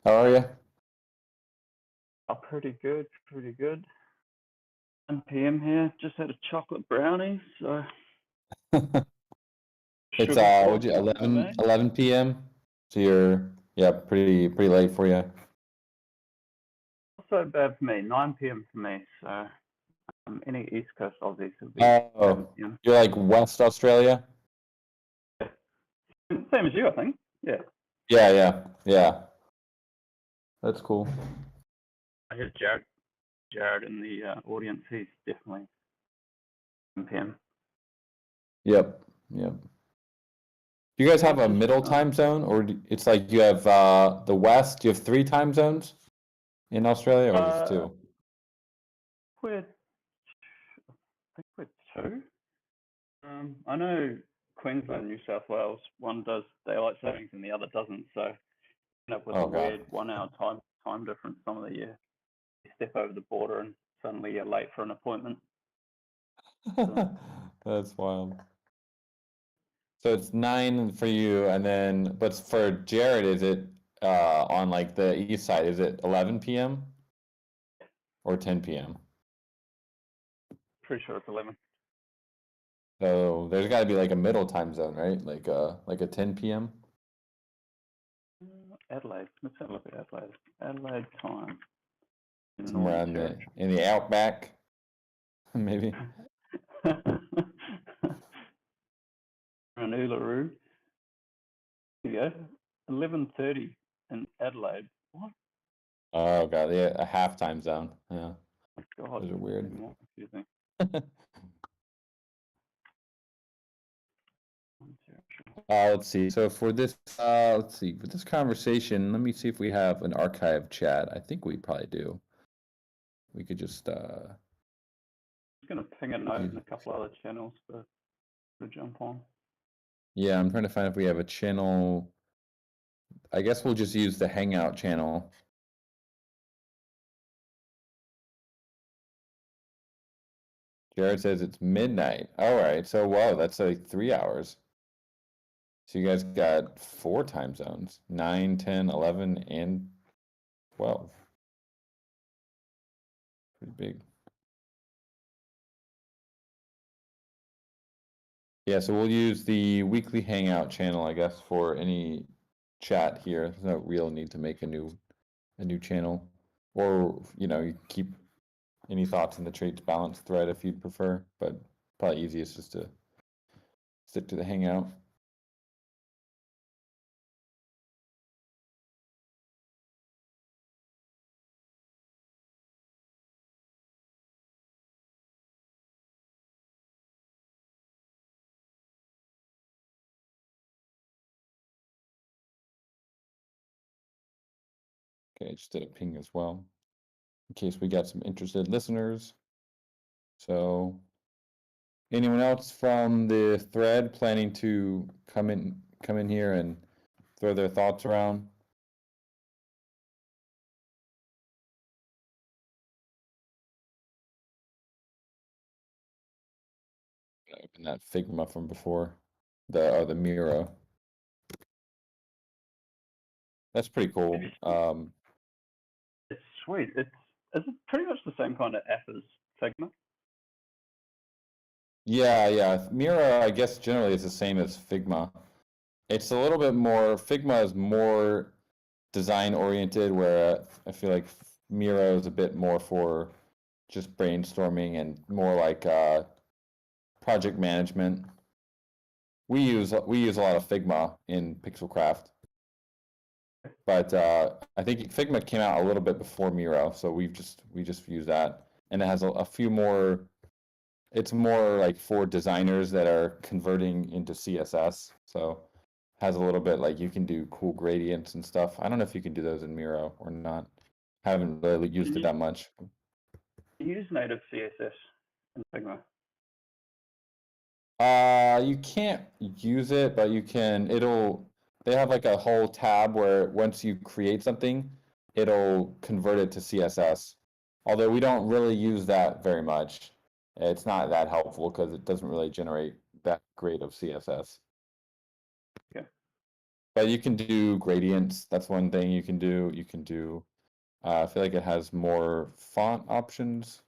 How are you? Oh, pretty good, pretty good. 1 p.m. here. Just had a chocolate brownie, so It's sugar would free, you no 11 p.m. So you're yeah, pretty late for you. Not so bad for me. 9 p.m. for me. So any East Coast Aussies would be 11 Oh, p.m. you're like West Australia? Same as you, I think. Yeah. Yeah. That's cool. I heard Jared in the audience. He's definitely 10 p.m. Yep. Do you guys I have was a just middle time zone, or it's like you have the West? You have three time zones in Australia, or just uh, two? we're I think we're two. I know Queensland, New South Wales, one does daylight savings and the other doesn't. So end up with a Oh God. weird 1 hour time difference some of the year. You step over the border and suddenly you're late for an appointment. So, That's wild. So it's 9 for you, and then, but for Jared, is it on like the east side? Is it 11 p.m. or 10 p.m.? pretty sure it's 11. So there's got to be like a middle time zone, right? Like a 10 p.m. Adelaide. Let's have a look at Adelaide. Adelaide time in Somewhere Northern in the Territory. outback, maybe. Around Uluru. Here you go. 11:30 in Adelaide. What? Oh God, yeah, a half time zone. Yeah, Oh my God. those are weird. Even more confusing. Let's see. So for this, let's see, for this conversation, let me see if we have an archive chat. I think we probably do. We could just I'm just going to ping a note in use, a couple other channels to jump on. yeah, I'm trying to find if we have a channel. I guess we'll just use the Hangout channel. Jared says it's midnight. All right, so wow, that's like 3 hours. So you guys got four time zones, 9, 10, 11, and 12. Pretty big. Yeah, so we'll use the weekly Hangout channel, I guess, for any chat here. There's no real need to make a new channel. Or, you know, you can keep any thoughts in the traits balance thread if you'd prefer, but probably easiest just to stick to the Hangout. Okay, just did a ping as well, in case we got some interested listeners. So, anyone else from the thread planning to come in here and throw their thoughts around? Open that Figma from before, the Miro. That's pretty cool. It's sweet. It's pretty much the same kind of app as Figma. Yeah. Miro, I guess generally is the same as Figma. It's a little bit more. Figma is more design oriented, where I feel like Miro is a bit more for just brainstorming and more like project management. We use a lot of Figma in Pixelcraft, but I think Figma came out a little bit before Miro, so we just use that, and it has a few more. It's more like for designers that are converting into CSS, so has a little bit like you can do cool gradients and stuff. I don't know if you can do those in Miro or not. Haven't really used it You that much. use native CSS in Figma. You can't use it, but you can. They have like a whole tab where once you create something, it'll convert it to CSS. Although we don't really use that very much. It's not that helpful because it doesn't really generate that great of CSS. Okay. But you can do gradients. That's one thing you can do. You can do. I feel like it has more font options,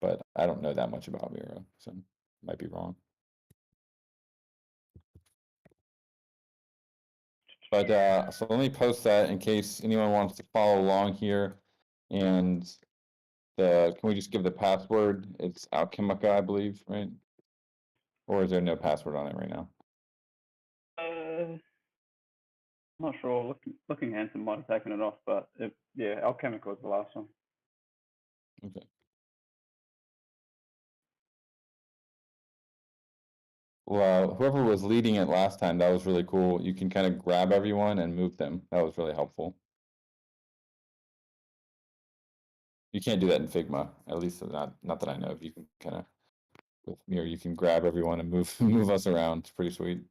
but I don't know that much about Miro, so might be wrong. But so let me post that in case anyone wants to follow along here. And can we just give the password? It's Alchemica, I believe, right? Or is there no password on it right now? I'm not sure. Looking handsome might have taken it off, but yeah, Alchemical was the last one. Okay. Well, whoever was leading it last time, that was really cool. You can kind of grab everyone and move them. That was really helpful. You can't do that in Figma, at least not that I know of. You can kind of with Mirror, you can grab everyone and move move us around. It's pretty sweet.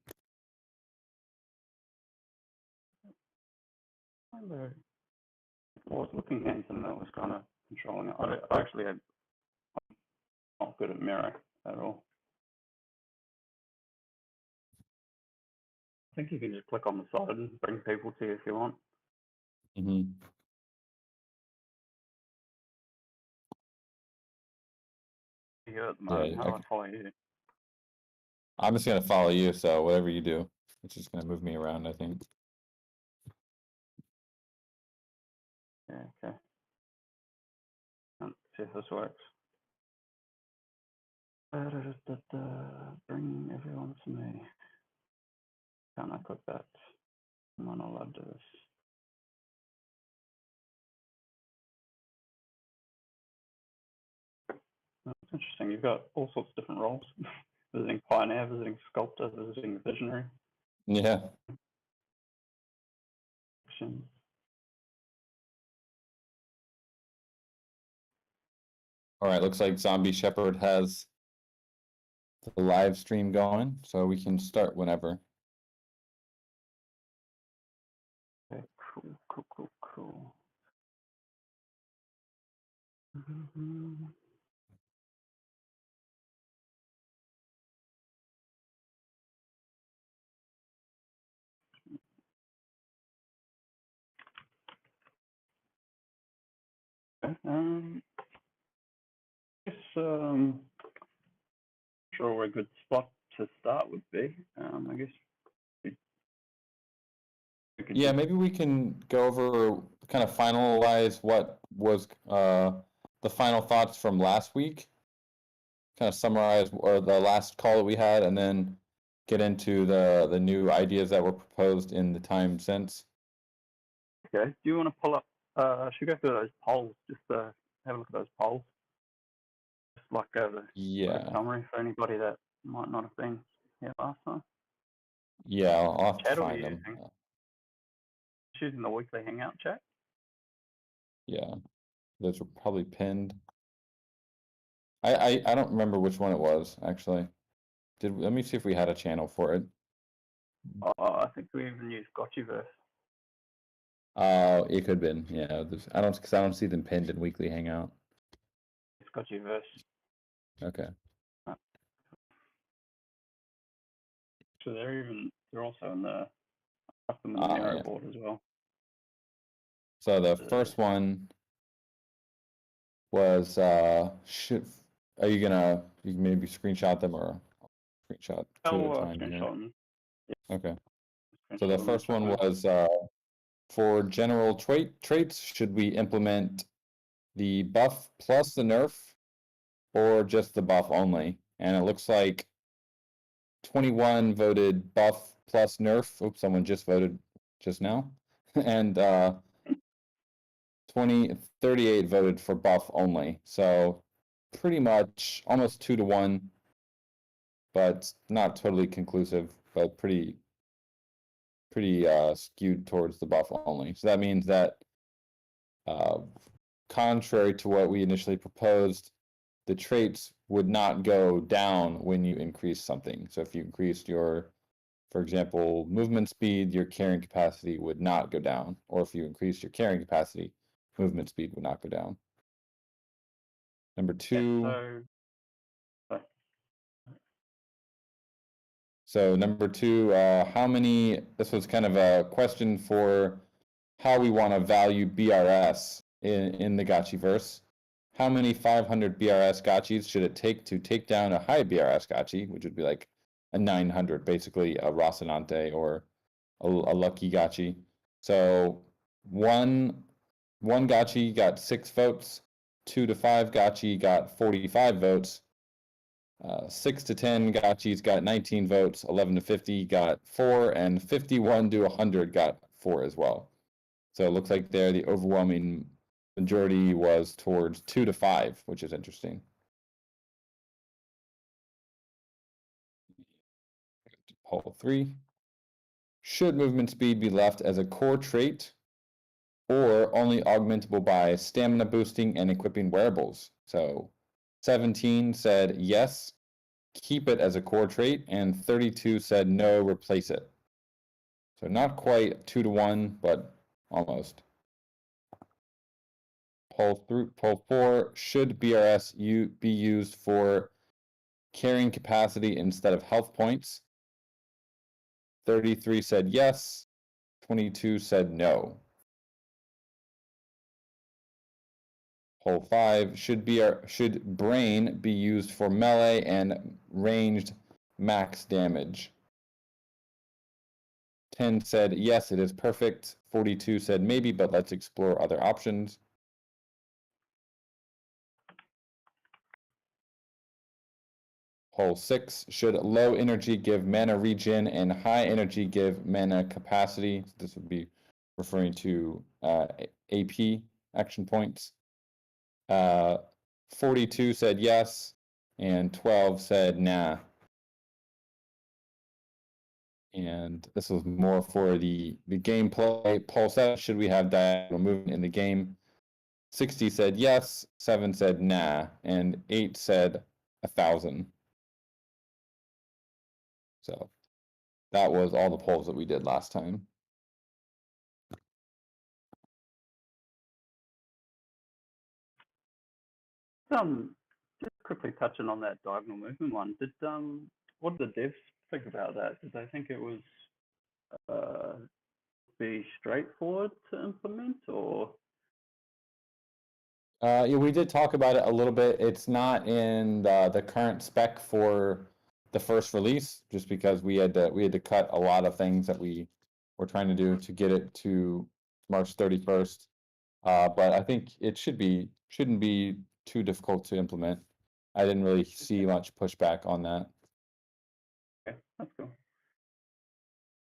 Well, was looking handsome that was kind of controlling it. I actually am not good at mirror at all. I think you can just click on the side and bring people to you if you want. Mm-hmm. You at the moment, Yeah, how do I follow you? I'm just gonna follow you, so whatever you do, it's just gonna move me around, I think. Yeah, okay. Let's see if this works. Bring everyone to me. Can I click that? I'm not allowed to do this. That's interesting. You've got all sorts of different roles. Visiting Pioneer, visiting Sculptor, visiting Visionary. Yeah. All right, looks like Zombie Shepherd has the live stream going, so we can start whenever. Okay, cool. Okay, guess sure where a good spot to start would be. I guess we could Yeah, just, maybe we can go over, kind of finalize what was the final thoughts from last week. Kind of summarize or the last call that we had, and then get into the new ideas that were proposed in the time since. okay. Do you want to pull up? Should we go through those polls? Just have a look at those polls. Just like a quick Yeah, summary for anybody that might not have been here last time. yeah, I'll have to Chat are find you them. using? Using the weekly Hangout chat. Yeah, those were probably pinned. I don't remember which one it was actually. Let me see if we had a channel for it. I think we even used Gotchiverse. It could have been. Yeah, I don't see them pinned in Weekly Hangout. It's Gotchiverse. Okay. So they're also in the Mirror Yeah. board as well. So the first one was are you can maybe screenshot them or screenshot two at a time here. Okay. So the first one was for general traits, should we implement the buff plus the nerf or just the buff only? And it looks like 21 voted buff plus nerf. Oops, someone just voted just now. And 38 voted for buff only. So pretty much almost 2-1, but not totally conclusive, but pretty skewed towards the buff only. So that means that contrary to what we initially proposed, the traits would not go down when you increase something. So if you increased your, for example, movement speed, your carrying capacity would not go down. Or if you increase your carrying capacity, movement speed would not go down. Number two. Yeah, So number 2, how many? This was kind of a question for how we want to value BRS in the Gotchiverse. How many 500 BRS Gachis should it take to take down a high BRS Gachi, which would be like a 900, basically a Rocinante or a lucky Gachi. So one Gachi got 6 votes, 2 to 5 Gachi got 45 votes, 6 to 10 Gachis got 19 votes, 11 to 50 got 4, and 51 to 100 got 4 as well. So it looks like there the overwhelming majority was towards 2 to 5, which is interesting. Poll 3. Should movement speed be left as a core trait or only augmentable by stamina boosting and equipping wearables? So 17 said yes, keep it as a core trait, and 32 said no, replace it. So not quite 2 to 1, but almost. Poll 4, should BRS be used for carrying capacity instead of health points? 33 said yes, 22 said no. Poll 5, should brain be used for melee and ranged max damage? 10 said yes, it is perfect. 42 said maybe, but let's explore other options. Poll 6, should low energy give mana regen and high energy give mana capacity? This would be referring to AP action points. 42 said yes, and 12 said nah. And this was more for the gameplay. Poll 7, should we have diagonal movement in the game? 60 said yes, 7 said nah, and 8 said 1,000. So that was all the polls that we did last time. Just quickly touching on that diagonal movement one. What did the devs think about that? Did they think it was be straightforward to implement, or? Yeah, we did talk about it a little bit. It's not in the current spec for the first release, just because we had to cut a lot of things that we were trying to do to get it to March 31st. But I think it shouldn't be too difficult to implement. I didn't really see much pushback on that. Okay, that's cool.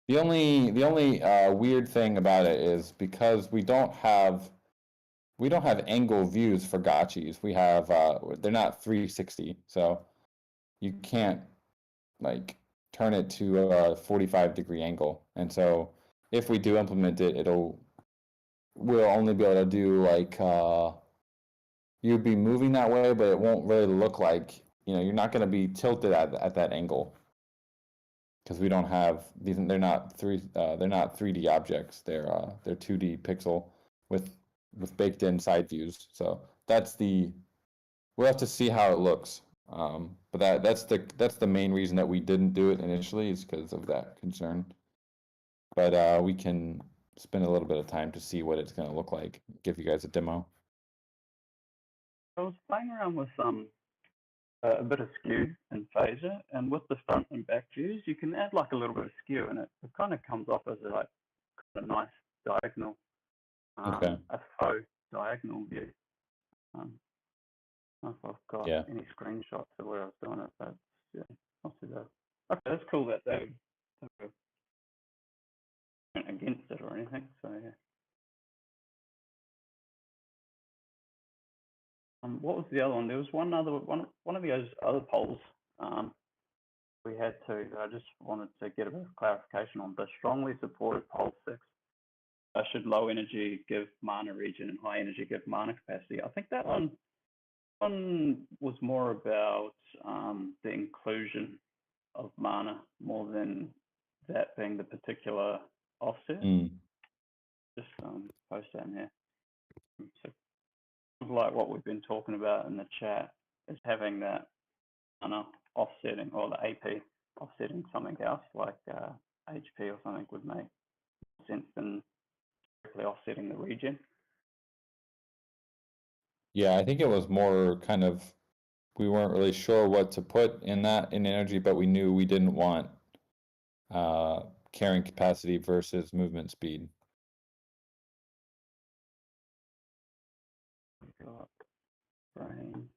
The only weird thing about it is because we don't have angle views for gotchis. We have they're not 360, so you can't like turn it to a 45-degree angle. And so if we do implement it, we'll only be able to do like you'd be moving that way, but it won't really look like, you're not going to be tilted at that angle, because we don't have these. They're not 3D objects. They're 2D pixel with baked in side views. So we'll have to see how it looks. But that's the main reason that we didn't do it initially, is because of that concern. But we can spend a little bit of time to see what it's going to look like. Give you guys a demo. I was playing around with a bit of skew in Phaser, and with the front and back views, you can add like a little bit of skew, and it kind of comes off as a nice diagonal, Okay. a faux diagonal view. I don't know if I've got any screenshots of where I was doing it, but yeah, not too bad. Okay, that's cool that they went against it or anything. So yeah. What was the other one? There was one of those other polls we had too. I just wanted to get a bit of clarification on the strongly supported poll 6. Should low energy give mana regen and high energy give mana capacity? I think that one was more about the inclusion of mana more than that being the particular offset. Just post that in here. So, like what we've been talking about in the chat is having that offsetting, or the AP offsetting something else like HP or something would make sense than directly offsetting the regen. Yeah, I think it was more kind of, we weren't really sure what to put in that in energy, but we knew we didn't want carrying capacity versus movement speed. Got brain.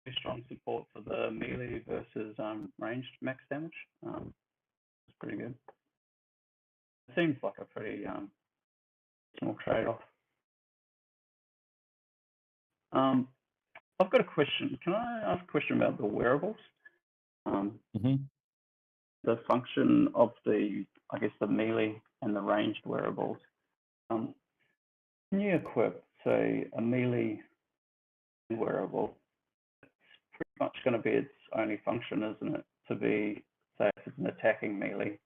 Very strong support for the melee versus ranged max damage. It's pretty good. It seems like a pretty small trade-off. I've got a question. Can I ask a question about the wearables? The function of the, I guess, the melee and the ranged wearables. Can you equip, say, a melee wearable? It's pretty much going to be its only function, isn't it? To be, say, if it's an attacking melee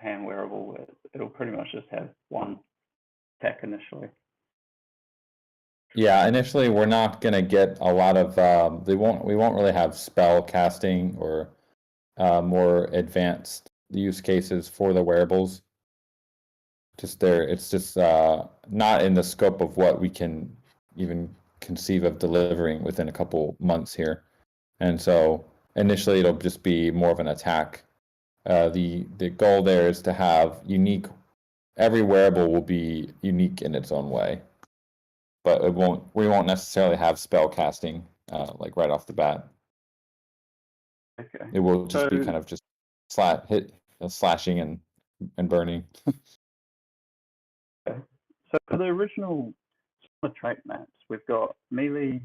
hand wearable, it'll pretty much just have one attack initially. Yeah, initially we're not gonna get a lot of we won't really have spell casting or more advanced use cases for the wearables. It's just not in the scope of what we can even conceive of delivering within a couple months here. And so initially it'll just be more of an attack. The goal there is to have every wearable will be unique in its own way. But we won't necessarily have spell casting like right off the bat. Okay. It will just be kind of just slashing and burning. Okay. So for the original trait maps, we've got melee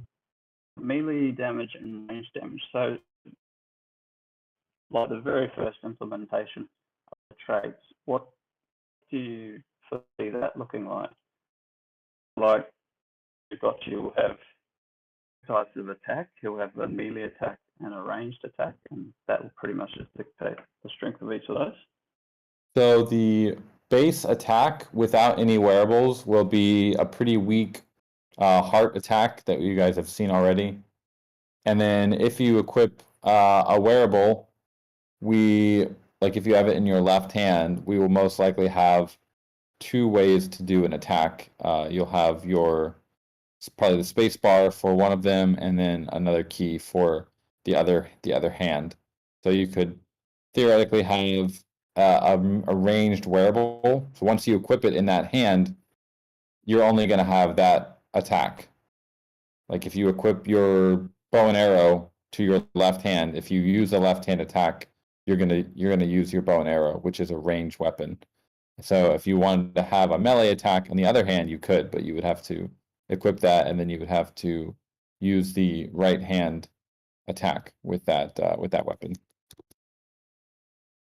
damage and range damage. So like the very first implementation of the traits, what do you foresee that looking like? Like Gotchi will have types of attack. He'll have a melee attack and a ranged attack, and that will pretty much just dictate the strength of each of those. So the base attack without any wearables will be a pretty weak heart attack that you guys have seen already. And then if you equip a wearable, if you have it in your left hand, we will most likely have two ways to do an attack. You'll have probably the space bar for one of them, and then another key for the other hand. So you could theoretically have a ranged wearable. So once you equip it in that hand, you're only going to have that attack. Like if you equip your bow and arrow to your left hand, if you use a left hand attack, you're gonna use your bow and arrow, which is a ranged weapon. So if you wanted to have a melee attack on the other hand, you could, but you would have to equip that, and then you would have to use the right hand attack with that weapon.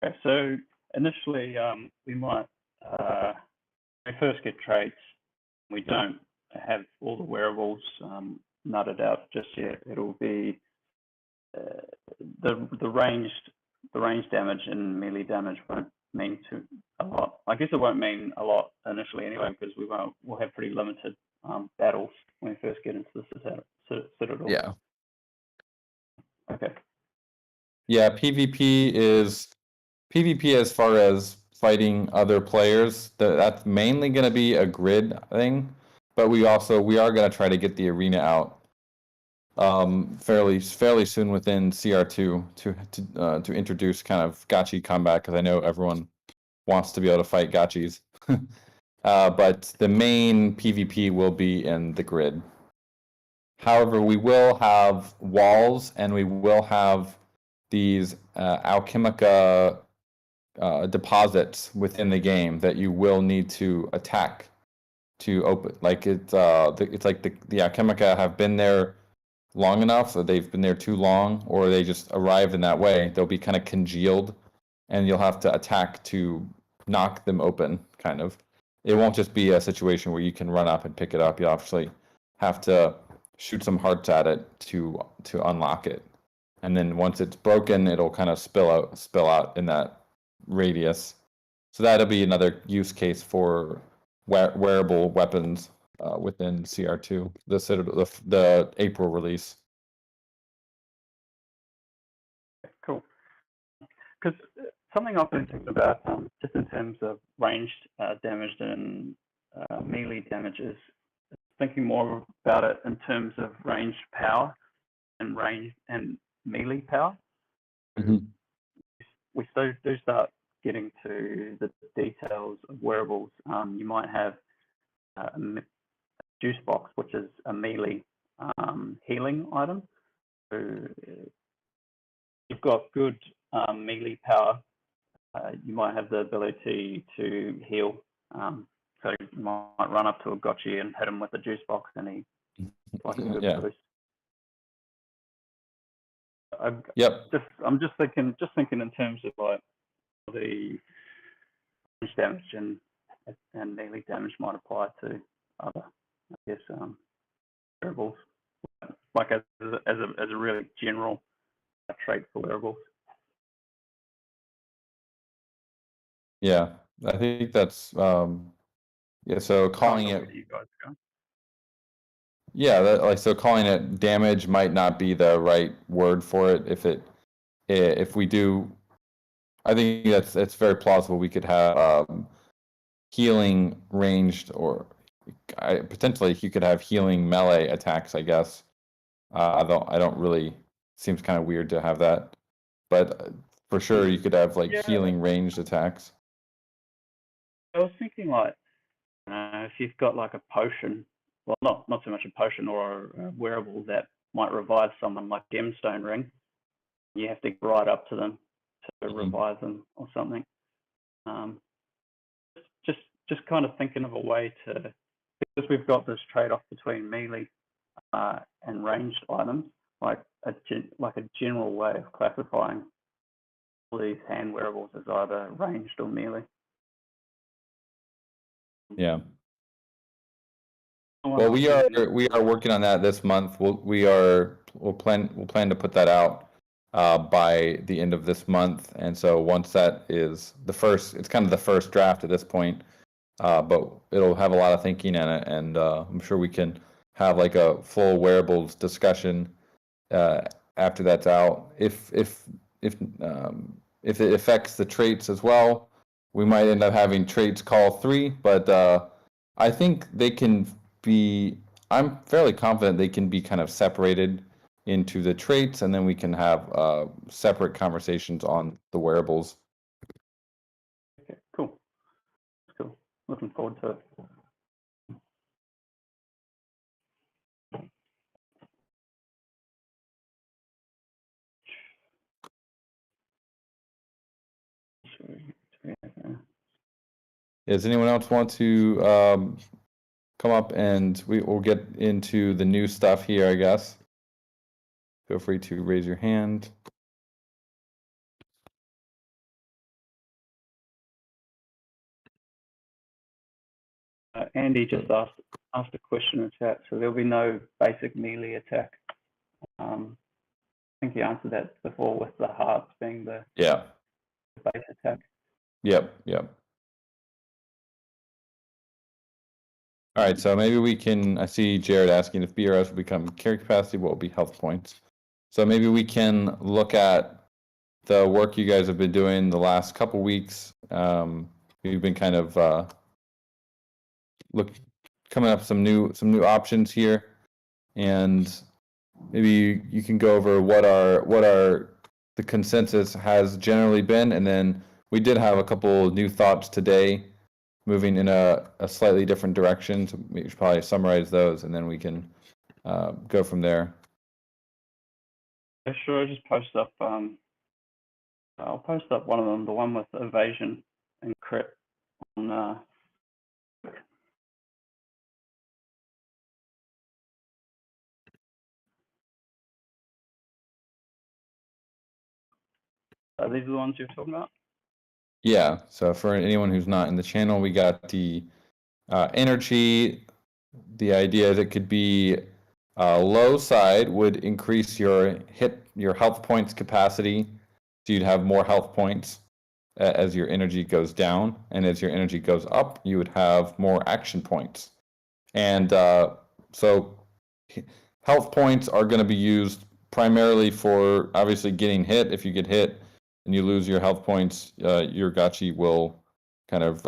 Okay, so initially we might when we first get traits, we don't have all the wearables nutted out just yet. It'll be the range damage and melee damage won't mean a lot. I guess it won't mean a lot initially anyway, because we'll have pretty limited battles when we first get into the Citadel. Yeah. Okay. Yeah, PvP as far as fighting other players. That's mainly going to be a grid thing, but we are going to try to get the arena out fairly soon within CR2 to introduce kind of Gachi combat, because I know everyone wants to be able to fight Gachis. But the main PvP will be in the grid. However, we will have walls, and we will have these Alchemica deposits within the game that you will need to attack to open. Like it's like the Alchemica have been there long enough, so they've been there too long, or they just arrived in that way. They'll be kind of congealed, and you'll have to attack to knock them open, kind of. It won't just be a situation where you can run up and pick it up. You obviously have to shoot some hearts at it to unlock it. And then once it's broken, it'll kind of spill out in that radius. So that'll be another use case for wearable weapons within CR2, the April release. because something I've been thinking about, just in terms of ranged damage and melee damages, thinking more about it in terms of ranged power and range and melee power. Mhm. We do start getting to the details of wearables. You might have a juice box, which is a melee healing item. So you've got good melee power. You might have the ability to heal. So you might run up to a Gotchi and hit him with a juice box, and he like a good Yeah. boost. Yep. I'm just thinking in terms of like the damage and melee damage might apply to other, I guess, wearables, like as a really general trait for wearables. Yeah, I think that's yeah. So calling it, You guys go. yeah, like so calling it damage might not be the right word for it. If we do, I think it's very plausible. We could have healing ranged, or potentially you could have healing melee attacks, I guess. I don't really, seems kind of weird to have that, but for sure you could have like healing ranged attacks. I was thinking like, if you've got like a potion, well, not so much a potion or a wearable that might revive someone, like Gemstone Ring, you have to get right up to them to revive them or something. Just kind of thinking of a way to, because we've got this trade-off between melee and ranged items, like a general way of classifying all these hand wearables as either ranged or melee. Yeah. Well, we are working on that this month. We'll plan to put that out by the end of this month. And so once that is it's kind of the first draft at this point, but it'll have a lot of thinking in it, and I'm sure we can have like a full wearables discussion after that's out. If it affects the traits as well, we might end up having traits call 3, but I think they can be, I'm fairly confident they can be kind of separated into the traits, and then we can have separate conversations on the wearables. Okay, cool. Cool. Looking forward to it. Does anyone else want to come up, and we'll get into the new stuff here, I guess. Feel free to raise your hand. Andy just asked a question in chat, so there'll be no basic melee attack. I think you answered that before with the hearts being the base attack. Yep. All right, so maybe we can, I see Jared asking if BRS will become carry capacity, what will be health points? So maybe we can look at the work you guys have been doing the last couple weeks. We've been kind of coming up some new options here, and maybe you can go over what our the consensus has generally been, and then we did have a couple new thoughts today, moving in a slightly different direction. So we should probably summarize those, and then we can go from there. Yeah, sure. I'll just post up. I'll post up one of them, the one with evasion and crit on. Are these the ones you're talking about? Yeah. So for anyone who's not in the channel, we got the energy. The idea is it could be low side would increase your health points capacity, so you'd have more health points as your energy goes down, and as your energy goes up, you would have more action points. And so health points are going to be used primarily for obviously getting hit. If you get hit, and you lose your health points, your Gachi will kind of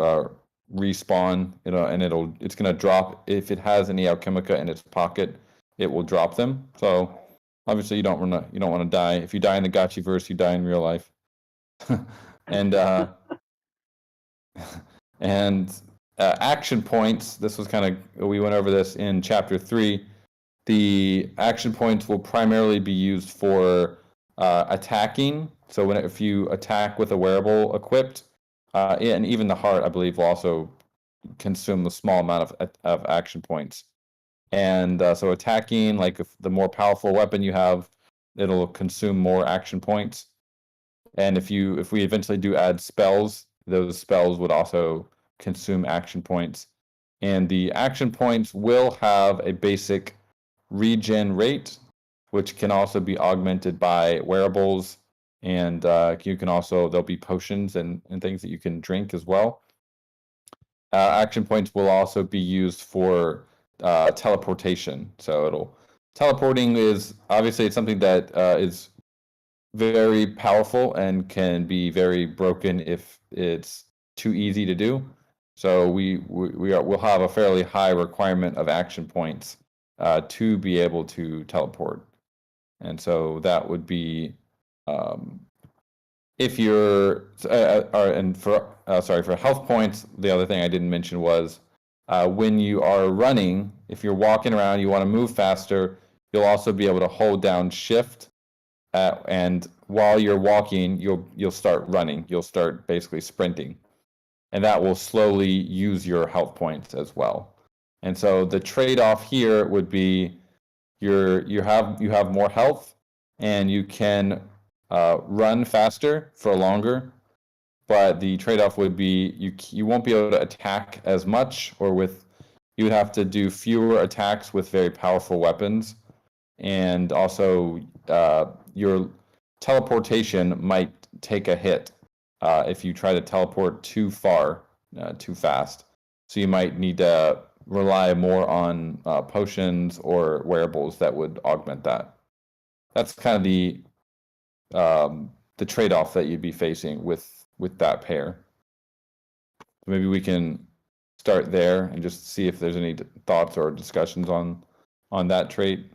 respawn, and it's gonna drop if it has any Alchemica in its pocket. It will drop them. So obviously you don't want to die. If you die in the Gotchiverse, you die in real life. and and action points. This was we went over this in chapter 3. The action points will primarily be used for attacking. So if you attack with a wearable equipped, and even the heart, I believe, will also consume a small amount of action points. And so attacking, like if the more powerful weapon you have, it'll consume more action points. And if we eventually do add spells, those spells would also consume action points. And the action points will have a basic regen rate, which can also be augmented by wearables. And you can also, there'll be potions and things that you can drink as well. Action points will also be used for teleportation. So teleporting is obviously it's something that is very powerful and can be very broken if it's too easy to do. So we'll have a fairly high requirement of action points to be able to teleport. And so that would be if you're for health points, the other thing I didn't mention was when you are running, if you're walking around, you want to move faster, you'll also be able to hold down shift, and while you're walking, you'll start running. You'll start basically sprinting, and that will slowly use your health points as well. And so the trade-off here would be you have more health, and you can run faster for longer, but the trade-off would be you won't be able to attack as much, you would have to do fewer attacks with very powerful weapons, and also your teleportation might take a hit if you try to teleport too far, too fast. So you might need to rely more on potions or wearables that would augment that. That's kind of the trade-off that you'd be facing with that pair. Maybe we can start there and just see if there's any thoughts or discussions on that trait.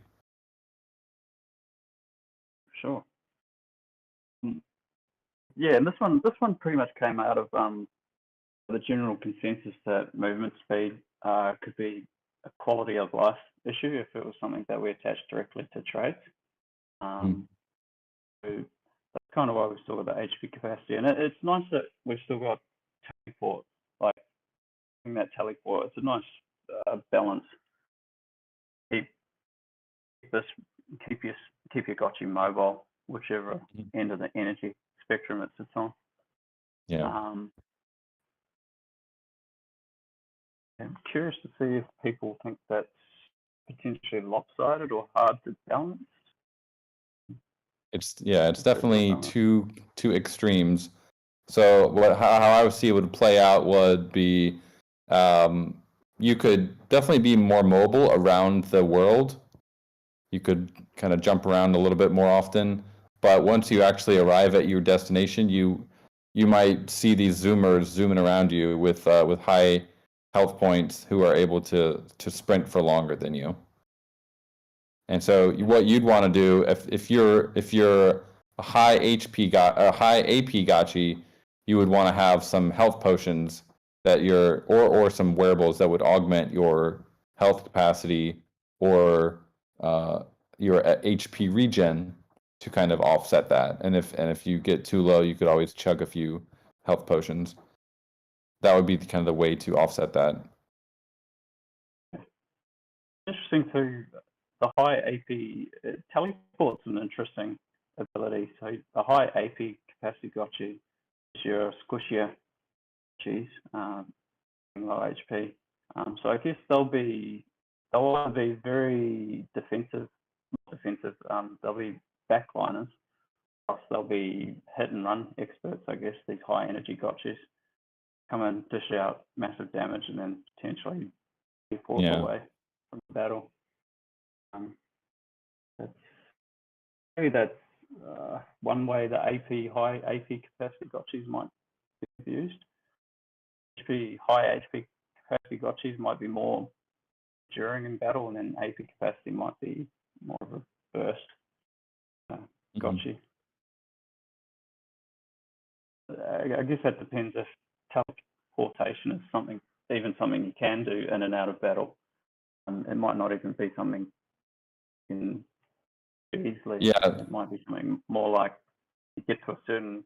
Sure. Yeah, and this one pretty much came out of the general consensus that movement speed could be a quality of life issue if it was something that we attached directly to traits. So that's kind of why we've still got the HP capacity, and it's nice that we've still got teleport. Like that teleport, it's a nice balance. Keep your Gotchi mobile, whichever end of the energy spectrum it sits on. Yeah. I'm curious to see if people think that's potentially lopsided or hard to balance. It's definitely two extremes. So how I would see it would play out would be you could definitely be more mobile around the world. You could kind of jump around a little bit more often, but once you actually arrive at your destination, you might see these zoomers zooming around you with high health points who are able to sprint for longer than you. And so what you'd want to do if you're a high AP Gachi, you would want to have some health potions that or some wearables that would augment your health capacity or your HP regen to kind of offset that. And if you get too low, you could always chug a few health potions. That would be kind of the way to offset that. Interesting too. The high AP teleport's an interesting ability. So the high AP capacity Gotchi is your squishier Gachis, low HP. So I guess they'll be very defensive. Not defensive. They'll be backliners. Plus they'll be hit and run experts. I guess these high energy Gotchis come and dish out massive damage and then potentially teleport away from the battle. That's one way the high AP capacity Gotchis might be used. High HP capacity Gotchis might be more during in battle, and then AP capacity might be more of a burst Gotchi. I guess that depends if teleportation is something you can do in and out of battle. It might not even be something you can easily. Yeah. It might be something more like you get to a certain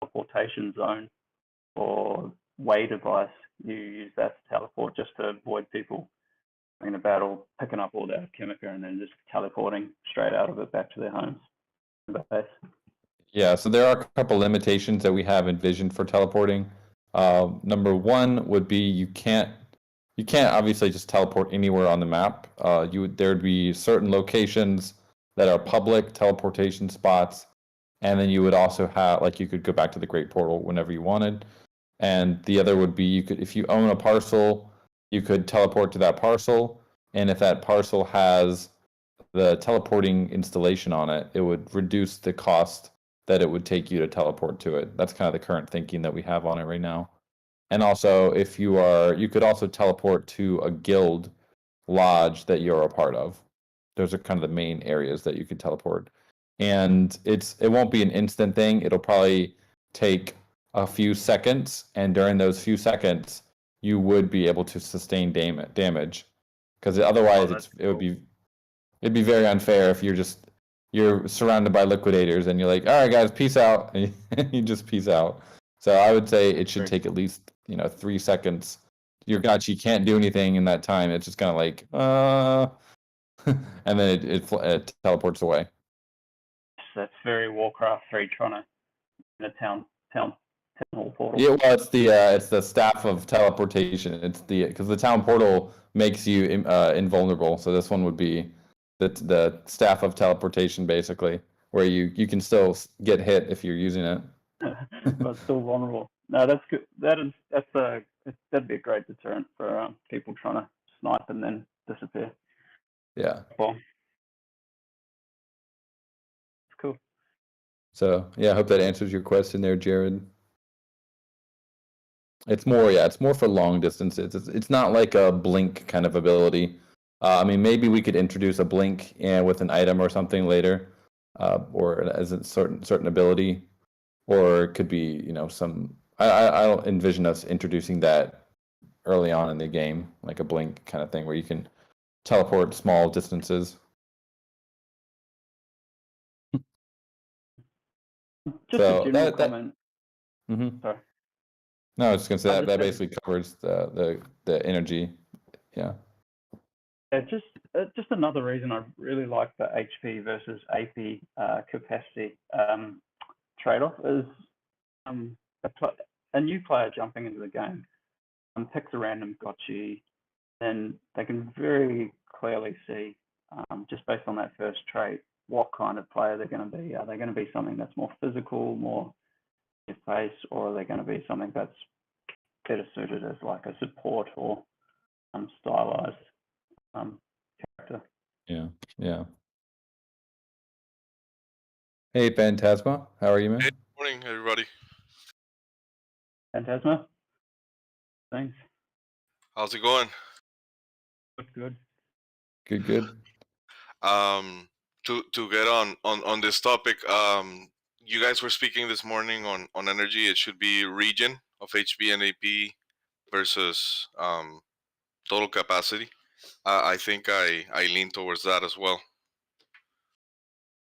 teleportation zone or way device, you use that to teleport just to avoid people in a battle picking up all their chemical and then just teleporting straight out of it back to their homes. Yeah, so there are a couple limitations that we have envisioned for teleporting. Number one would be you can't obviously just teleport anywhere on the map. There'd be certain locations that are public teleportation spots, and then you would also have, like, you could go back to the Great Portal whenever you wanted. And the other would be, if you own a parcel, you could teleport to that parcel, and if that parcel has the teleporting installation on it, it would reduce the cost that it would take you to teleport to it. That's kind of the current thinking that we have on it right now. And also, you could also teleport to a guild lodge that you're a part of. Those are kind of the main areas that you could teleport. And it won't be an instant thing. It'll probably take a few seconds, and during those few seconds, you would be able to sustain damage. Because otherwise, it'd be very unfair if you're surrounded by liquidators and you're like, all right, guys, peace out, and you just peace out. So I would say it should take at least 3 seconds. Your Gachi can't do anything in that time. It's just kind of like, and then it teleports away. That's very Warcraft 3 trying to in a town hall portal. Yeah, well, it's the staff of teleportation. It's because the town portal makes you invulnerable. So this one would be the staff of teleportation, basically, where you can still get hit if you're using it. But still vulnerable. No, that's good. That'd be a great deterrent for people trying to snipe and then disappear. Yeah. Bomb. It's cool. So yeah, I hope that answers your question there, Jared. It's more for long distances. It's not like a blink kind of ability. I mean, maybe we could introduce a blink with an item or something later, or as a certain ability, or it could be some. I don't envision us introducing that early on in the game, like a blink kind of thing where you can teleport small distances. Just a general comment. Sorry. No, I was just gonna say that basically covers the energy. Yeah. Yeah, just another reason I really like the HP versus AP capacity trade-off is a new player jumping into the game picks a random Gotchi, and they can very clearly see, just based on that first trait, what kind of player they're going to be. Are they going to be something that's more physical, more in your face, or are they going to be something that's better suited as like a support or stylized character? Yeah. Hey, Phantasma, how are you, man? Hey, morning, everybody. Phantasma, thanks. How's it going? Good. To get on this topic, you guys were speaking this morning on energy. It should be region of HP and AP versus total capacity. I think I lean towards that as well.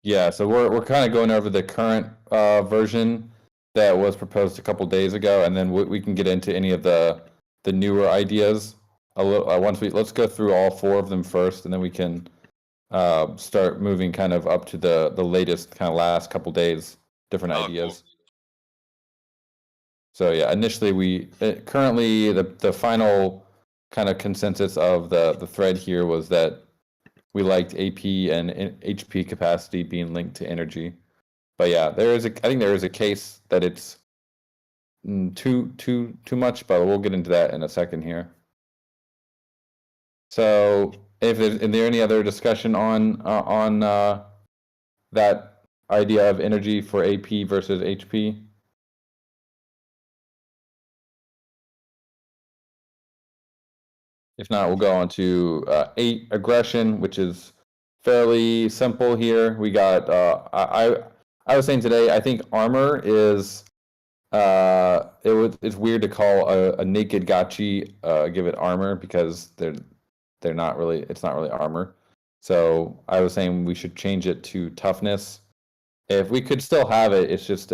Yeah, so we're kind of going over the current version that was proposed a couple days ago, and then we can get into any of the newer ideas a little. Let's go through all 4 of them first, and then we can start moving kind of up to the latest kind of last couple days, different ideas. Cool. So yeah, initially currently the final kind of consensus of the thread here was that we liked AP and HP capacity being linked to energy. But yeah, I think there is a case that it's too much, but we'll get into that in a second here. So, is there any other discussion on that idea of energy for AP versus HP? If not, we'll go on to 8 aggression, which is fairly simple here. We got I was saying today, I think armor is it's weird to call a naked Gachi give it armor because they're not really, it's not really armor. So I was saying we should change it to toughness. If we could still have it, it's just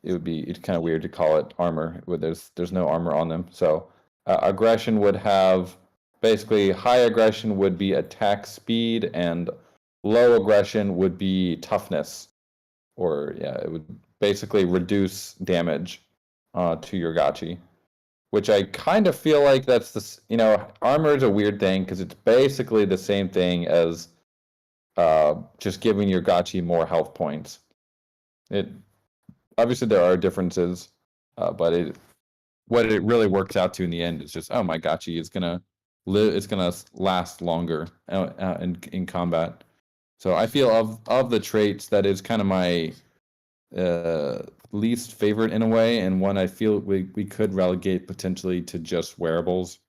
it's kind of weird to call it armor where there's no armor on them. So aggression would have basically high aggression would be attack speed and low aggression would be toughness, or yeah, it would basically reduce damage to your Gachi, which I kind of feel like that's this. Armor is a weird thing because it's basically the same thing as just giving your Gachi more health points. It obviously there are differences, but what it really works out to in the end is just, oh, my Gachi is gonna live, it's gonna last longer in combat. So I feel of the traits, that is kind of my least favorite in a way, and one I feel we could relegate potentially to just wearables,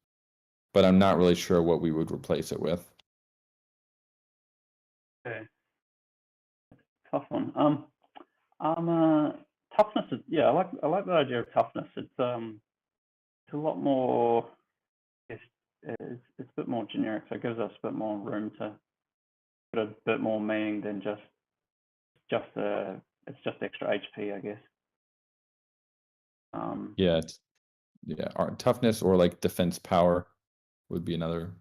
but I'm not really sure what we would replace it with. Okay. Tough one. Toughness is, yeah, I like the idea of toughness. It's a lot more. It's a bit more generic, so it gives us a bit more room to put a bit more meaning than just it's just extra HP, I guess. Toughness or like defense power would be another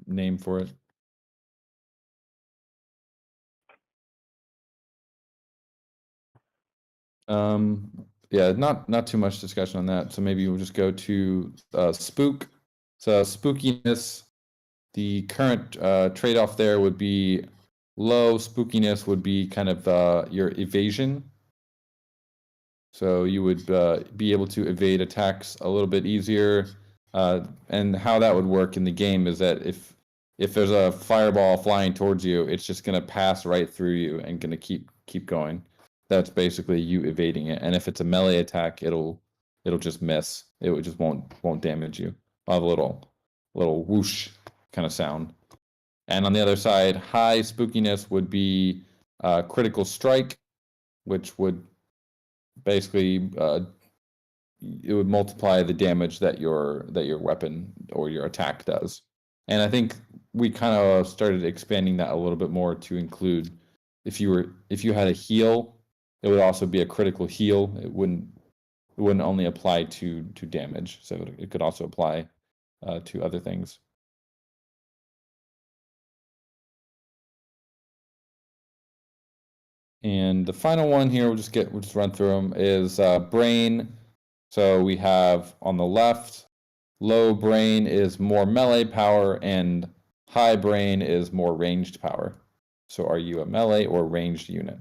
name for it. Not too much discussion on that. So maybe we'll just go to Spook. So spookiness, the current trade-off there would be low spookiness would be kind of your evasion. So you would be able to evade attacks a little bit easier. And how that would work in the game is that if there's a fireball flying towards you, it's just going to pass right through you and going to keep going. That's basically you evading it. And if it's a melee attack, it'll just miss. It just won't damage you. I'll have a little whoosh kind of sound. And on the other side, high spookiness would be critical strike, which would basically it would multiply the damage that your weapon or your attack does. And I think we kind of started expanding that a little bit more to include if you had a heal, it would also be a critical heal. It wouldn't only apply to damage, so it could also apply to other things. And the final one here, we'll just run through them, is brain. So we have on the left, low brain is more melee power and high brain is more ranged power. So are you a melee or ranged unit?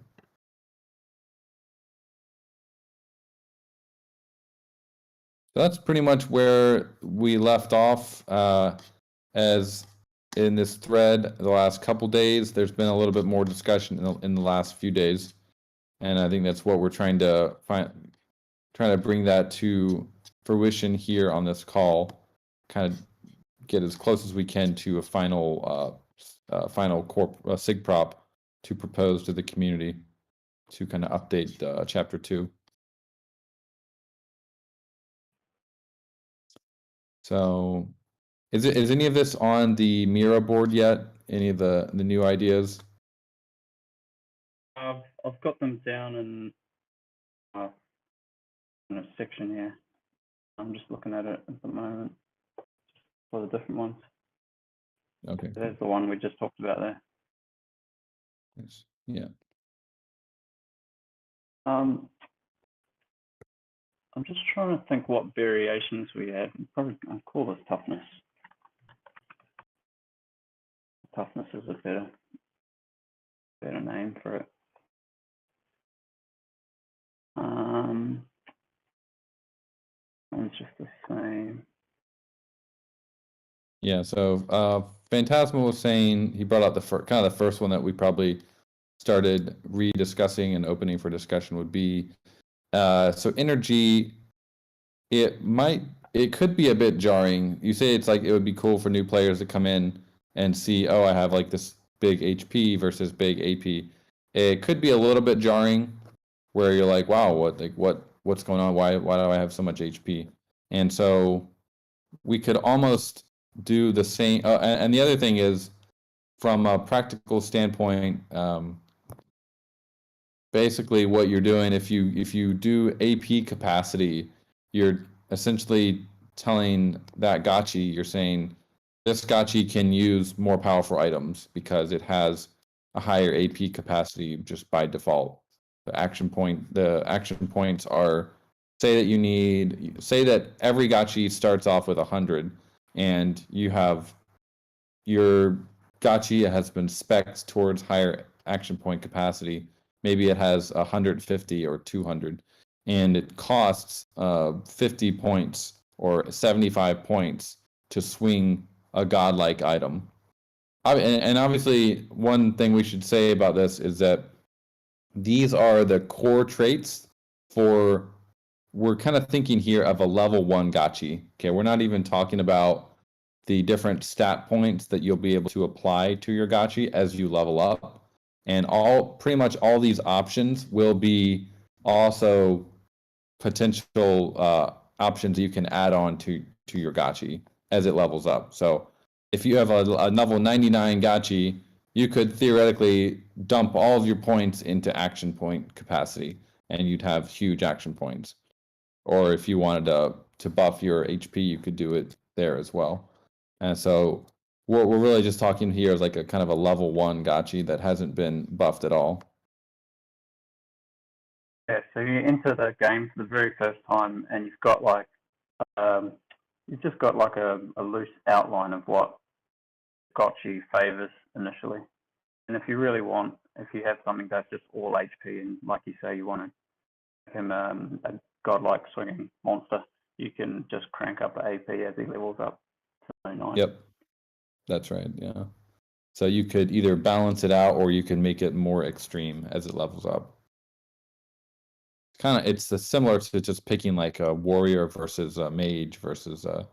So that's pretty much where we left off. As in this thread, the last couple days, there's been a little bit more discussion in the last few days, and I think that's what we're trying to bring that to fruition here on this call. Kind of get as close as we can to a final sig prop to propose to the community to kind of update chapter 2. So is any of this on the Mira board yet? Any of the new ideas? I've got them down in a section here. I'm just looking at it at the moment for the different ones. Okay. There's the one we just talked about there. Yes. Yeah. I'm just trying to think what variations we have. Probably I'll call this toughness. Toughness is a better name for it. It's just the same. Yeah. So Phantasma was saying, he brought out the first one that we probably started rediscussing and opening for discussion would be, so energy, it could be a bit jarring. You say it's like it would be cool for new players to come in and see, oh, I have like this big HP versus big AP. It could be a little bit jarring, where you're like, wow, what's going on? Why do I have so much HP? And so we could almost do the same. And the other thing is, from a practical standpoint, basically what you're doing, if you do AP capacity, you're essentially telling that Gachi, you're saying this Gachi can use more powerful items because it has a higher AP capacity just by default. The action points are, say that every Gachi starts off with 100, and you have your Gachi has been spec'd towards higher action point capacity. Maybe it has 150 or 200, and it costs 50 points or 75 points to swing a godlike item. And obviously, one thing we should say about this is that these are the core traits for, we're kind of thinking here of a level 1 Gachi. Okay, we're not even talking about the different stat points that you'll be able to apply to your Gachi as you level up. And pretty much all these options will be also potential options you can add on to your Gachi as it levels up. So if you have a level 99 Gachi, you could theoretically dump all of your points into action point capacity, and you'd have huge action points. Or if you wanted to buff your HP, you could do it there as well. And so what we're really just talking here is like a kind of a level 1 Gachi that hasn't been buffed at all. Yeah, so you enter the game for the very first time, and you've got like, you've just got like a loose outline of what Gotchi favors initially. And if you really want, if you have something that's just all HP, and like you say, you want to make him a godlike swinging monster, you can just crank up the AP as he levels up. So nice. Yep, that's right. Yeah. So you could either balance it out, or you can make it more extreme as it levels up. It's similar to just picking like a warrior versus a mage versus an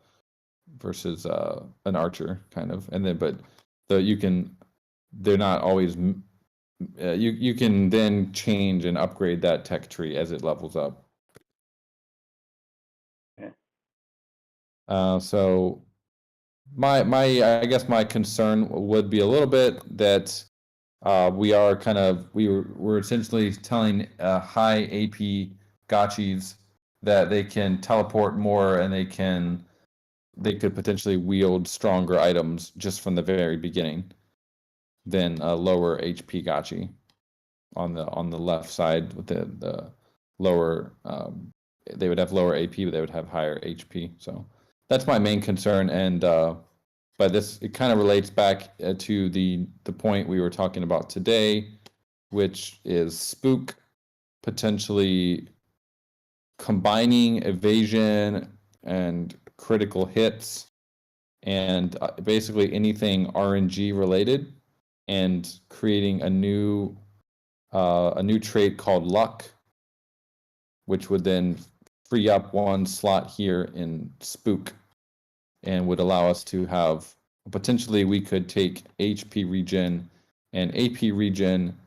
archer kind of, and then they're not always. You can then change and upgrade that tech tree as it levels up. Yeah. So I guess my concern would be a little bit that we're essentially telling high AP Gachis that they can teleport more, and they could potentially wield stronger items just from the very beginning than a lower HP Gachi on the left side with the lower. They would have lower AP, but they would have higher HP. So that's my main concern, and but it kind of relates back to the point we were talking about today, which is Spook potentially combining evasion and critical hits and basically anything RNG related, and creating a new trait called Luck, which would then free up one slot here in Spook, and would allow us to have, potentially we could take HP regen and AP regen,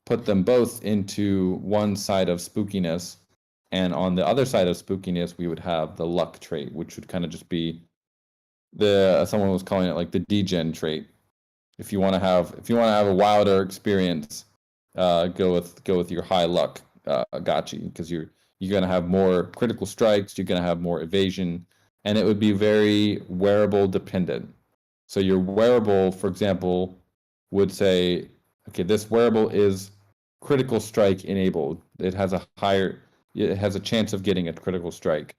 put them both into one side of spookiness, and on the other side of spookiness we would have the luck trait, which would kind of just be someone was calling it like the degen trait. If you want to have a wilder experience, go with your high luck Gachi, because you're going to have more critical strikes, you're going to have more evasion, and it would be very wearable dependent. So your wearable, for example, would say, okay, this wearable is critical strike enabled. It has a chance of getting a critical strike,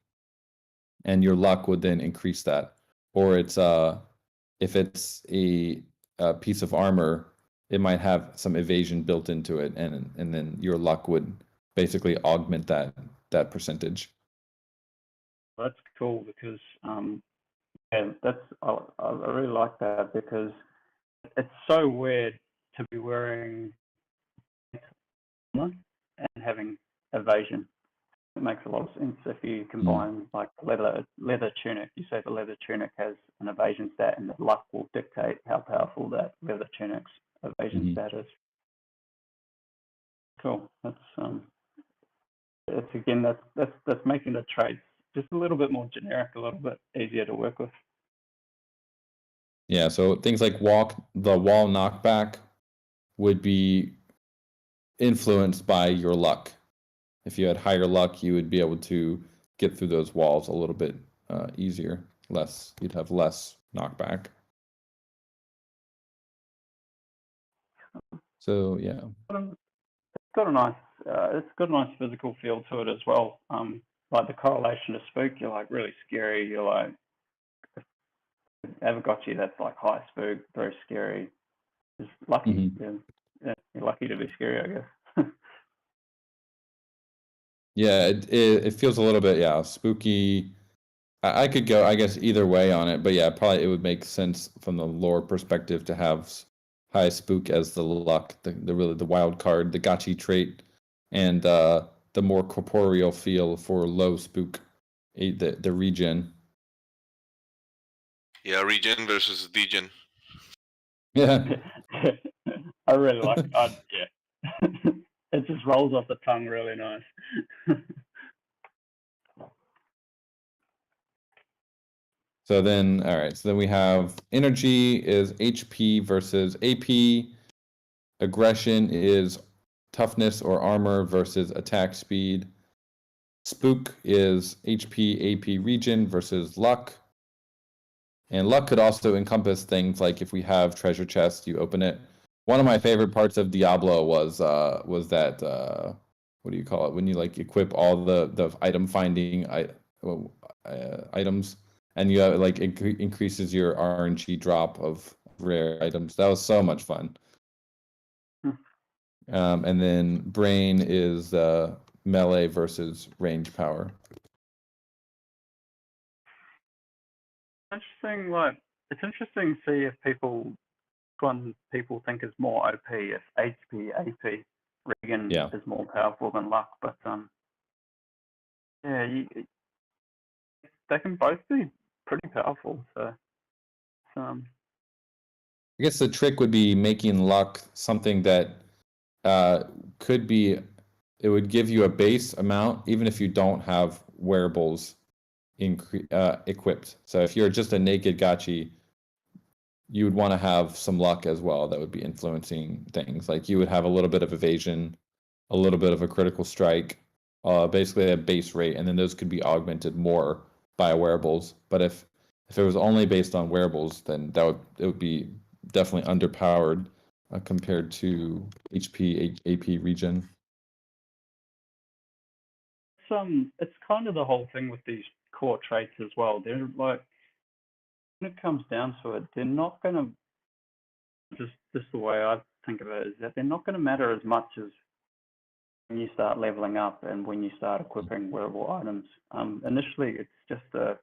and your luck would then increase that. Or it's if it's a piece of armor, it might have some evasion built into it, and then your luck would basically augment that percentage. That's cool, because I really like that, because it's so weird to be wearing and having evasion. It makes a lot of sense if you combine like leather tunic. You say the leather tunic has an evasion stat, and the luck will dictate how powerful that leather tunic's evasion stat is. Cool. That's again that's making the traits just a little bit more generic, a little bit easier to work with. Yeah, so things like the wall knockback would be influenced by your luck. If you had higher luck, you would be able to get through those walls a little bit easier. You'd have less knockback. So yeah, it's got a nice physical feel to it as well. Like the correlation to Spook, you're like really scary. You're like Aavegotchi, that's like high Spook, very scary. Just lucky. Yeah, you're lucky to be scary, I guess. Yeah, it feels a little bit spooky. I could go, I guess, either way on it, but yeah, probably it would make sense from the lore perspective to have high Spook as the luck, the wild card, the Gotchi trait, and the more corporeal feel for low Spook, the regen. Yeah, regen versus degen. Yeah. I really like it. Yeah. It just rolls off the tongue really nice. So then, all right. So then we have energy is HP versus AP. Aggression is toughness or armor versus attack speed. Spook is HP, AP, regen versus luck. And luck could also encompass things like if we have treasure chest, you open it. One of my favorite parts of Diablo was that what do you call it when you like equip all the item finding items, and you have like it increases your RNG drop of rare items. That was so much fun. And then brain is melee versus range power. Interesting. Like it's interesting to see if people think is more OP, if HP, AP, regen is more powerful than luck. But yeah, they can both be pretty powerful. So I guess the trick would be making luck something that could be, it would give you a base amount even if you don't have wearables equipped. So if you're just a naked Gotchi, you would want to have some luck as well that would be influencing things. Like you would have a little bit of evasion, a little bit of a critical strike, basically a base rate, and then those could be augmented more by wearables. But if it was only based on wearables, then it would be definitely underpowered compared to HP, AP regen. It's kind of the whole thing with these core traits as well. They're like, when it comes down to it, they're not going to, just the way I think of it is that they're not going to matter as much as when you start leveling up and when you start equipping wearable items. Initially, it's just a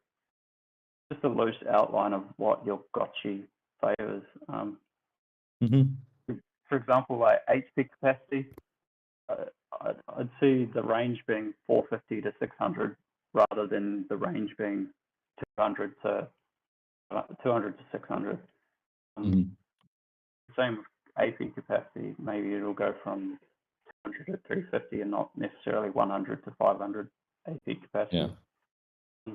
loose outline of what your Gotchi favors. For example, like HP capacity, I'd see the range being 450 to 600 rather than the range being 200 to 600. Same with AP capacity. Maybe it'll go from 200 to 350 and not necessarily 100 to 500 AP capacity. Yeah. I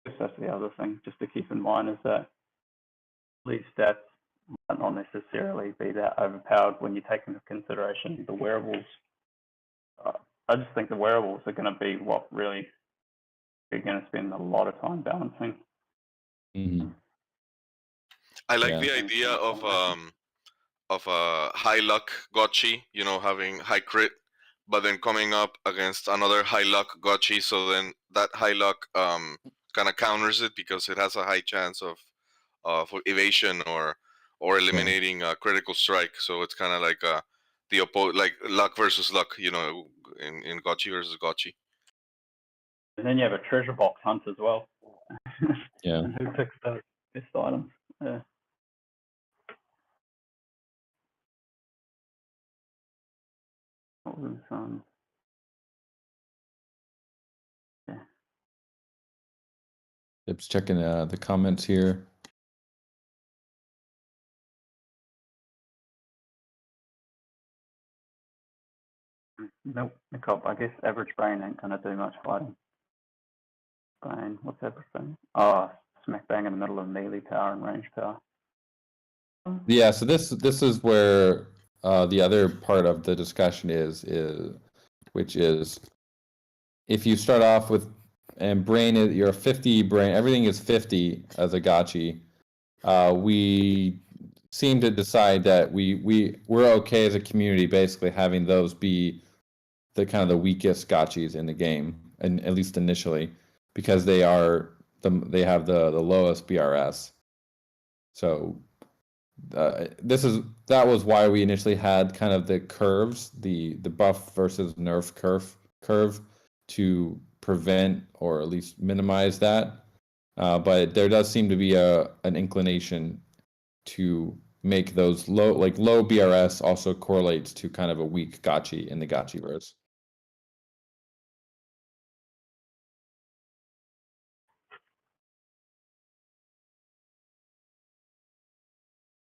guess that's the other thing just to keep in mind is that these stats might not necessarily be that overpowered when you take into consideration the wearables. I just think the wearables are going to be what really you're going to spend a lot of time balancing. I like the idea of a high luck Gotchi, having high crit, but then coming up against another high luck Gotchi, so then that high luck kind of counters it because it has a high chance of evasion or eliminating a critical strike. So it's kind of like like luck versus luck, in Gotchi versus Gotchi. And then you have a treasure box hunt as well. Yeah. And who picks the best items? Yeah. yeah. Just checking the comments here. Nope, I guess average brain ain't gonna do much fighting. Brain, what's average brain? Oh, smack bang in the middle of melee power and range power. Yeah, so this is where the other part of the discussion is which is if you start off with and brain is you're 50 brain, everything is 50 as a Gachi. We seem to decide that we're okay as a community basically having those be the kind of the weakest Gachis in the game, and at least initially, because they have the lowest BRS. So that was why we initially had kind of the curves, the buff versus nerf curve to prevent or at least minimize that. But there does seem to be an inclination to make those low BRS also correlates to kind of a weak Gachi in the Gotchiverse.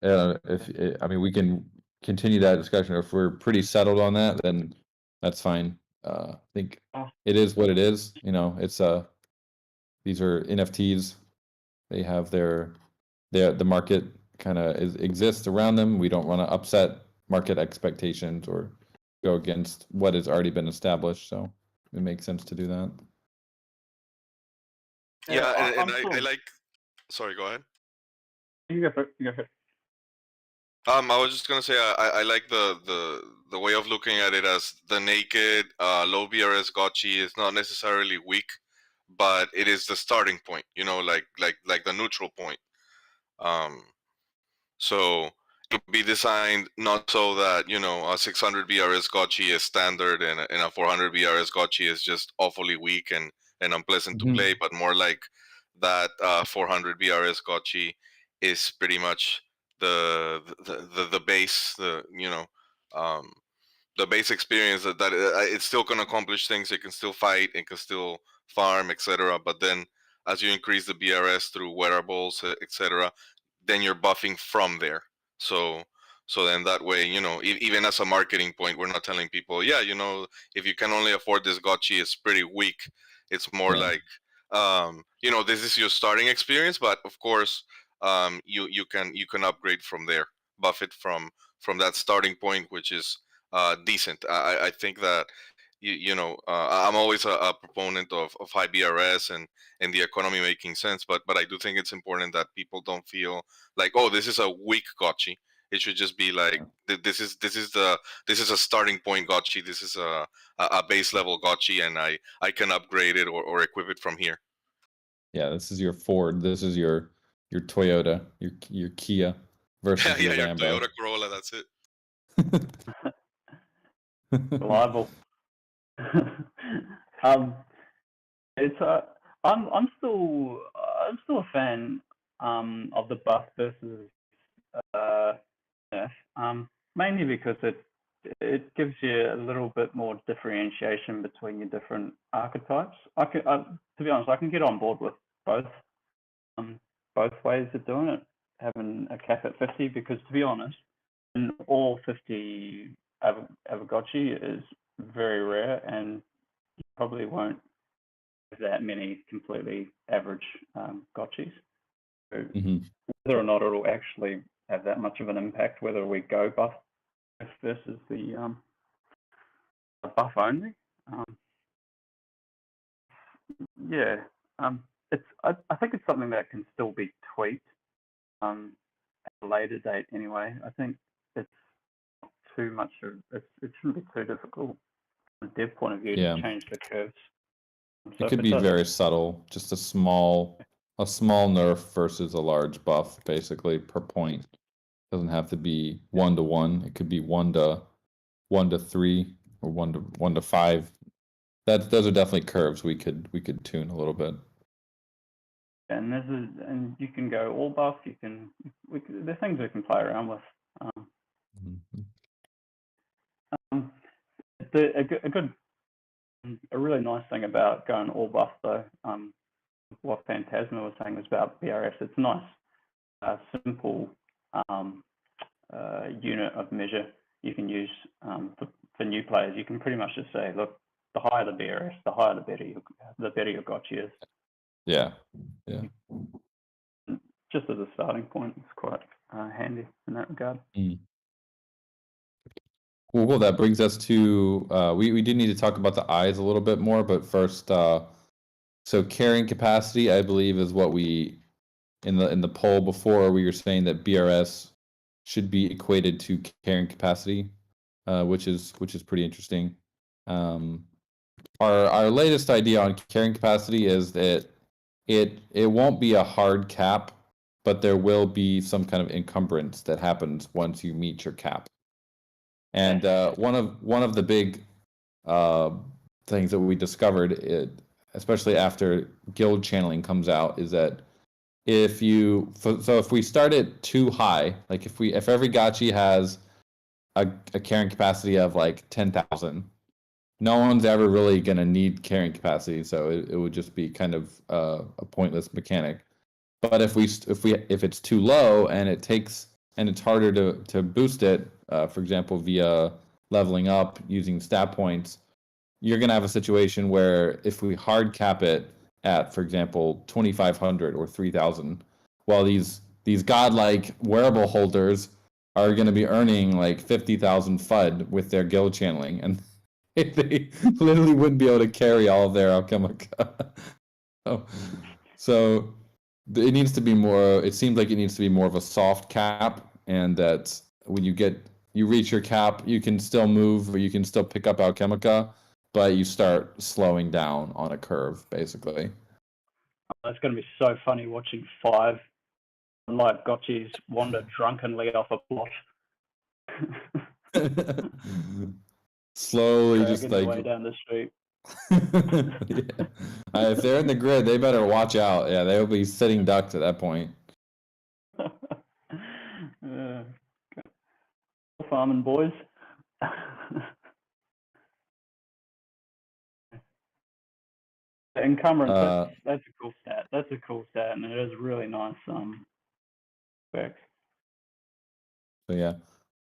I mean, we can continue that discussion. If we're pretty settled on that, then that's fine. I think it is what it is. You know, it's these are NFTs. They have the market kind of exists around them. We don't want to upset market expectations or go against what has already been established. So it makes sense to do that. Yeah, and I like. Sorry, go ahead. You go for it. You go for it. I was just gonna say I like the way of looking at it as the naked low BRS Gotchi is not necessarily weak, but it is the starting point. You know, like the neutral point. So it will be designed not so that a 600 BRS Gotchi is standard and a 400 BRS Gotchi is just awfully weak and unpleasant to play, but more like that 400 BRS Gotchi is pretty much the base, the base experience that it's still can accomplish things. It can still fight, it can still farm, etc. But then as you increase the BRS through wearables, etc., then you're buffing from there. So then that way, even as a marketing point, we're not telling people, yeah, if you can only afford this Gotchi, it's pretty weak. It's more like, this is your starting experience, but of course, you can upgrade from there, buff it from that starting point, which is decent. I think that I'm always a proponent of high BRS and the economy making sense, but I do think it's important that people don't feel like, oh, this is a weak Gotchi. It should just be like this is a starting point Gotchi. This is a base level Gotchi, and I can upgrade it or equip it from here. Yeah, this is your Ford. This is your Toyota, your Kia versus your Lambo. Toyota Corolla. That's it. Reliable. It's I'm still a fan of the buff versus nerf. Mainly because it gives you a little bit more differentiation between your different archetypes. To be honest, I can get on board with both ways of doing it, having a cap at 50, because to be honest, in all 50 Aavegotchi is very rare, and you probably won't have that many completely average Gotchis. So whether or not it'll actually have that much of an impact, whether we go buff versus the buff only, I think it's something that can still be tweaked at a later date anyway. I think it's not too much it shouldn't be too difficult from a dev point of view to change the curves. So it could be very subtle, just a small nerf versus a large buff, basically, per point. It doesn't have to be 1-to-1. It could be 1-to-3 or 1-to-5. Those are definitely curves we could tune a little bit. And you can go all buff. There's things we can play around with. a really nice thing about going all buff though, what Phantasma was saying was about BRS. It's a nice, simple unit of measure you can use for new players. You can pretty much just say, look, the higher the BRS, the higher the better your Gotchi is. Yeah. Just as a starting point, it's quite handy in that regard. Well, that brings us to we do need to talk about the eyes a little bit more, but first, so carrying capacity, I believe, is what we in the poll before we were saying that BRS should be equated to carrying capacity, which is pretty interesting. Our latest idea on carrying capacity is that it won't be a hard cap, but there will be some kind of encumbrance that happens once you meet your cap. And one of the big things that we discovered, especially after guild channeling comes out, is that if we start it too high, like if every Gachi has a carrying capacity of like 10,000, no one's ever really gonna need carrying capacity, so it would just be kind of a pointless mechanic. But if it's too low and it's harder to boost it, for example, via leveling up using stat points, you're going to have a situation where if we hard cap it at, for example, 2,500 or 3,000, while these godlike wearable holders are going to be earning like 50,000 FUD with their guild channeling, and they literally wouldn't be able to carry all of their Alchemica. So it needs to be more. It seems like it needs to be more of a soft cap, and that when you reach your cap, you can still move or you can still pick up Alchemica, but you start slowing down on a curve, basically. It's going to be so funny watching 5 like Gotchis wander drunkenly off a plot. Slowly, just like way down the street. Yeah. If they're in the grid, they better watch out. Yeah, they'll be sitting ducks at that point. Farming boys. Encumbrance, that's a cool stat. That's a cool stat, and it is really nice specs. So yeah.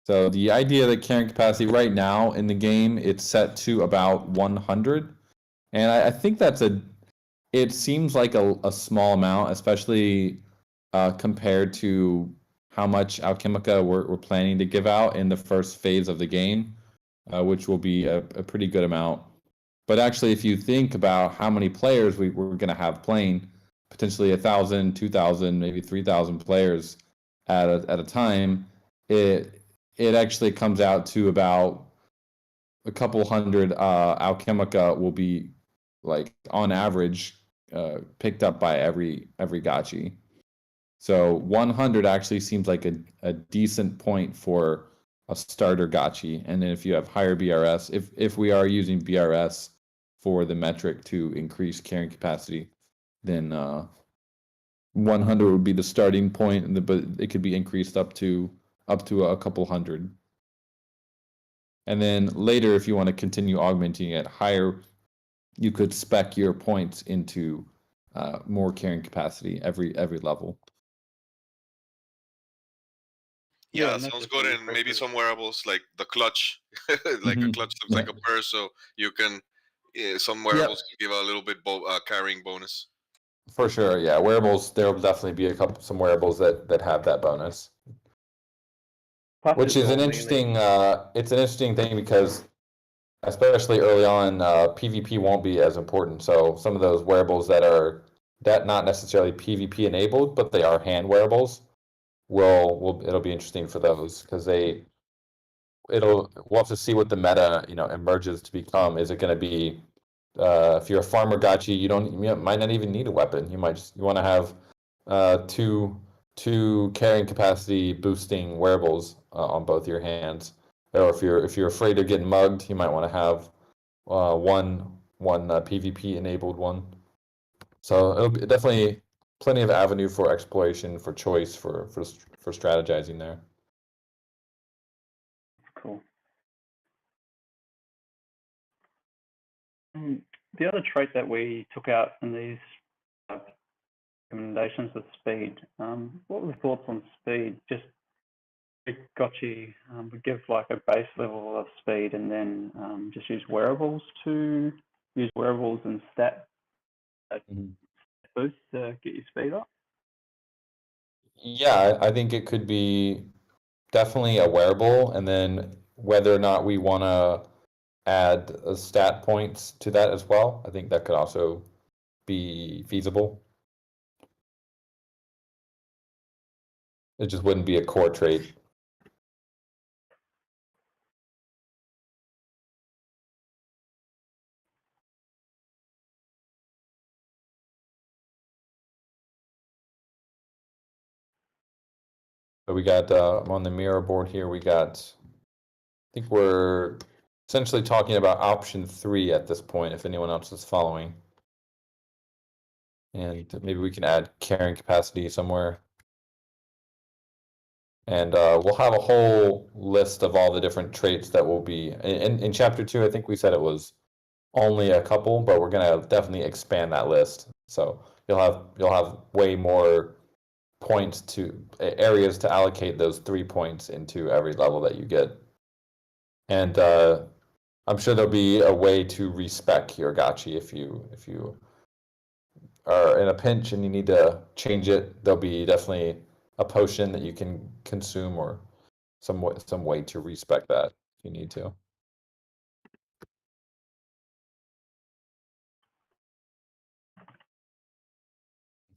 So the idea that carrying capacity right now in the game, it's set to about 100. And I think it seems like a small amount, especially compared to how much Alchemica we're planning to give out in the first phase of the game, which will be a pretty good amount. But actually, if you think about how many players we're going to have playing, potentially 1,000, 2,000, maybe 3,000 players at a time, it actually comes out to about a couple hundred Alchemica will be, like, on average, picked up by every Gachi. So 100 actually seems like a decent point for a starter Gachi. And then if you have higher BRS, if we are using BRS for the metric to increase carrying capacity, then 100 would be the starting point, but it could be increased up to a couple hundred. And then later, if you want to continue augmenting it higher, you could spec your points into more carrying capacity every level. Yeah, sounds good. And maybe some wearables like the clutch, like a clutch looks like a purse, so you can some wearables can give a little bit carrying bonus. For sure, yeah. Wearables, there will definitely be some wearables that have that bonus. Plus, which is an interesting it's an interesting thing because especially early on, PvP won't be as important. So some of those wearables that are not necessarily PvP enabled, but they are hand wearables, it'll be interesting for those because we'll have to see what the meta emerges to become. Is it going to be if you're a farmer Gachi, you might not even need a weapon. You want to have two carrying capacity boosting wearables on both your hands. Or if you're afraid of getting mugged, you might want to have one PvP enabled one. So it'll be definitely plenty of avenue for exploration, for choice, for strategizing there. Cool. The other trait that we took out in these recommendations was speed. What were the thoughts on speed? Just Gotchi would give like a base level of speed and then just use wearables and stat boost to get your speed up. Yeah, I think it could be definitely a wearable, and then whether or not we want to add stat points to that as well, I think that could also be feasible. It just wouldn't be a core trait. So we got on the mirror board here, we got, I think we're essentially talking about option 3 at this point, if anyone else is following. And maybe we can add carrying capacity somewhere. And we'll have a whole list of all the different traits that will be in chapter 2. I think we said it was only a couple, but we're gonna definitely expand that list. So you'll have way more points to areas to allocate those 3 points into every level that you get. And I'm sure there'll be a way to respec your Gachi if you are in a pinch and you need to change it. There'll be definitely a potion that you can consume or some way to respec that if you need to.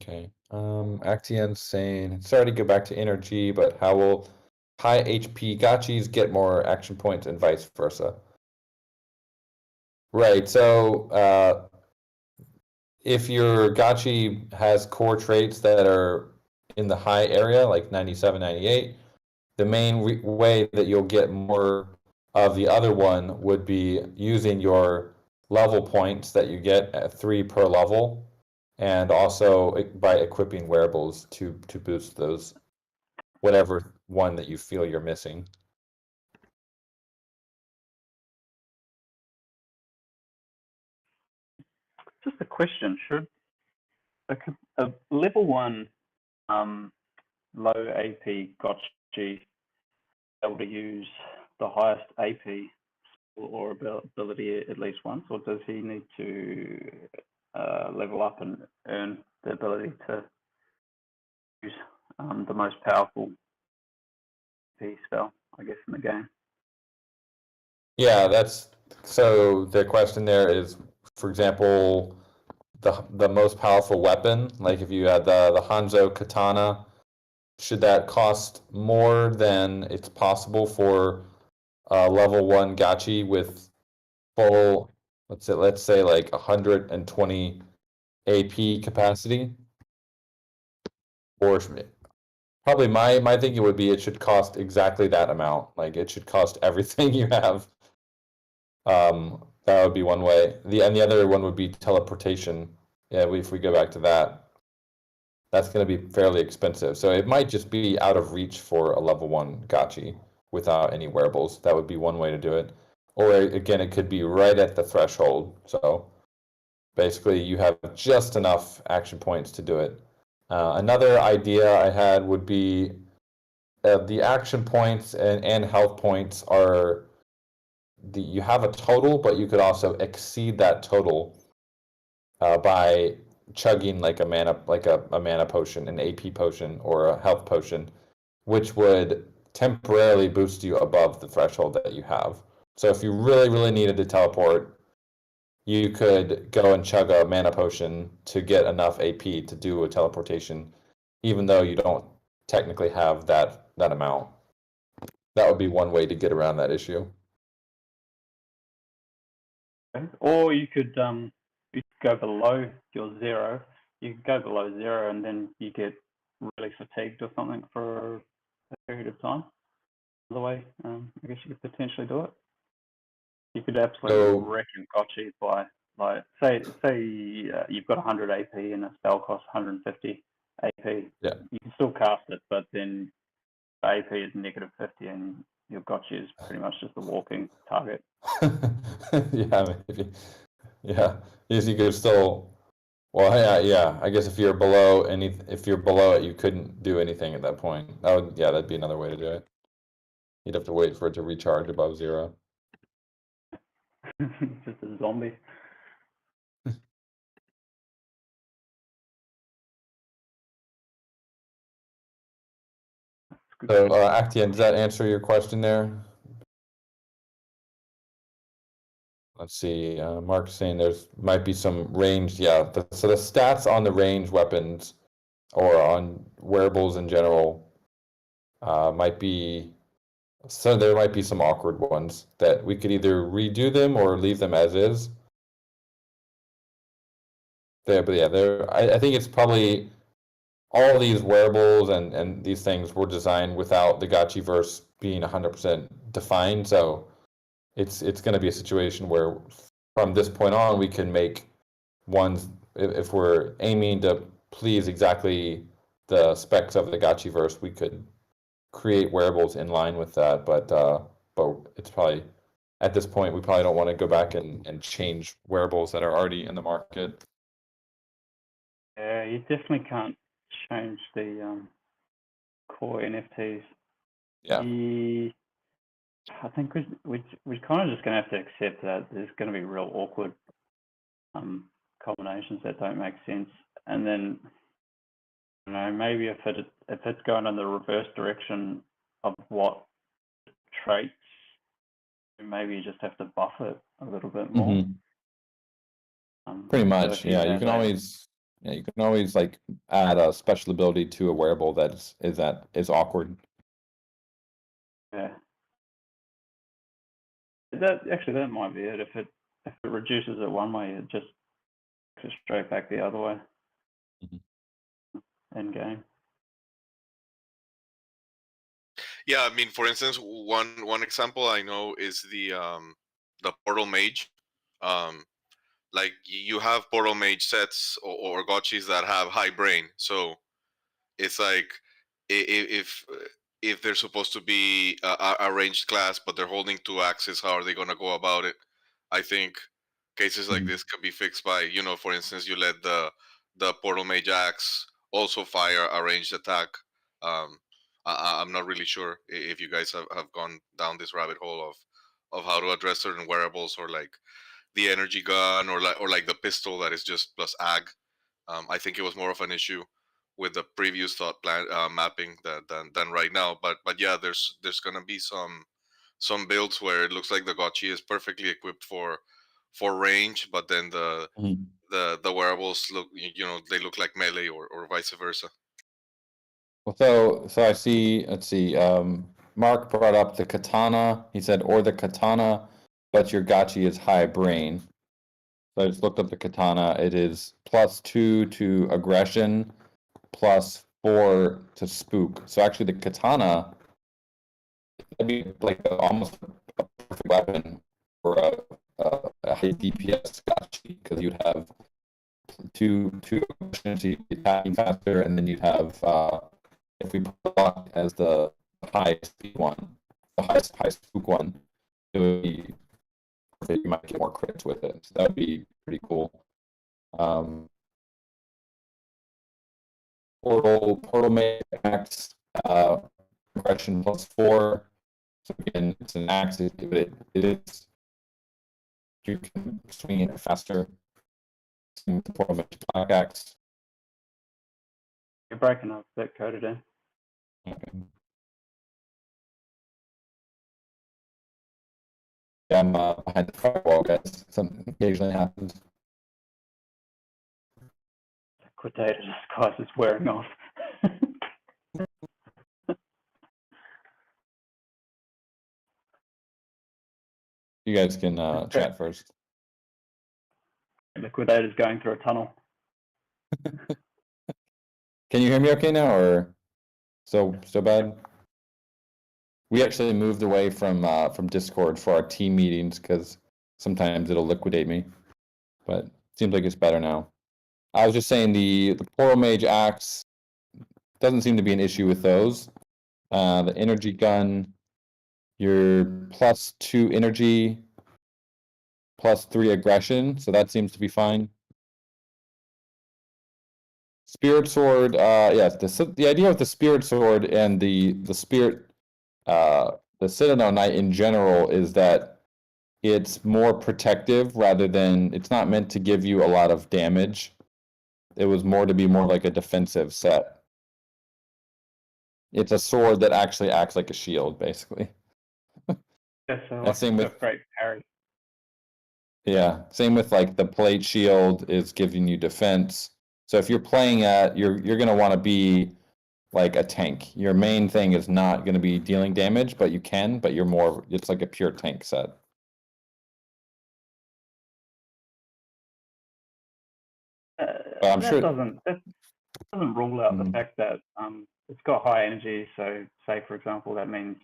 Okay. Actian's saying, sorry to go back to energy, but how will high HP Gachis get more action points and vice versa? Right. So if your Gachi has core traits that are in the high area, like 97, 98, the main way that you'll get more of the other one would be using your level points that you get at 3 per level, and also by equipping wearables to boost those, whatever one that you feel you're missing. Just a question: should a level 1 low AP Gotchi be able to use the highest AP or ability at least once, or does he need to level up and earn the ability to use the most powerful AP spell, I guess, in the game? Yeah, that's so the question there is, for example, the most powerful weapon, like if you had the Hanzo Katana, should that cost more than it's possible for level 1 Gachi with full, let's say like 120 AP capacity? Or probably my thinking would be it should cost exactly that amount. Like it should cost everything you have. That would be one way. And the other one would be teleportation. Yeah, if we go back to that, that's going to be fairly expensive. So it might just be out of reach for a level 1 Gachi without any wearables. That would be one way to do it. Or again, it could be right at the threshold. So basically, you have just enough action points to do it. Another idea I had would be the action points and health points are you have a total, but you could also exceed that total by chugging like a mana potion, an AP potion, or a health potion, which would temporarily boost you above the threshold that you have. So if you really needed to teleport, you could go and chug a mana potion to get enough AP to do a teleportation, even though you don't technically have that amount. That would be one way to get around that issue. Okay. Or you could go below your 0. You could go below 0 and then you get really fatigued or something for a period of time. Another way, I guess you could potentially do it. You could absolutely wreck your Gotchi by, like, say you've got 100 AP and a spell costs 150 AP. Yeah. You can still cast it, but then the AP is negative 50 and your Gotchi is pretty much just a walking target. Yeah, maybe. Yeah, yes, you could still. Well, yeah. I guess if you're below if you're below it, you couldn't do anything at that point. That'd be another way to do it. You'd have to wait for it to recharge above 0. Just a zombie. So, Actian, does that answer your question there? Let's see. Mark's saying there's might be some ranged. Yeah. So the stats on the ranged weapons or on wearables in general might be. So there might be some awkward ones that we could either redo them or leave them as is. But yeah, I think it's probably all these wearables and these things were designed without the Gotchiverse being 100% defined. So it's going to be a situation where from this point on we can make ones if we're aiming to please exactly the specs of the Gotchiverse, we could create wearables in line with that. But it's probably at this point we probably don't want to go back and change wearables that are already in the market. Yeah, you definitely can't change the core NFTs. Yeah. I think we're kind of just going to have to accept that there's going to be real awkward combinations that don't make sense, and then you know maybe if it's going in the reverse direction of what traits, maybe you just have to buff it a little bit more. Pretty so much, if you yeah. You have can always like add a special ability to a wearable that is awkward. Yeah. That might be it. If it reduces it one way, it just takes it straight back the other way. End game. Yeah, I mean, for instance, one example I know is the Portal Mage. Like you have Portal Mage sets or Gotchis that have high brain, so it's like if they're supposed to be a ranged class, but they're holding 2 axes, how are they gonna go about it? I think cases like this can be fixed by, for instance, you let the Portal Mage axe also fire a ranged attack. I'm not really sure if you guys have gone down this rabbit hole of how to address certain wearables or like the energy gun or like the pistol that is just plus ag. I think it was more of an issue with the previous thought plan mapping than right now. But yeah, there's gonna be some builds where it looks like the Gotchi is perfectly equipped for range, but then the wearables look they look like melee or vice versa. Well, so I see. Let's see. Mark brought up the katana. He said, or the katana, but your Gachi is high brain. So I just looked up the katana. It is +2 to aggression, +4 to spook. So actually, the katana would be like almost a perfect weapon for a high DPS Gachi because you'd have two aggression, so you'd be attacking faster, and then you'd have if we block as the highest speed one, the high spook one, it would be you might get more crits with it. So that would be pretty cool. Portal Mage axe, aggression +4. So again, it's an axe. It is you can swing it faster. The Portal Mage black axe. You're breaking up a bit, coded in. Okay. Yeah, I'm behind the firewall, guys. Something occasionally happens. Liquidated disguise is wearing off. You guys can chat first. Liquidator's going through a tunnel. Can you hear me okay now, or so bad? We actually moved away from Discord for our team meetings because sometimes it'll liquidate me, but it seems like it's better now. I was just saying the Portal Mage axe doesn't seem to be an issue with those. The energy gun, your +2 energy, +3 aggression, so that seems to be fine. Spirit Sword, yes, the idea with the Spirit Sword and the Spirit, the Citadel Knight in general is that it's more protective rather than, it's not meant to give you a lot of damage. It was more to be more like a defensive set. It's a sword that actually acts like a shield, basically. Yeah, so And like same it's with, got great parry. yeah, same with like the plate shield is giving you defense. So if you're playing you're gonna want to be like a tank. Your main thing is not gonna be dealing damage, but you can, but you're more, it's like a pure tank set. But I'm That sure. doesn't rule out the Mhm. fact that it's got high energy. So say for example that means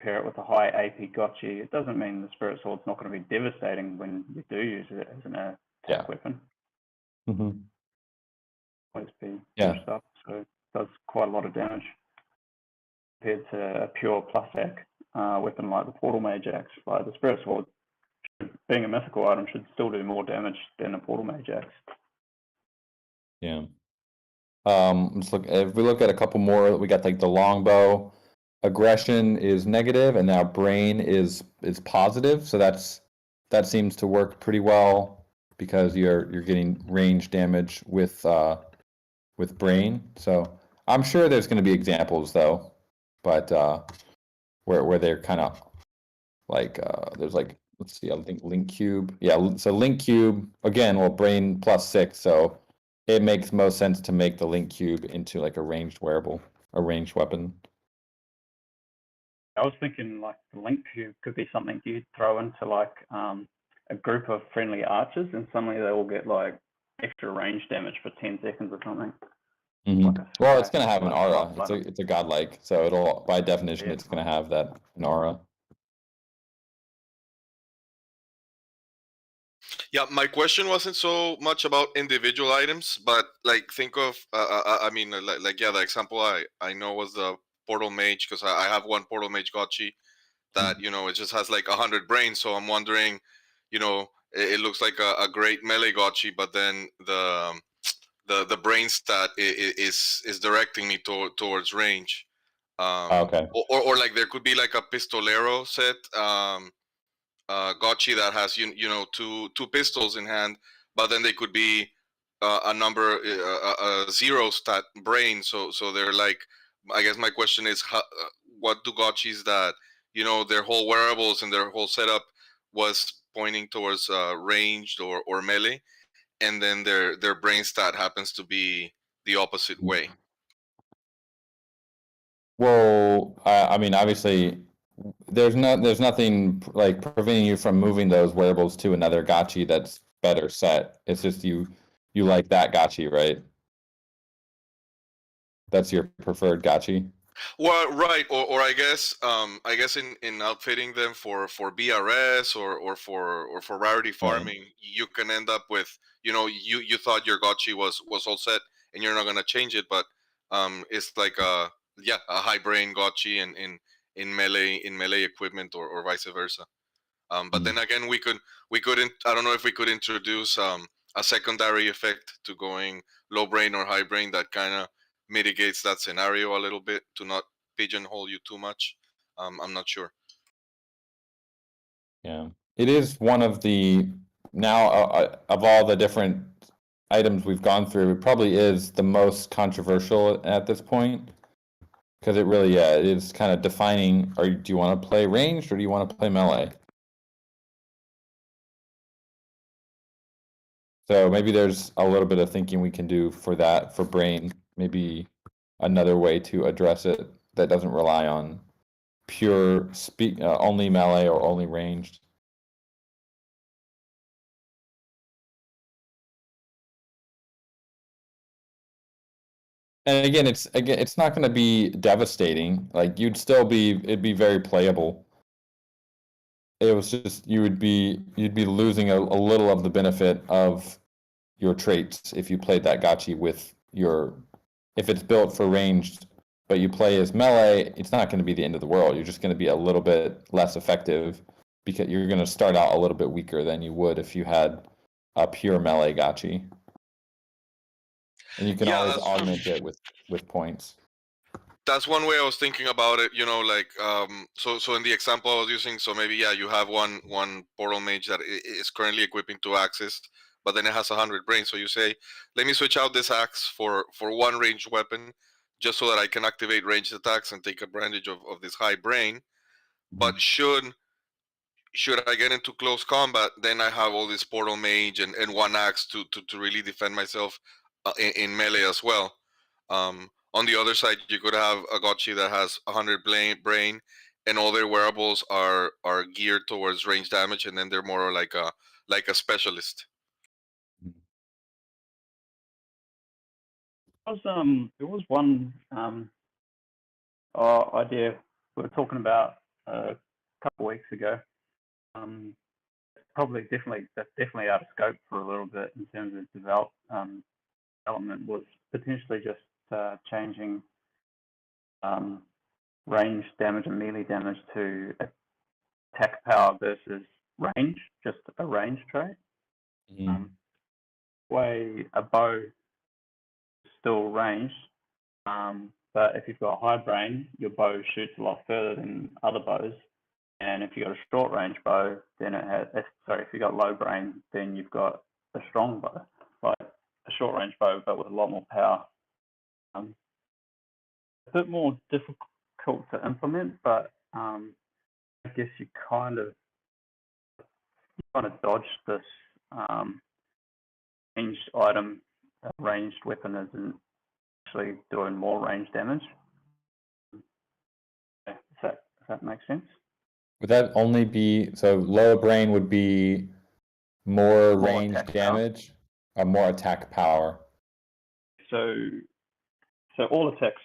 pair it with a high AP Gotchi. It doesn't mean the Spirit Sword's not going to be devastating when you do use it as an attack Yeah. weapon. Mhm. Always be Yeah. pushed up, so it does quite a lot of damage compared to a pure plus act weapon like the Portal Mage axe. Like the Spirit Sword, being a mythical item, should still do more damage than a Portal Mage axe. Yeah. If we look at a couple more, we got like the Longbow. Aggression is negative, and now brain is positive. So that seems to work pretty well because you're getting range damage with brain. So I'm sure there's going to be examples though, but where they're kind of like there's like, let's see, I think Link Cube. Yeah, so Link Cube again, well, brain +6, so it makes most sense to make the Link Cube into like a ranged wearable, a ranged weapon. I was thinking like the Link Cube could be something you'd throw into like a group of friendly archers, and suddenly they will get like extra range damage for 10 seconds or something. Mhm. Like Well, it's going to have an like aura. It's a godlike, so it'll, by definition, yeah, it's going to have that an aura. Yeah, my question wasn't so much about individual items, but like think of, I mean, yeah, the example I know was the Portal Mage, because I have one Portal Mage Gotchi that it just has like 100 brains. So I'm wondering, it looks like a great melee Gotchi, but then the brain stat is directing me towards range. Okay. Or like there could be like a pistolero set. Gotchi that has two pistols in hand, but then they could be a number a zero stat brain. So they're like, I guess my question is, what do Gotchis that their whole wearables and their whole setup was pointing towards ranged or melee, and then their brain stat happens to be the opposite way. Well, I mean, obviously, there's nothing like preventing you from moving those wearables to another Gotchi that's better set. It's just you like that Gotchi, right? That's your preferred Gotchi. Well, right, or I guess in outfitting them for BRS or for rarity farming, you can end up with you thought your Gotchi was all set and you're not gonna change it, but it's like a high brain Gotchi in melee equipment or vice versa. But then again, we couldn't, I don't know if we could introduce a secondary effect to going low brain or high brain that kind of mitigates that scenario a little bit to not pigeonhole you too much. I'm not sure. Yeah, it is one of the, now of all the different items we've gone through, it probably is the most controversial at this point because it really, yeah, it is kind of defining. Do you want to play ranged or do you want to play melee? So maybe there's a little bit of thinking we can do for that, for brain, maybe another way to address it that doesn't rely on pure only melee or only ranged. And again, it's not going to be devastating. Like it'd be very playable. It was just you'd be losing a little of the benefit of your traits if you played that Gotchi with if it's built for ranged, but you play as melee, it's not going to be the end of the world. You're just going to be a little bit less effective because you're going to start out a little bit weaker than you would if you had a pure melee Gachi. And you can Yeah, always that's augment it with points. That's one way I was thinking about it. You know, like so in the example I was using, so maybe you have one portal mage that is currently equipping 2 axes, but then it has 100 brain. So you say, let me switch out this axe for one ranged weapon, just so that I can activate ranged attacks and take advantage of this high brain. But should I get into close combat, then I have all this portal mage and one axe to really defend myself in melee as well. On the other side, you could have a Gotchi that has 100 brain, and all their wearables are geared towards range damage, and then they're more like a specialist. There was one idea we were talking about a couple of weeks ago. That's definitely out of scope for a little bit in terms of development, was potentially just changing range damage and melee damage to attack power versus range, just a range trait. Way a bow is still ranged, but if you've got high brain, your bow shoots a lot further than other bows. And if you've got a short range bow, then if you've got low brain, then you've got a strong bow, like a short range bow, but with a lot more power. A bit more difficult to implement, but I guess you kind of dodge this ranged item. A ranged weapon isn't actually doing more range damage. Does that make sense? Would that only be, so lower brain would be more range damage or more attack power? So all attacks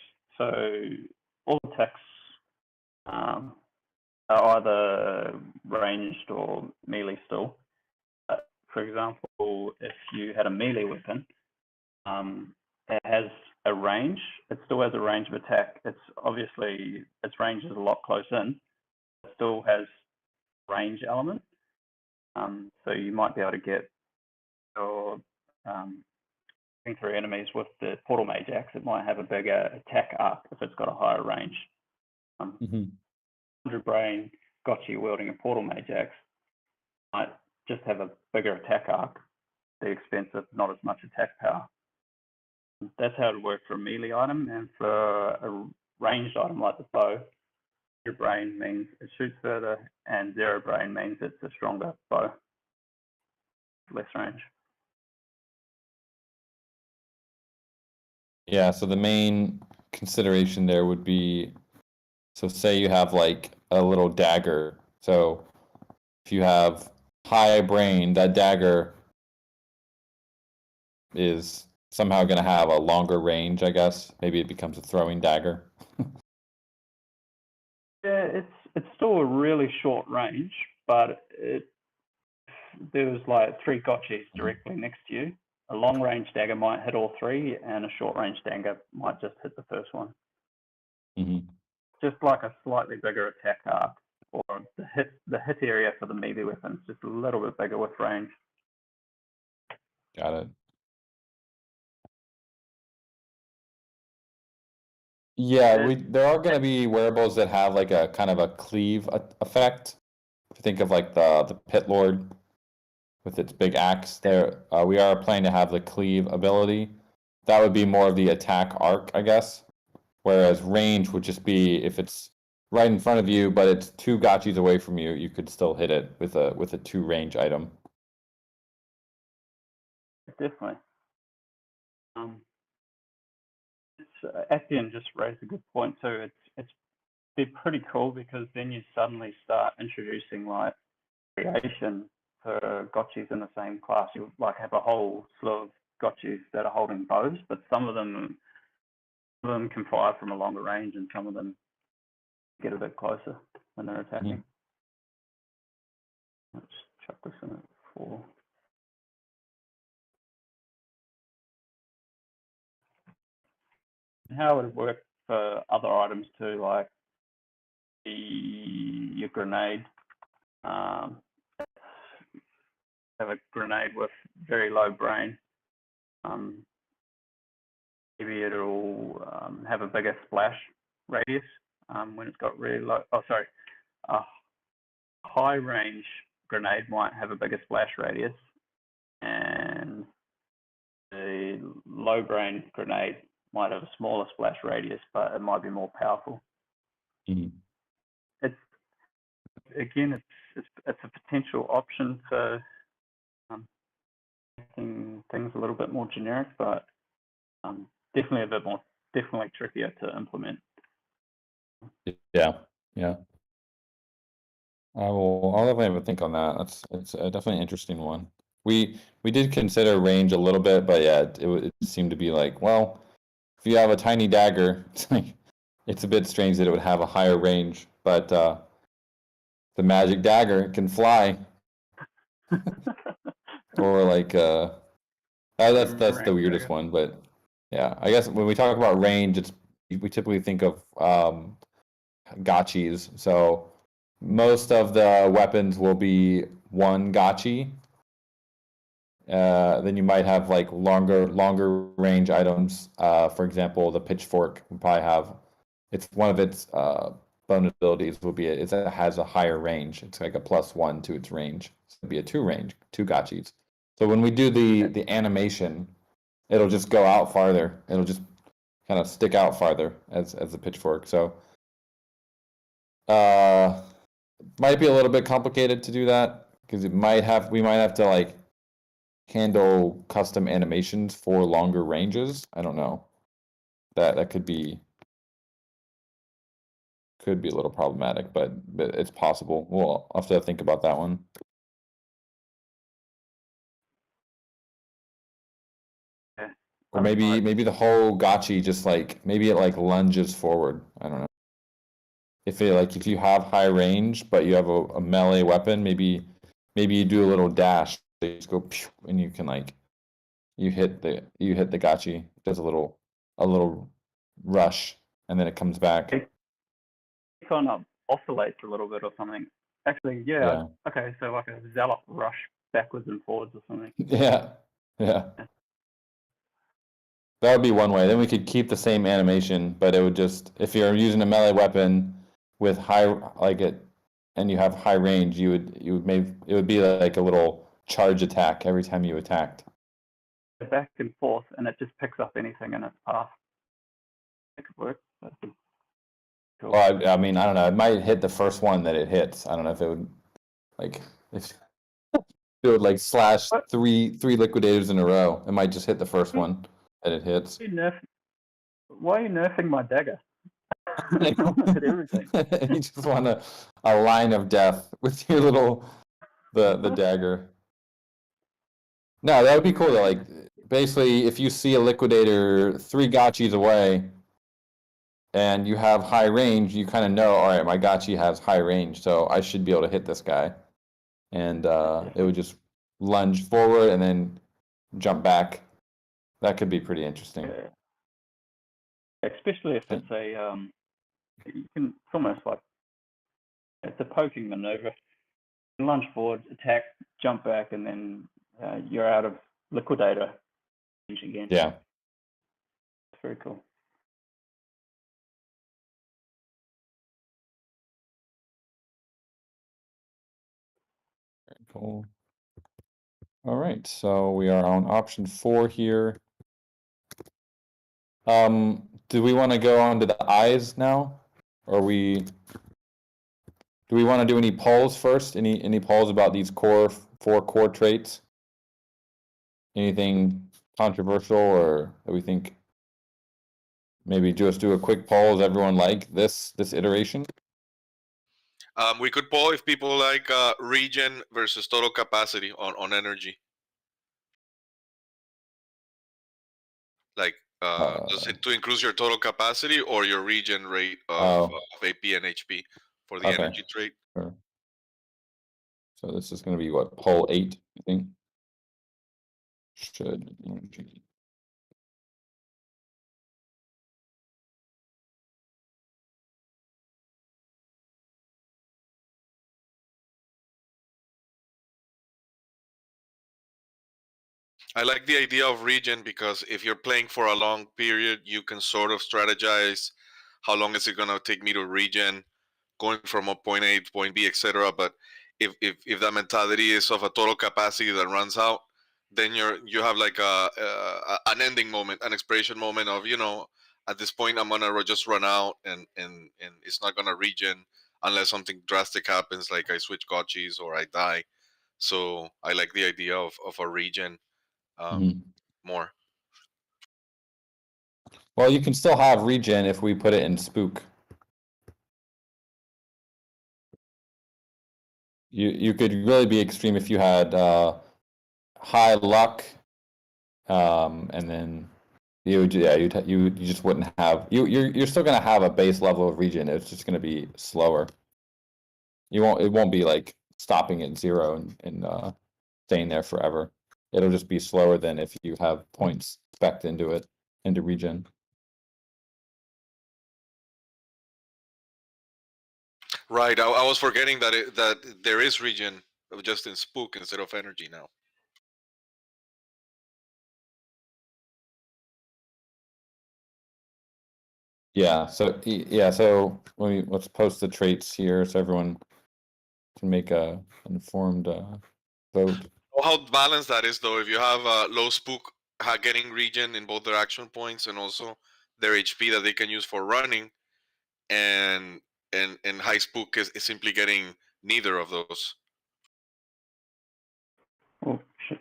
are either ranged or melee still. For example, if you had a melee weapon, it has a range. It still has a range of attack. It's obviously its range is a lot close in. It still has range element. So you might be able to get your through enemies with the portal mage axe. It might have a bigger attack arc if it's got a higher range. 100 brain Gotchi wielding a portal mage axe might just have a bigger attack arc, the expense of not as much attack power. That's how it would work for a melee item, and for a ranged item like the bow, 100 brain means it shoots further, and 0 brain means it's a stronger bow, less range. Yeah, so the main consideration there would be, so say you have like a little dagger. So if you have high brain, that dagger is somehow going to have a longer range, I guess. Maybe it becomes a throwing dagger. Yeah, it's still a really short range, but there's like 3 Gotchis directly next to you. A long range dagger might hit all 3, and a short range dagger might just hit the first one. Just like a slightly bigger attack arc, or the hit area for the melee weapons just a little bit bigger with range. Got it. Yeah, there are going to be wearables that have like a kind of a cleave effect. If you think of like the Pit Lord with its big axe there, we are planning to have the cleave ability. That would be more of the attack arc, I guess. Whereas range would just be if it's right in front of you, but it's 2 Gachis away from you, you could still hit it with a 2 range item. Definitely. Actian just raised a good point too. It's pretty cool, because then you suddenly start introducing like variation for Gotchis in the same class. You like have a whole slew of Gotchis that are holding bows, but some of them can fire from a longer range, and some of them get a bit closer when they're attacking. Let's chuck this in at 4. How would it work for other items too, like your grenade? Have a grenade with very low brain. Maybe it'll have a bigger splash radius when it's got really low. Oh, sorry. A high range grenade might have a bigger splash radius, and the low brain grenade might have a smaller splash radius, but it might be more powerful. Mhm. It's a potential option for making things a little bit more generic, but definitely trickier to implement. Yeah, yeah. I'll definitely have a think on that. It's definitely an interesting one. We did consider range a little bit, but yeah, it seemed to be like, well, if you have a tiny dagger, it's a bit strange that it would have a higher range, but the magic dagger can fly, or like that's the weirdest one. But yeah, I guess when we talk about range, we typically think of gachis. So most of the weapons will be one gachi. Then you might have like longer range items. For example, the pitchfork will probably have, it's one of its bonus abilities will be it has a higher range. It's like a +1 to its range. So it'd be a 2 range, 2 gachis. So when we do the animation, it'll just go out farther. It'll just kind of stick out farther as the pitchfork. So might be a little bit complicated to do that because we might have to like handle custom animations for longer ranges. I don't know. That could be a little problematic, but it's possible. We'll have to think about that one. Yeah. Or maybe the whole gachi just like maybe it like lunges forward. I don't know. If you have high range but you have a melee weapon, maybe you do a little dash. You just go pew, and you can like you hit the gachi. It does a little rush and then it comes back. It kind of oscillates a little bit or something. Actually, yeah. Okay, so like a zealot rush backwards and forwards or something. Yeah. That would be one way. Then we could keep the same animation, but it would just, if you're using a melee weapon with high and you have high range, it would be like a little charge attack every time you attacked. Back and forth, and it just picks up anything in its path. It could work. Cool. Well, I mean, I don't know. It might hit the first one that it hits. I don't know if it would, like, if it would like slash three liquidators in a row. It might just hit the first one that it hits. Why are you nerfing my dagger? Hit everything. You just want a line of death with your little the dagger. No, that would be cool though. Like basically, if you see a liquidator 3 gachis away, and you have high range, you kind of know, all right, my gachi has high range, so I should be able to hit this guy. And it would just lunge forward and then jump back. That could be pretty interesting. Yeah. Especially if it's it's almost like it's a poking maneuver. You lunge forward, attack, jump back, and then you're out of liquidator range again. Yeah. It's very cool. Very cool. All right, so we are on option 4 here. Do we want to go on to the eyes now? Or do we want to do any polls first? Any polls about these 4 core traits? Anything controversial or that we think maybe just do a quick poll? Does everyone like this iteration? We could poll if people like regen versus total capacity on energy. Like, does it to increase your total capacity or your regen rate of AP and HP for the energy trait? Sure. So this is going to be what, poll 8, I think? Should energy. I like the idea of regen because if you're playing for a long period, you can sort of strategize how long is it gonna take me to regen, going from a point A to point B, etc. But if that mentality is of a total capacity that runs out, then you have like an ending moment, an expiration moment of, you know, at this point I'm gonna just run out and it's not gonna regen unless something drastic happens, like I switch Gotchis or I die. So I like the idea of a regen Mhm. more. Well, you can still have regen if we put it in Spook. You could really be extreme if you had high luck, and then you just wouldn't have you're still gonna have a base level of regen. It's just gonna be slower. It won't be like stopping at 0 and staying there forever. It'll just be slower than if you have points spec'd into it, into regen. Right. I was forgetting that there is regen just in Spook instead of energy now. Yeah, so let's post the traits here so everyone can make a informed vote. How balanced that is, though. If you have low Spook getting regen in both their action points and also their HP that they can use for running, and and high Spook is simply getting neither of those. Oh, shit.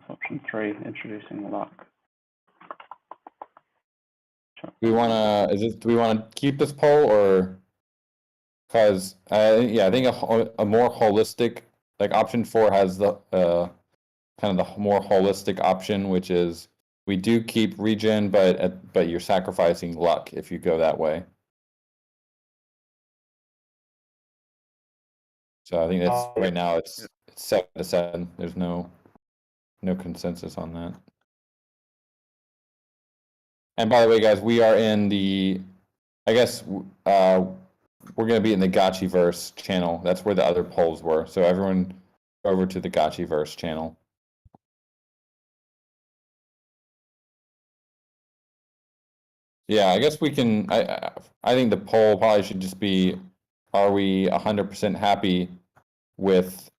Option 3, introducing luck. Do we want to keep this poll, or because I think a more holistic, like option 4 has the kind of the more holistic option, which is we do keep regen, but you're sacrificing luck if you go that way. So I think that's right now it's 7-7. There's no consensus on that. And by the way, guys, we are in the, I guess we're going to be in the Gotchiverse channel. That's where the other polls were. So everyone over to the Gotchiverse channel. Yeah, I guess we can. I think the poll probably should just be: are we 100% happy with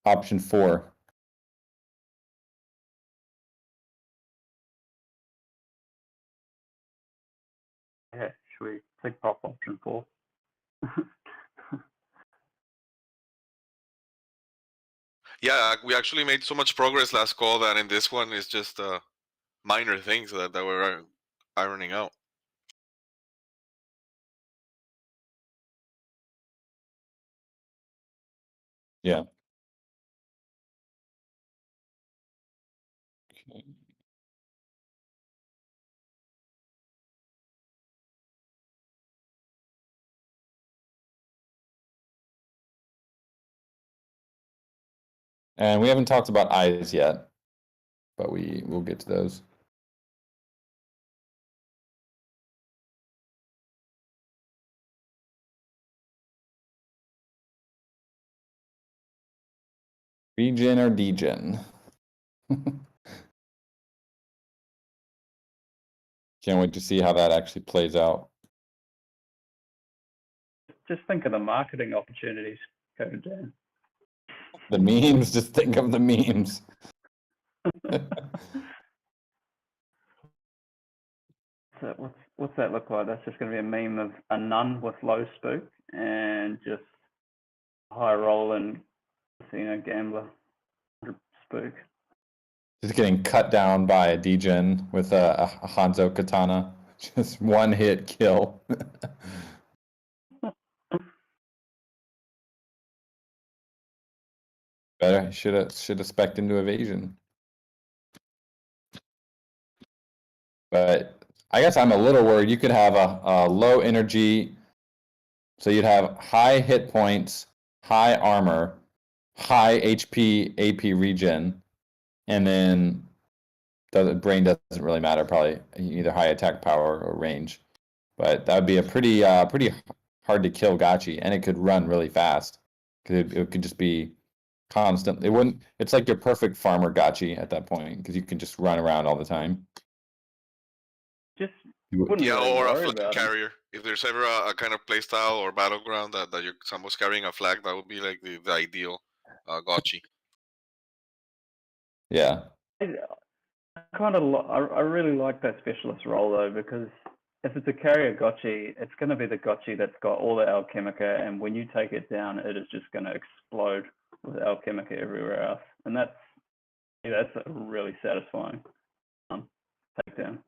option 4? Yeah, should we click pop option 4? Yeah, we actually made so much progress last call that in this one is just minor things that we're ironing out. Yeah. Okay. And we haven't talked about eyes yet, but we'll get to those. Regen or degen? Can't wait to see how that actually plays out. Just think of the marketing opportunities going down. The memes, just think of the memes. So what's that look like? That's just going to be a meme of a nun with low Spook and just high roll and casino gambler Spook. Just getting cut down by a degen with a Hanzo Katana. Just one hit kill. Better should have spec'd into evasion. But I guess I'm a little worried. You could have a low energy, so you'd have high hit points, high armor, high HP, AP regen, and then brain doesn't really matter. Probably either high attack power or range. But that would be a pretty hard to kill Gachi, and it could run really fast because it could just be constantly. It wouldn't. It's like your perfect farmer gachi at that point because you can just run around all the time. Just You- wouldn't Yeah, really or a worry flag about him. carrier. If there's ever a kind of playstyle or battleground that you're someone's carrying a flag, that would be like the ideal gotchi. Yeah. I really like that specialist role though, because if it's a carrier Gotchi, it's going to be the Gotchi that's got all the Alchemica, and when you take it down, it is just going to explode with Alchemica everywhere else, and that's a really satisfying takedown.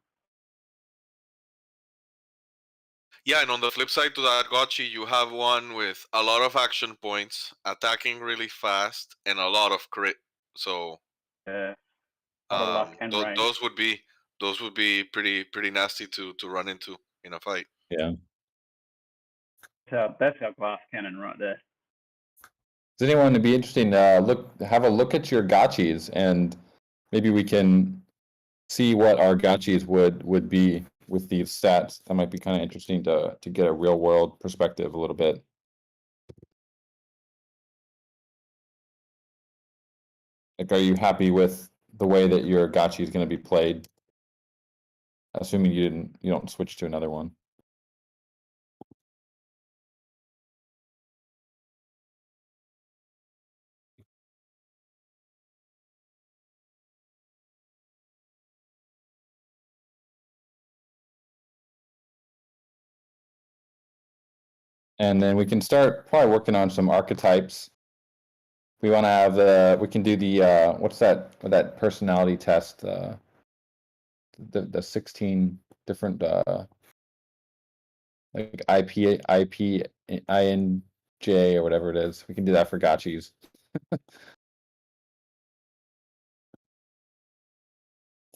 Yeah, and on the flip side to that gotchi, you have one with a lot of action points, attacking really fast, and a lot of crit. So Yeah, a lot of luck and range. those would be pretty nasty to run into in a fight. Yeah. That's our glass cannon right there. Does anyone be interesting? Have a look at your gachis, and maybe we can see what our gachis would be with these stats. That might be kind of interesting to get a real world perspective a little bit. Like, are you happy with the way that your gachi is going to be played? Assuming you don't switch to another one. And then we can start probably working on some archetypes. We want to have we can do the what's that personality test? The 16 different like IP, INJ or whatever it is. We can do that for gachis.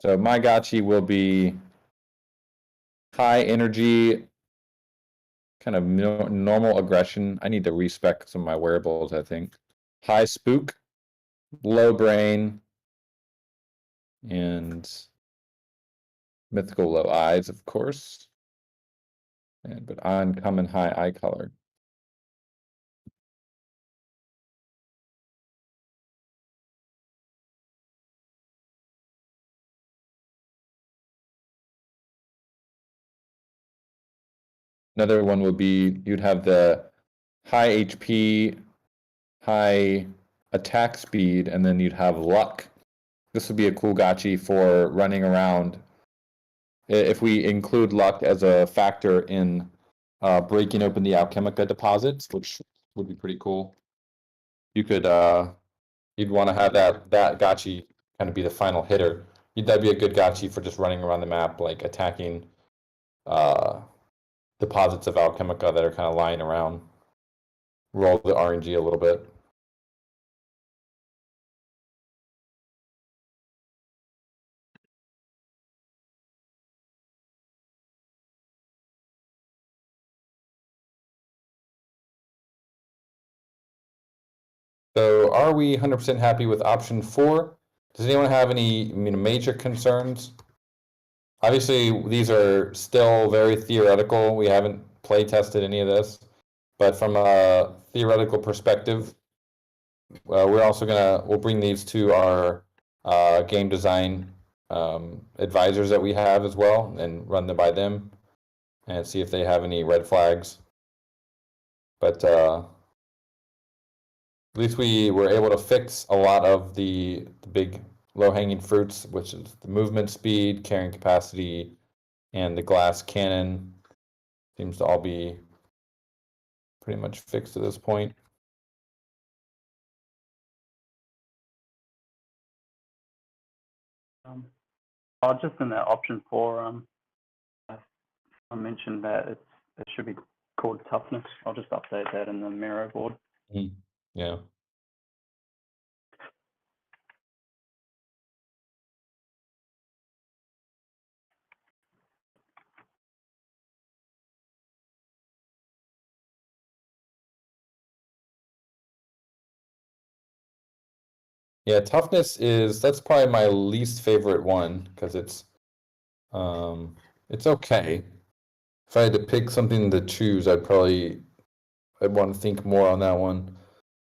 So my gachi will be high energy, kind of normal aggression. I need to respec some of my wearables, I think. High spook, low brain, and mythical low eyes, of course. But uncommon high eye color. Another one would be you'd have the high HP, high attack speed, and then you'd have luck. This would be a cool gachi for running around. If we include luck as a factor in breaking open the Alchemica deposits, which would be pretty cool. You could you'd want to have that gachi kind of be the final hitter. That'd be a good gachi for just running around the map, like attacking deposits of Alchemica that are kind of lying around. Roll the RNG a little bit. So are we 100% happy with option 4? Does anyone have any major concerns? Obviously, these are still very theoretical. We haven't play tested any of this, but from a theoretical perspective, we'll bring these to our game design advisors that we have as well and run them by them and see if they have any red flags. But at least we were able to fix a lot of the big low-hanging fruits, which is the movement speed, carrying capacity, and the glass cannon. Seems to all be pretty much fixed at this point. Just in that option 4, I mentioned that it should be called Toughness. I'll just update that in the Miro board. Yeah. Yeah, toughness that's probably my least favorite one because it's okay. If I had to pick something to choose, I'd want to think more on that one.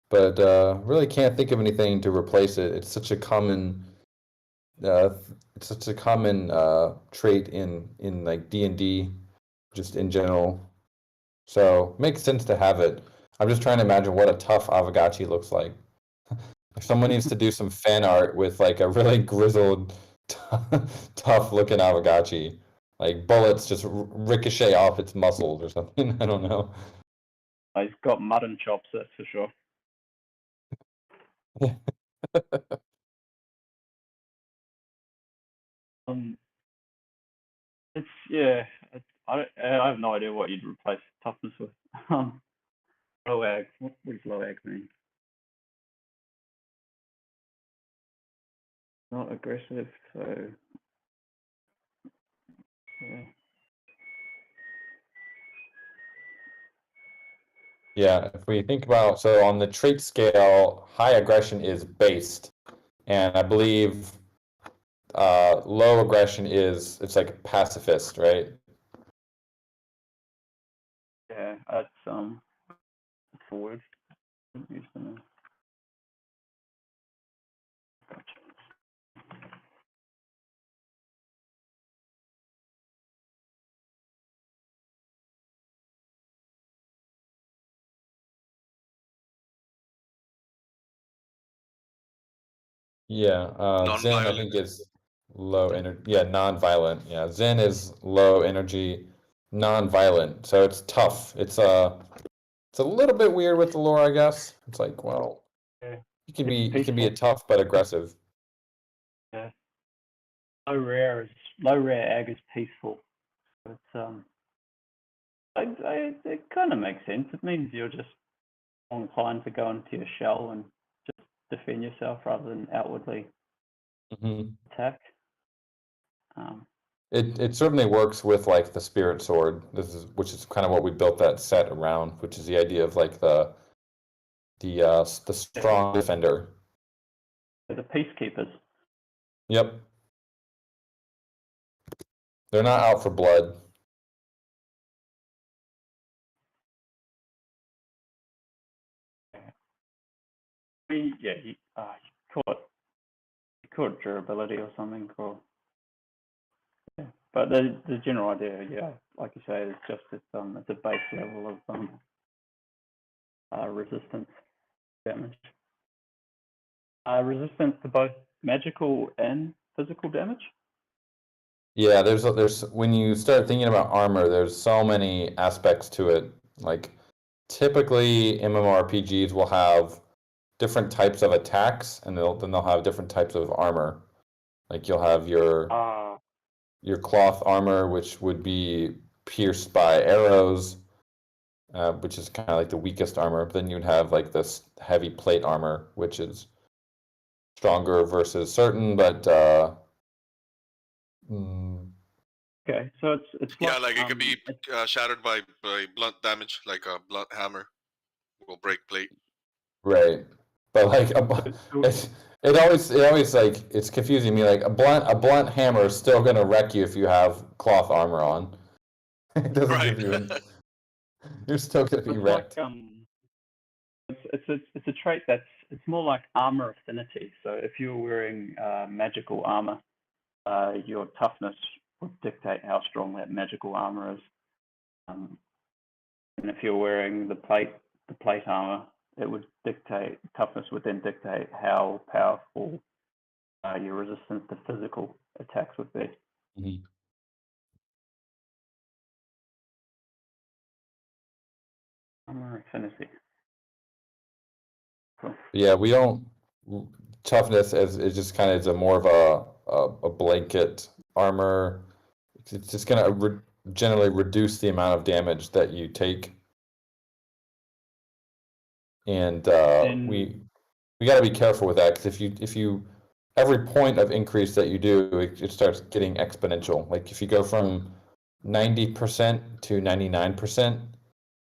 but really can't think of anything to replace it. It's such a common trait in like D&D, just in general. So makes sense to have it. I'm just trying to imagine what a tough Aavegotchi looks like. Someone needs to do some fan art with like a really grizzled, tough looking Aavegotchi. Like bullets just ricochet off its muscles or something. I don't know. He's got mutton chops, that's for sure. It's yeah. I have no idea what you'd replace toughness with. Low ag. What does low ag mean? Not aggressive, so yeah. Yeah, if we think about, so on the trait scale, high aggression is based, and I believe low aggression it's like pacifist, right? Yeah, that's a word. Use the name. Gotcha. Yeah, Zen I think Non-violent. is low energy. Yeah, non-violent. Yeah, Zen is low energy, non-violent. So it's tough. It's a little bit weird with the lore, I guess. It's like, well, Yeah, you can it's be a peaceful. tough but aggressive. Yeah, low rare ag is peaceful. It's it kind of makes sense. It means you're just inclined to go into your shell and just defend yourself rather than outwardly Hmm. attack. Um, It certainly works with like the spirit sword. Which is kind of what we built that set around, which is the idea of like the strong defender. the peacekeepers. Yep. They're not out for blood. Yeah, you call it durability or something, or yeah. But the general idea, yeah, like you say, is just it's a base level of resistance damage. Resistance to both magical and physical damage. Yeah, there's when you start thinking about armor, there's so many aspects to it. Like typically MMORPGs will have different types of attacks, and then they'll have different types of armor. Like you'll have your cloth armor, which would be pierced by arrows, which is kind of like the weakest armor. But then you'd have like this heavy plate armor, which is stronger versus certain, but mm, Okay, so it's Yeah, like like it could be shattered by blunt damage, like a blunt hammer will break plate. right. But like it always like it's confusing me. Like a blunt hammer is still gonna wreck you if you have cloth armor on. It doesn't Right. give you you're still gonna be it's like wrecked. it's a trait it's more like armor affinity. So if you're wearing magical armor, your toughness would dictate how strong that magical armor is. And if you're wearing the plate armor, it would dictate toughness would then dictate how powerful your resistance to physical attacks would be. Mhm. Armor affinity. Cool. Yeah, we don't toughness as is just kind of is a more of a blanket armor. It's just gonna generally reduce the amount of damage that you take, and And we got to be careful with that because if you every point of increase that you do, it starts getting exponential. Like if you go from 90% to 99%,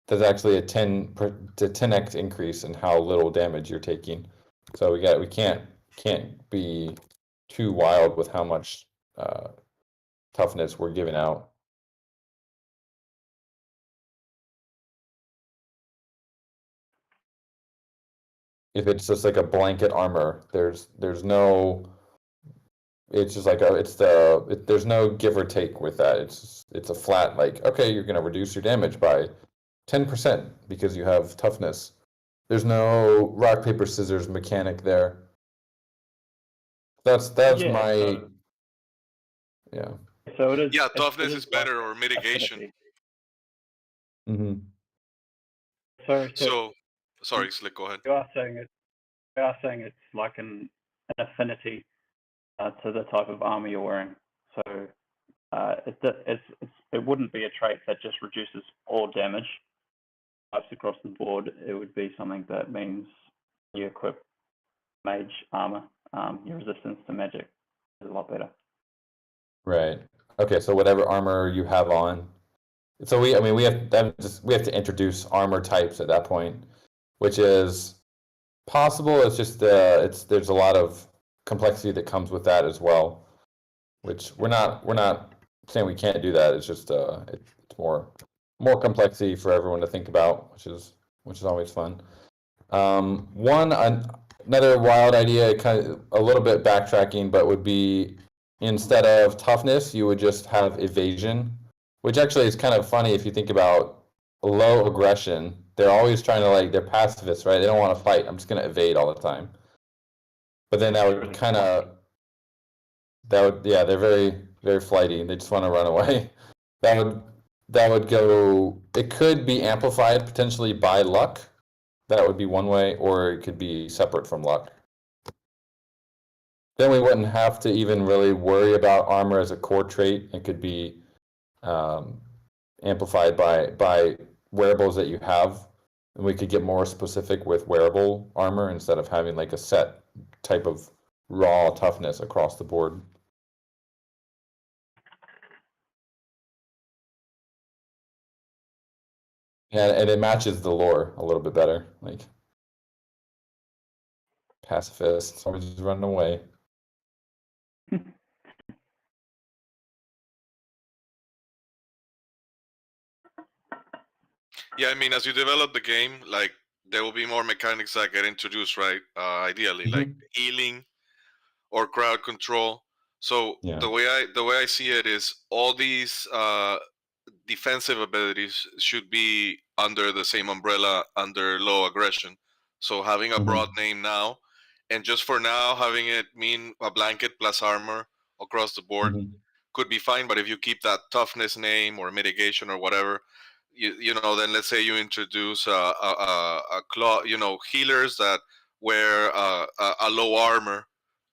there's actually a 10x increase in how little damage you're taking. So we can't be too wild with how much toughness we're giving out. if it's just like a blanket armor, there's no. It's just like there's no give or take with that. It's a flat like, okay, you're gonna reduce your damage by 10% because you have toughness. There's no rock paper scissors mechanic there. That's Yeah, my yeah. So it is. Yeah, it toughness is is like better or mitigation. affinity. Mm-hmm. So So, sorry, Slick, go ahead. you are saying it's like an affinity to the type of armor you're wearing. So it wouldn't be a trait that just reduces all damage types across the board. It would be something that means you equip mage armor, your resistance to magic is a lot better. Right. Okay, so whatever armor you have on. So we have to introduce armor types at that point, which is possible. It's just there's a lot of complexity that comes with that as well, which we're not saying we can't do that. It's just it's more complexity for everyone to think about, which is always fun. Another wild idea, kind of a little bit backtracking, but would be instead of toughness, you would just have evasion, which actually is kind of funny if you think about low aggression. They're always trying to they're pacifists, right? They don't want to fight. I'm just going to evade all the time. But then that would kind of, yeah, they're very, very flighty. They just want to run away. That would go, it could be amplified potentially by luck. That would be one way, or it could be separate from luck. Then we wouldn't have to even really worry about armor as a core trait. It could be amplified by wearables that you have, and we could get more specific with wearable armor instead of having like a set type of raw toughness across the board. And it matches the lore a little bit better, like pacifists always running away. Yeah, I mean, as you develop the game, like there will be more mechanics that get introduced, right? Ideally, like healing or crowd control. So Yeah. the way I see it is all these defensive abilities should be under the same umbrella under low aggression. So having a broad name now, and just for now having it mean a blanket plus armor across the board could be fine. But if you keep that toughness name or mitigation or whatever, you know, then let's say you introduce a claw, you know, healers that wear a low armor,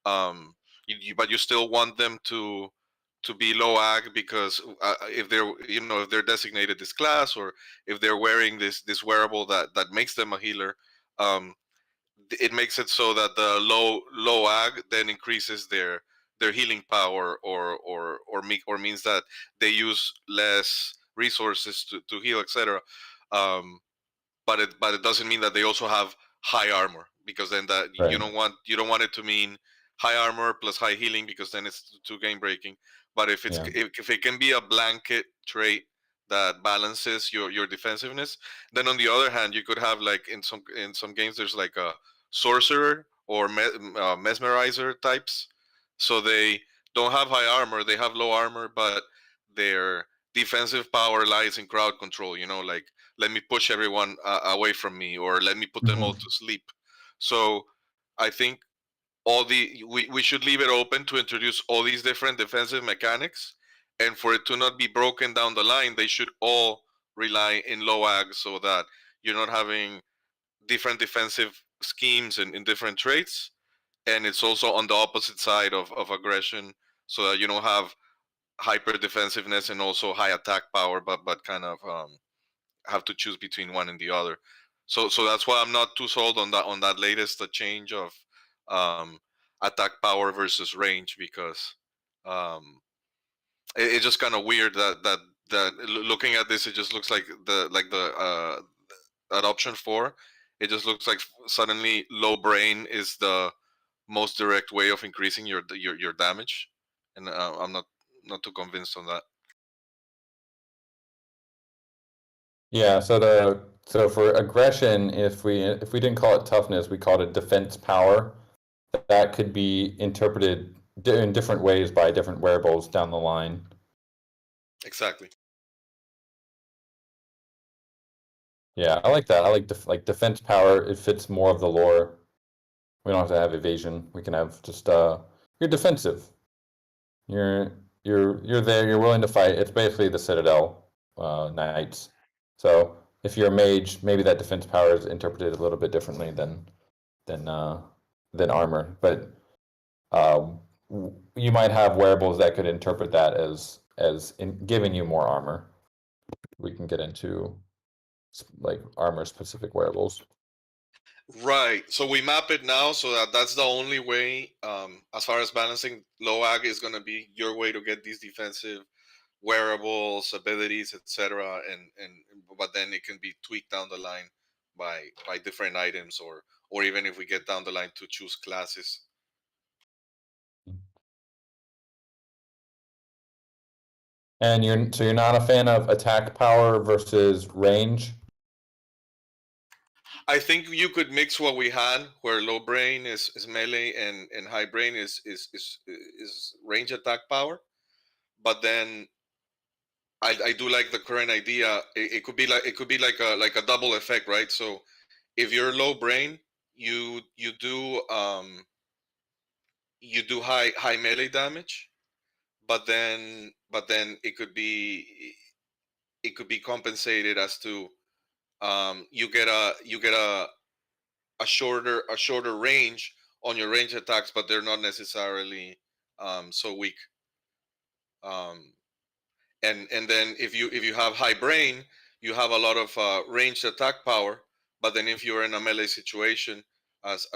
but you still want them to be low ag because if they're, you know, if they're designated this class, or if they're wearing this wearable that makes them a healer, it makes it so that the low ag then increases their healing power, or means that they use less resources to heal, etc. But it doesn't mean that they also have high armor, because then that Right. you don't want it to mean high armor plus high healing, because then it's too game breaking. But if it's if it can be a blanket trait that balances your defensiveness, then on the other hand, you could have, like in some games, there's like a sorcerer or mesmerizer types. So they don't have high armor, they have low armor, but their defensive power lies in crowd control, you know, like let me push everyone away from me, or let me put them all to sleep. So I think we should leave it open to introduce all these different defensive mechanics, and for it to not be broken down the line, they should all rely in low ag, so that you're not having different defensive schemes in different traits, and it's also on the opposite side of aggression, so that you don't have hyper defensiveness and also high attack power, but kind of have to choose between one and the other. So that's why I'm not too sold on that latest change of attack power versus range, because it's just kind of weird that looking at this, it just looks like the at option 4, it just looks like suddenly low brain is the most direct way of increasing your damage, and I'm not too convinced on that. Yeah, so So for aggression, if we didn't call it toughness, we called it defense power. That could be interpreted in different ways by different wearables down the line. Exactly. Yeah, I like that. I like defense power. It fits more of the lore. We don't have to have evasion. We can have just you're defensive. You're you're there. You're willing to fight. It's basically the Citadel knights. So if you're a mage, maybe that defense power is interpreted a little bit differently than armor. But you might have wearables that could interpret that as giving you more armor. We can get into like armor specific wearables. Right. So we map it now so that that's the only way, as far as balancing low ag is going to be your way to get these defensive wearables, abilities, etc. And but then it can be tweaked down the line by different items, or even if we get down the line to choose classes. And you're not a fan of attack power versus range? I think you could mix what we had, where low brain is melee and high brain is range attack power. But then I do like the current idea. It could be like a double effect, right? So if you're low brain, you do high melee damage, but then it could be compensated as to you get a shorter range on your range attacks, but they're not necessarily so weak. Um, and then if you have high brain, you have a lot of ranged attack power. But then if you're in a melee situation, as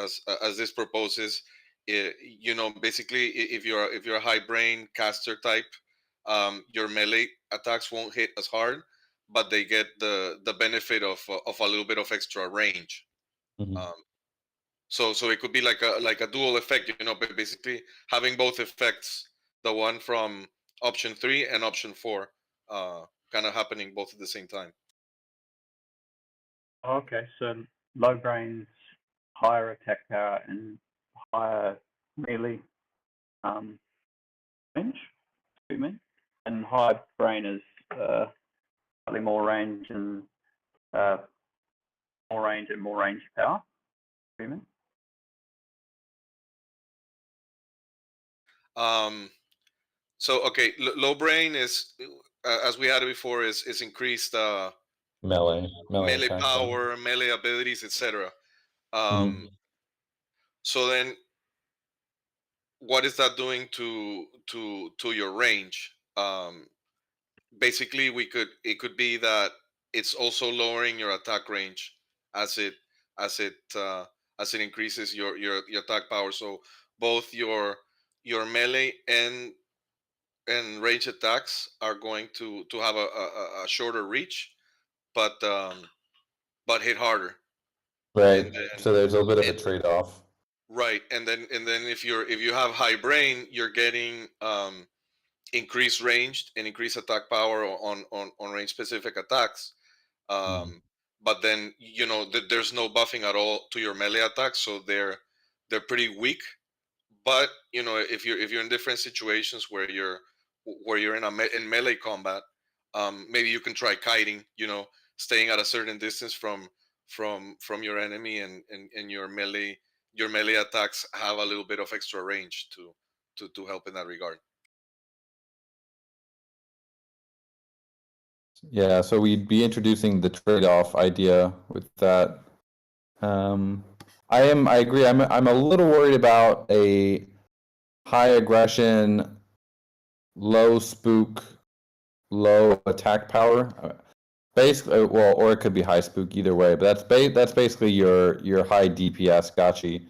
this proposes, basically if you're a high brain caster type, your melee attacks won't hit as hard, but they get the benefit of a little bit of extra range. Mm-hmm. So it could be like a dual effect, but basically having both effects, the one from option 3 and option 4, kind of happening both at the same time. Okay, so low brain's higher attack power and higher melee range, you mean? And high brain is slightly more range and more range power, you mean? So okay, low brain is, as we had it before, is increased melee attack power, melee abilities, etc. Mm-hmm. So then, what is that doing to your range? Basically, it could be that it's also lowering your attack range as it as it uh, as it increases your attack power. So both your melee and range attacks are going to have a shorter reach, but hit harder. Right. And then So there's a little bit of a trade-off. right, and then if you have high brain, you're getting increased range and increased attack power on range specific attacks. But then there's no buffing at all to your melee attacks, so they're pretty weak. But if you're in different situations where you're in melee combat, maybe you can try kiting, staying at a certain distance from your enemy, and your melee attacks have a little bit of extra range to help in that regard. Yeah, so we'd be introducing the trade-off idea with that. I agree. I'm a little worried about a high aggression, low spook, low attack power. Basically, well, or it could be high spook, either way. But that's basically your high DPS Gachi.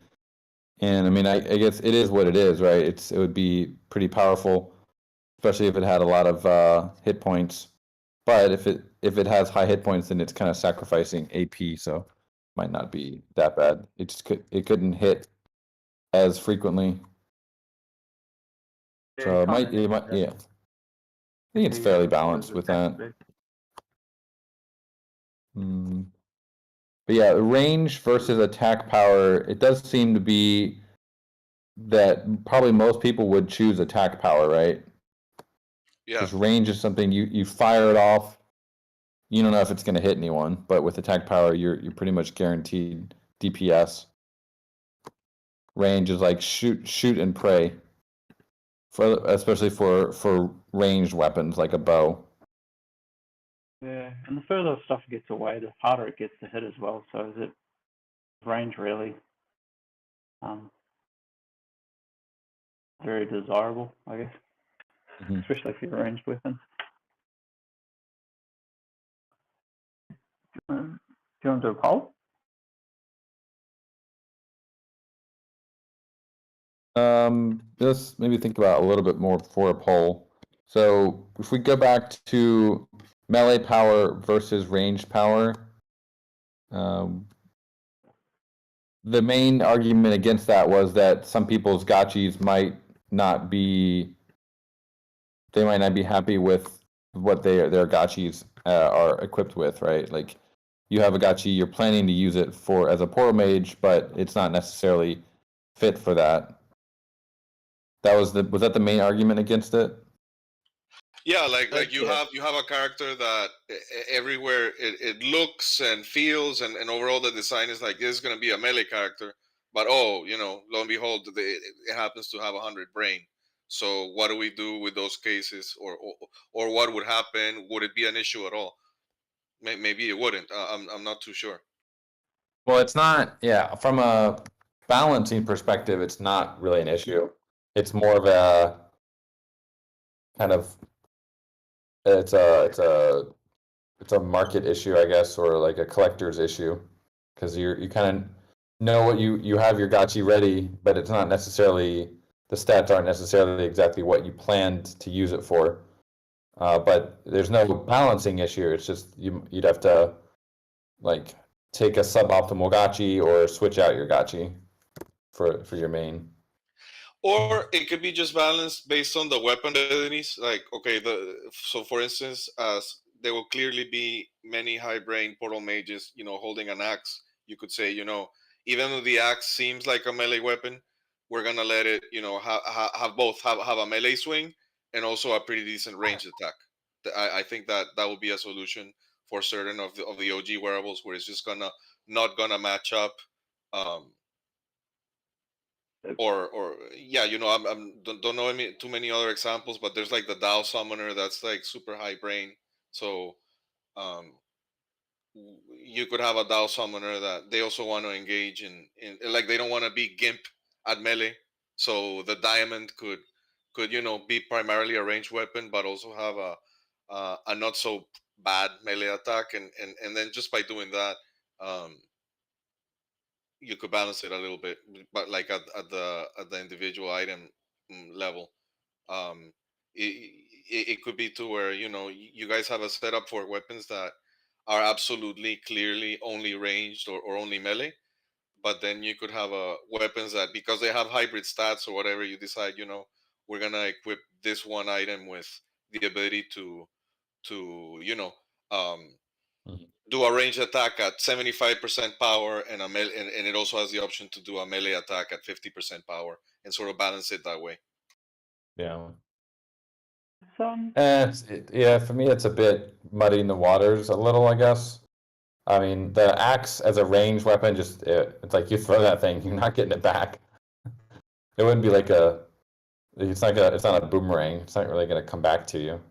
And I mean, I guess it is what it is, right? It would be pretty powerful, especially if it had a lot of hit points. But if it has high hit points, then it's kind of sacrificing AP, so might not be that bad. It couldn't hit as frequently. So it might yeah. I think it's fairly balanced with that. But yeah, range versus attack power, it does seem to be that probably most people would choose attack power, right? Yeah. Because range is something you fire it off. You don't know if it's going to hit anyone, but with attack power, you're pretty much guaranteed DPS. Range is like shoot and pray, especially for ranged weapons like a bow. Yeah, and the further stuff gets away, the harder it gets to hit as well. So is it range really very desirable, I guess, especially if you're a ranged weapon. Do you want to do a poll? Let's maybe think about a little bit more before a poll. So if we go back to melee power versus ranged power, the main argument against that was that some people's gachis might not be happy with what their gachis are equipped with, right? Like you have a gachi, you're planning to use it for as a portal mage, but it's not necessarily fit for that. Was that the main argument against it? Yeah, like you Yeah. have a character that everywhere it looks and feels and overall the design is like this is going to be a melee character, but lo and behold, it happens to have 100 brain. So what do we do with those cases, or what would happen? Would it be an issue at all? Maybe it wouldn't. I'm not too sure. Well, it's not. Yeah, from a balancing perspective, it's not really an issue. It's more of a kind of it's a market issue, I guess, or like a collector's issue, because you kind of know what you have your gachi ready, but it's not necessarily the stats aren't necessarily exactly what you planned to use it for. But there's no balancing issue. It's just you'd have to like take a suboptimal gachi or switch out your gachi for your main. Or it could be just balanced based on the weapon abilities. Like, okay, so for instance, there will clearly be many high brain portal mages, holding an axe. You could say, even though the axe seems like a melee weapon, we're gonna let it, have both have a melee swing and also a pretty decent range attack. I think that would be a solution for certain of the OG wearables where it's just not gonna match up. Or yeah, I'm don't know too many other examples, but there's like the Dao summoner that's like super high brain. So um you could have a Dao summoner that they also want to engage in like they don't want to be gimp at melee. So the diamond could be primarily a ranged weapon, but also have a not so bad melee attack, and then just by doing that, you could balance it a little bit, but like at the individual item level. um it could be to where you guys have a setup for weapons that are absolutely clearly only ranged or only melee, but then you could have weapons that, because they have hybrid stats or whatever, you decide we're gonna equip this one item with the ability to um do a range attack at 75% power and and it also has the option to do a melee attack at 50% power and sort of balance it that way. Yeah. Some Yeah, for me, it's a bit muddying the waters a little, I guess. I mean, the axe as a ranged weapon, it's like you throw that thing, you're not getting it back. It wouldn't be like it's not a boomerang. It's not really gonna come back to you.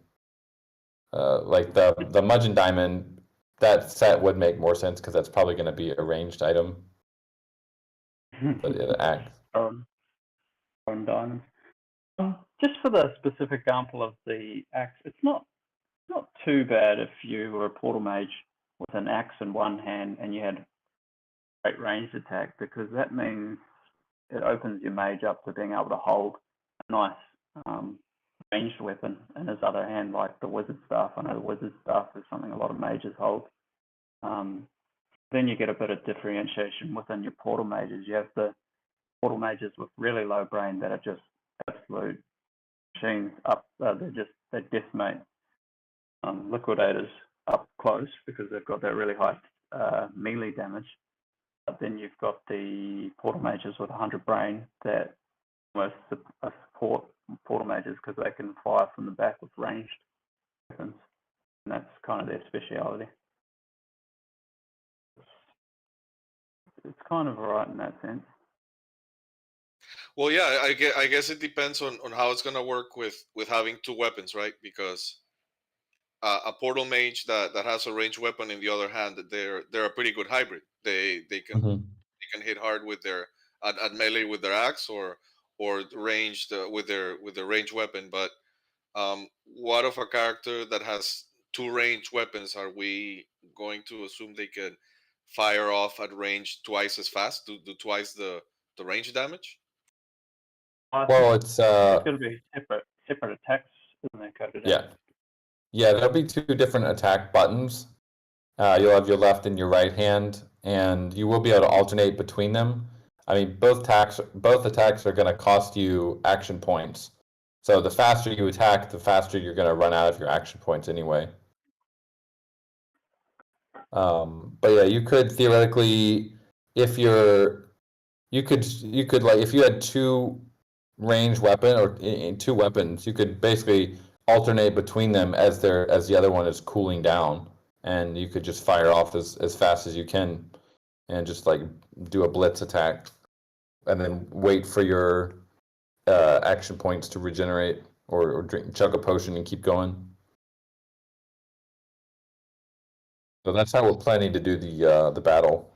Like the Mudge and Diamond, that set would make more sense because that's probably gonna be a ranged item. But yeah, the axe. on diamonds. Just for the specific example of the axe, it's not too bad if you were a portal mage with an axe in one hand and you had great ranged attack, because that means it opens your mage up to being able to hold a nice ranged weapon in his other hand, like the wizard staff. I know the wizard staff is something a lot of mages hold. Then you get a bit of differentiation within your portal mages. You have the portal mages with really low brain that are just absolute machines up. They decimate liquidators up close because they've got that really high melee damage. But then you've got the portal mages with 100 brain that almost support portal mages because they can fire from the back with ranged weapons, and that's kind of their speciality. It's kind of alright in that sense. Well, yeah, I guess it depends on how it's gonna work with having two weapons, right? Because a portal mage that has a ranged weapon in the other hand, they're a pretty good hybrid. They can Mm-hmm. they can hit hard with their at melee with their axe or ranged with their ranged weapon. But what of a character that has two ranged weapons? Are we going to assume they can fire off at range twice as fast, do twice the range damage? Well, it's It's going to be separate attacks, isn't there, coded in? yeah. There'll be two different attack buttons. You'll have your left and your right hand, and you will be able to alternate between them. I mean, both attacks are going to cost you action points. So the faster you attack, the faster you're going to run out of your action points anyway. But yeah, you could theoretically, if you could like if you had two ranged weapon or in two weapons, you could basically alternate between them as the other one is cooling down, and you could just fire off as fast as you can, and just like do a blitz attack, and then wait for your action points to regenerate, or chug a potion and keep going. So that's how we're planning to do the battle.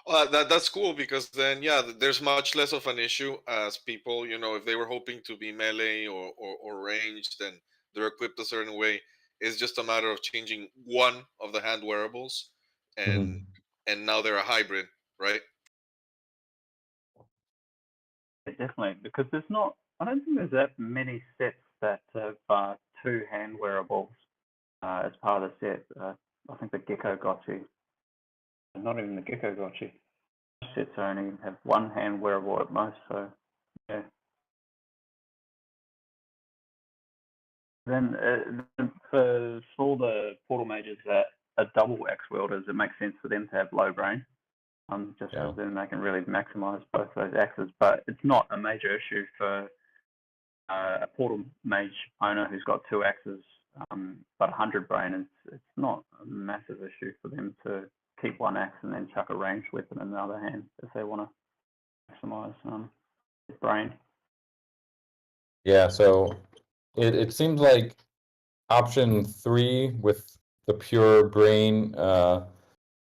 That's cool because then, yeah, there's much less of an issue as people, if they were hoping to be melee or ranged, then they're equipped a certain way. It's just a matter of changing one of the hand wearables, and now they're a hybrid, right? Yeah, definitely, because I don't think there's that many sets that have two hand wearables as part of the set. I think the Gotchi, not even the Gotchi sets only have one hand wearable at most, so yeah. Then for all the portal mages that are double axe wielders, it makes sense for them to have low brain, just because then they can really maximize both those axes. But it's not a major issue for a portal mage owner who's got two axes, but 100 brain. It's not a massive issue for them to keep one axe and then chuck a ranged weapon in the other hand if they want to maximize brain. Yeah, so it seems like option 3 with the pure brain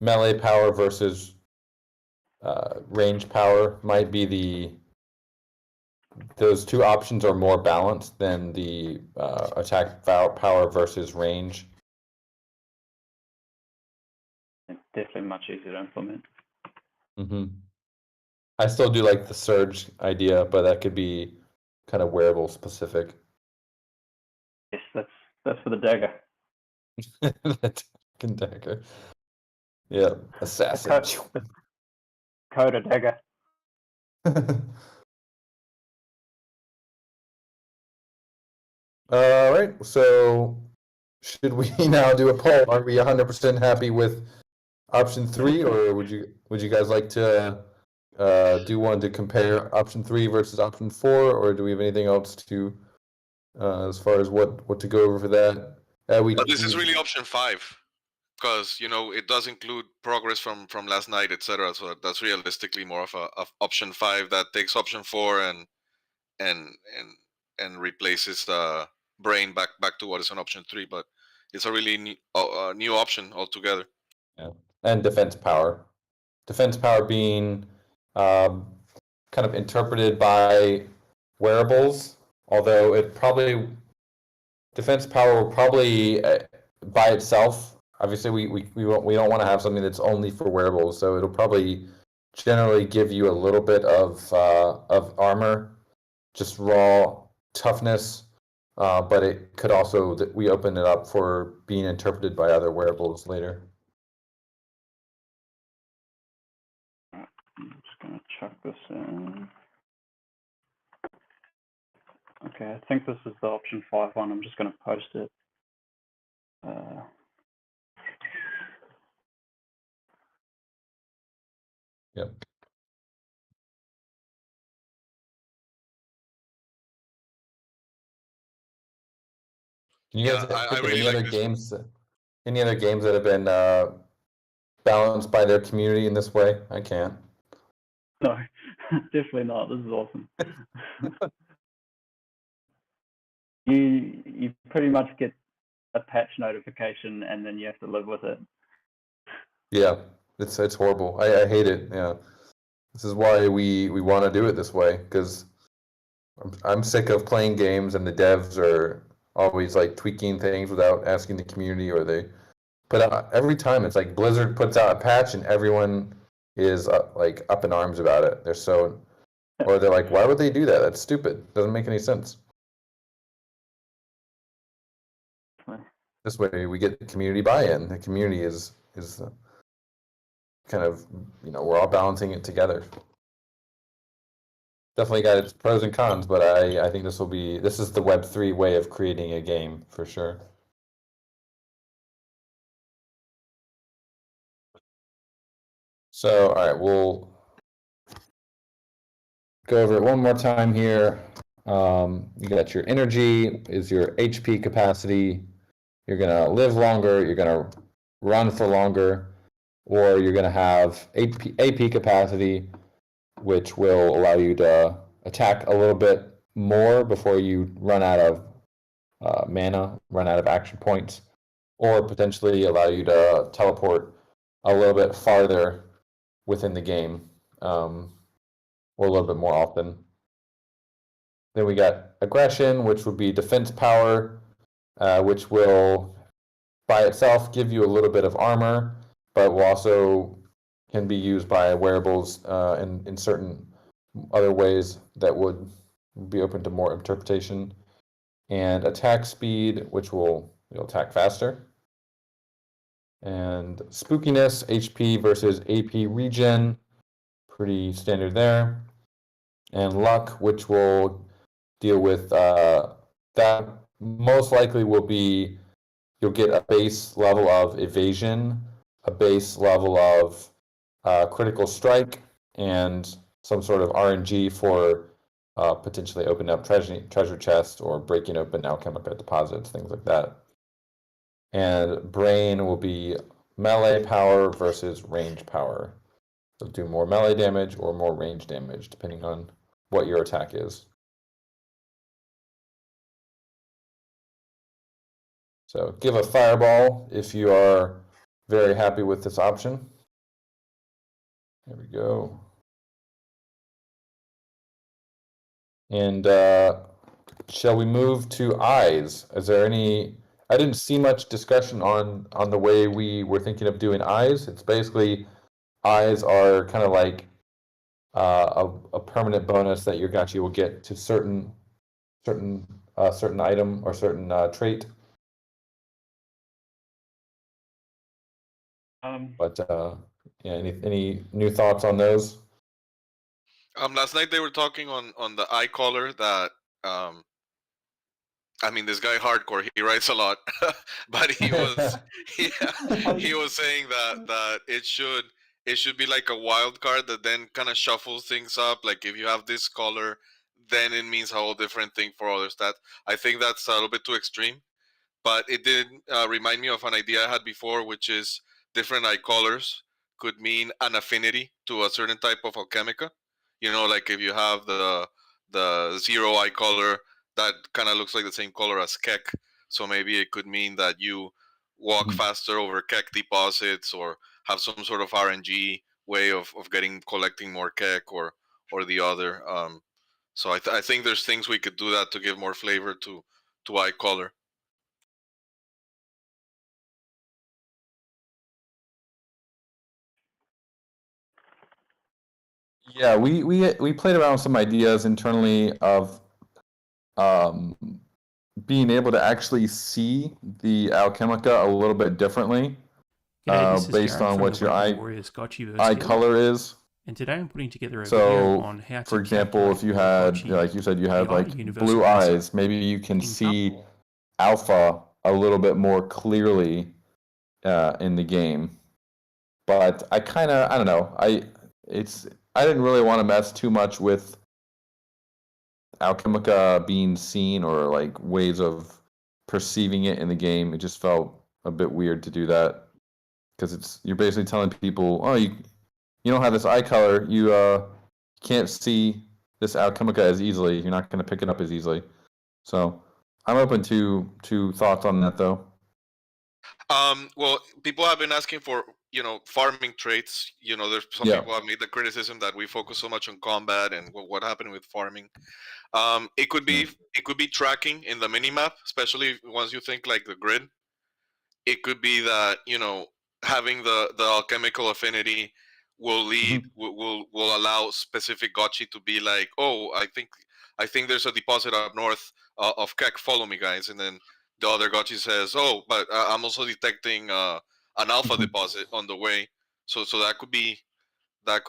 melee power versus range power might be those two options are more balanced than the attack power versus range. It's definitely much easier to implement. I still do like the surge idea, but that could be kind of wearable specific. Yes, that's for the dagger. The dagger. Yeah, assassin. The Coda dagger. All right, so should we now do a poll? Are we 100% happy with option 3, or would you guys like to do one to compare option 3 versus option 4, or do we have anything else to as far as what to go over for that? But this is really option 5, because it does include progress from last night, etc. So that's realistically more of option 5 that takes option 4 and replaces brain back to what is on option 3. But it's a really new option altogether. Yeah, and defense power. Defense power being kind of interpreted by wearables, although defense power will probably by itself. Obviously, we don't want to have something that's only for wearables, so it'll probably generally give you a little bit of armor, just raw toughness, but it could also we open it up for being interpreted by other wearables later. I'm just going to chuck this in. Okay, I think this is the option 5 one. I'm just going to post it. Yep. Can you guys I think of really any like other this. games? Any other games that have been balanced by their community in this way? I can't. No, definitely not. This is awesome. You pretty much get a patch notification and then you have to live with it. Yeah, it's horrible. I hate it. Yeah, this is why we want to do it this way, because I'm sick of playing games and the devs are always like tweaking things without asking the community, or they put out every time it's like Blizzard puts out a patch and everyone is like up in arms about it. They're so, or they're like, why would they do that? That's stupid. Doesn't make any sense. This way we get the community buy-in. The community is kind of, we're all balancing it together. Definitely got its pros and cons, but I think this is the Web3 way of creating a game for sure. So, all right, we'll go over it one more time here. You got your energy is your HP capacity. You're gonna live longer, you're gonna run for longer, or you're gonna have AP capacity, which will allow you to attack a little bit more before you run out of mana, run out of action points, or potentially allow you to teleport a little bit farther within the game, or a little bit more often. Then we got aggression, which would be defense power, which will by itself give you a little bit of armor, but will also can be used by wearables in certain other ways that would be open to more interpretation. And attack speed, which will attack faster. And spookiness, HP versus AP regen, pretty standard there. And luck, which will deal with that most likely will be you'll get a base level of evasion, a base level of critical strike, and some sort of RNG for potentially opening up treasure chests or breaking open alchemical deposits, things like that. And brain will be melee power versus range power. So do more melee damage or more range damage, depending on what your attack is. So give a fireball if you are very happy with this option. There we go. And shall we move to eyes? Is there any? I didn't see much discussion on the way we were thinking of doing eyes. It's basically eyes are kind of like a permanent bonus that your Gachi will get to certain item or certain trait. But yeah, any new thoughts on those? Last night they were talking on the eye collar that I mean, this guy hardcore, he writes a lot, but he was he was saying that it should be like a wild card that then kind of shuffles things up. Like if you have this color, then it means a whole different thing for other stats. I think that's a little bit too extreme, but it did remind me of an idea I had before, which is different eye colors could mean an affinity to a certain type of alchemica. Like if you have the zero eye color, that kind of looks like the same color as Keck. So maybe it could mean that you walk faster over Keck deposits or have some sort of RNG way of collecting more Keck or the other. So I think there's things we could do that to give more flavor to eye color. Yeah, we played around with some ideas internally of being able to actually see the alchemica a little bit differently, G'day, this is based Darren on from what the your Weapon Warriors Gotchiverse eye here, color is. and today I'm putting together a video on how to For example, if you had, calculate like you said, you had the like universal blue answer eyes, maybe you can in see alpha a little bit more clearly in the game. But I don't know. I didn't really want to mess too much with Alchemica being seen or like ways of perceiving it in the game. It just felt a bit weird to do that because you're basically telling people, oh, you don't have this eye color, you can't see this Alchemica as easily. You're not going to pick it up as easily. So I'm open to thoughts on that though. Well, people have been asking for farming traits. There's some people have made the criticism that we focus so much on combat and what happened with farming. It could be tracking in the minimap, especially once you think like the grid. It could be that having the alchemical affinity will lead will allow specific Gotchi to be like, oh, I think there's a deposit up north of Keck. Follow me, guys. And then the other Gotchi says, oh, but I'm also detecting an alpha deposit on the way. So that could be a way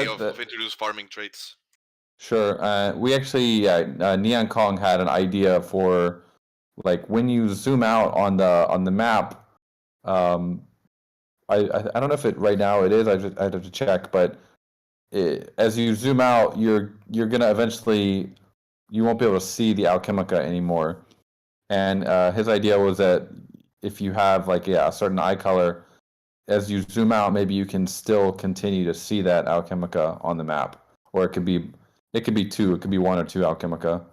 of introduce farming traits. Sure. We actually Neon Kong had an idea for like when you zoom out on the map. I don't know if it right now it is. I'd have to check, but as you zoom out, you're gonna eventually you won't be able to see the Alchemica anymore. And his idea was that if you have like a certain eye color, as you zoom out, maybe you can still continue to see that Alchemica on the map, or it could be two, it could be one or two Alchemica.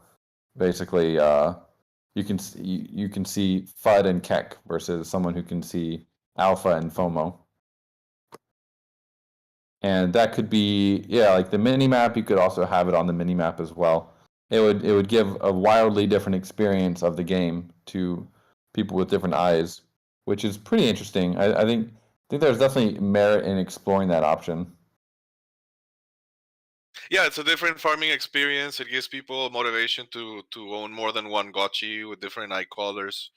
Basically, you can see FUD and Keck versus someone who can see Alpha and FOMO. And that could be like the mini map. You could also have it on the mini map as well. It would give a wildly different experience of the game to people with different eyes, which is pretty interesting. I think there's definitely merit in exploring that option. Yeah, it's a different farming experience. It gives people motivation to own more than one Gotchi with different eye colors.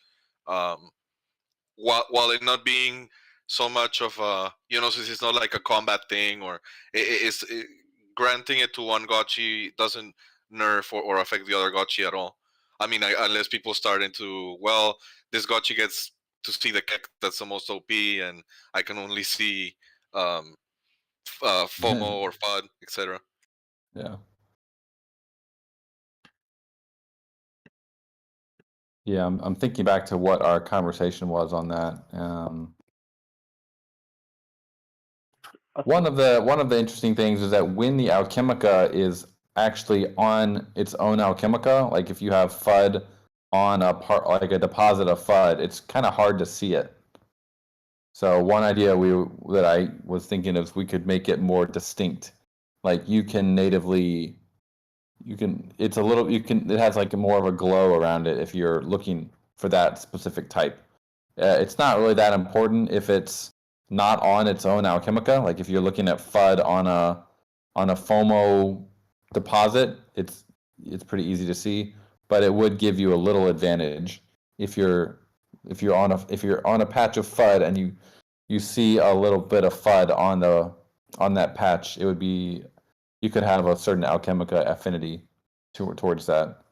While it not being so much of a, since it's not like a combat thing, or granting it to one Gotchi doesn't nerf or affect the other Gotchi at all. I mean, unless people start into, well, this Gotchi gets to see the Keck that's the most OP, and I can only see FOMO or FUD, etc. Yeah. Yeah, I'm thinking back to what our conversation was on that. One of the interesting things is that when the Alchemica is actually on its own Alchemica, like if you have FUD on a part, like a deposit of FUD, it's kind of hard to see it. So one idea that I was thinking is we could make it more distinct. Like it has like more of a glow around it if you're looking for that specific type. It's not really that important if it's not on its own Alchemica. Like if you're looking at FUD on a FOMO deposit, it's pretty easy to see, but it would give you a little advantage if you're on a patch of FUD and you see a little bit of FUD on that patch. It would be, you could have a certain Alchemica affinity towards that.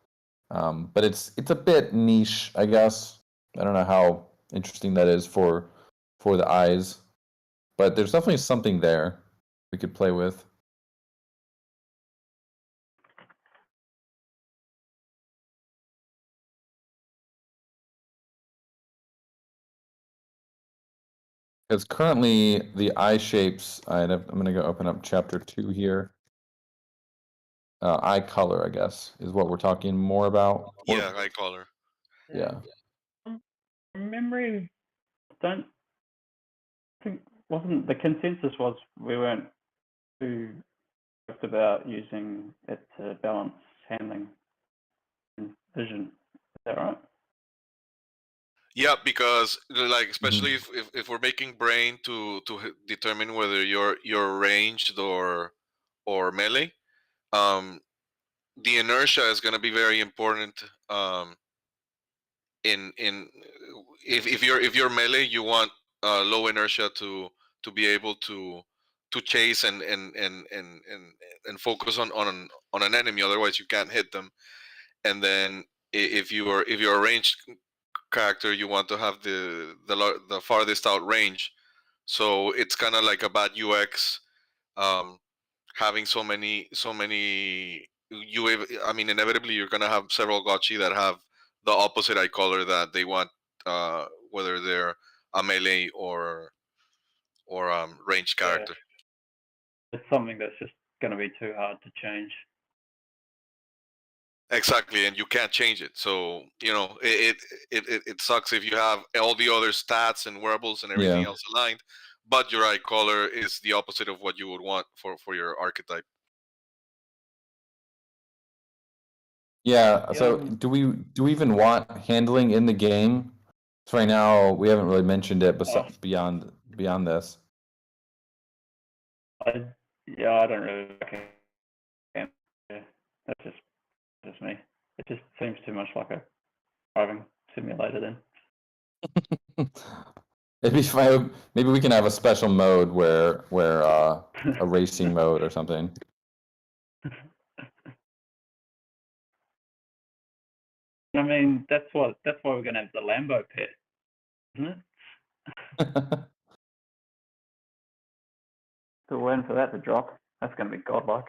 But it's a bit niche, I guess. I don't know how interesting that is for the eyes, but there's definitely something there we could play with. Because currently the eye shapes, I'm going to go open up chapter 2 here. Eye color, I guess, is what we're talking more about. Yeah, eye color. Yeah. From memory, wasn't the consensus was we weren't too about using it to balance handling and vision. Is that right? Yeah, because like especially if we're making brain to determine whether you're ranged or melee, the inertia is going to be very important. If you're melee, you want low inertia to be able to chase and focus on an enemy. Otherwise, you can't hit them. And then if you're a ranged character, you want to have the farthest out range, So it's kind of like a bad UX, having so many. I mean, inevitably you're gonna have several Gotchi that have the opposite eye color that they want, whether they're a melee or ranged Yeah. character. It's something that's just going to be too hard to change. Exactly, and you can't change it. So it sucks if you have all the other stats and wearables and everything else aligned, but your eye color is the opposite of what you would want for your archetype. Yeah. So do we even want handling in the game? So right now we haven't really mentioned it, but beyond this. I don't really like it. Yeah, that's just me. It just seems too much like a driving simulator then. It'd be fine. Maybe we can have a special mode where a racing mode or something. I mean, that's why we're going to have the Lambo pit, isn't it? So waiting for that to drop. That's going to be godlike.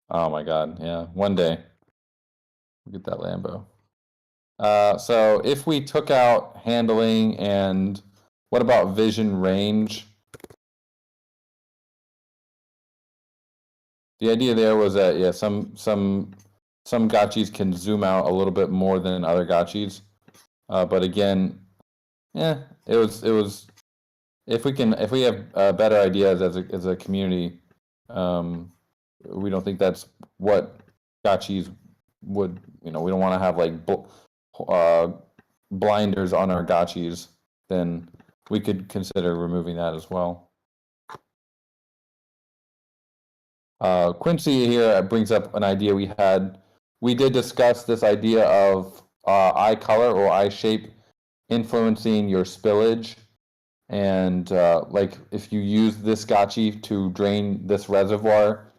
Oh my god, yeah. One day we'll get that Lambo. So if we took out handling and what about vision range? The idea there was that some Gachis can zoom out a little bit more than other Gachis. But again, it was if we have better ideas as a community, we don't think that's what Gachis would, we don't want to have like blinders on our Gachis, then we could consider removing that as well. Quincy here brings up an idea we had. We did discuss this idea of eye color or eye shape influencing your spillage. And like if you use this Gotchi to drain this reservoir,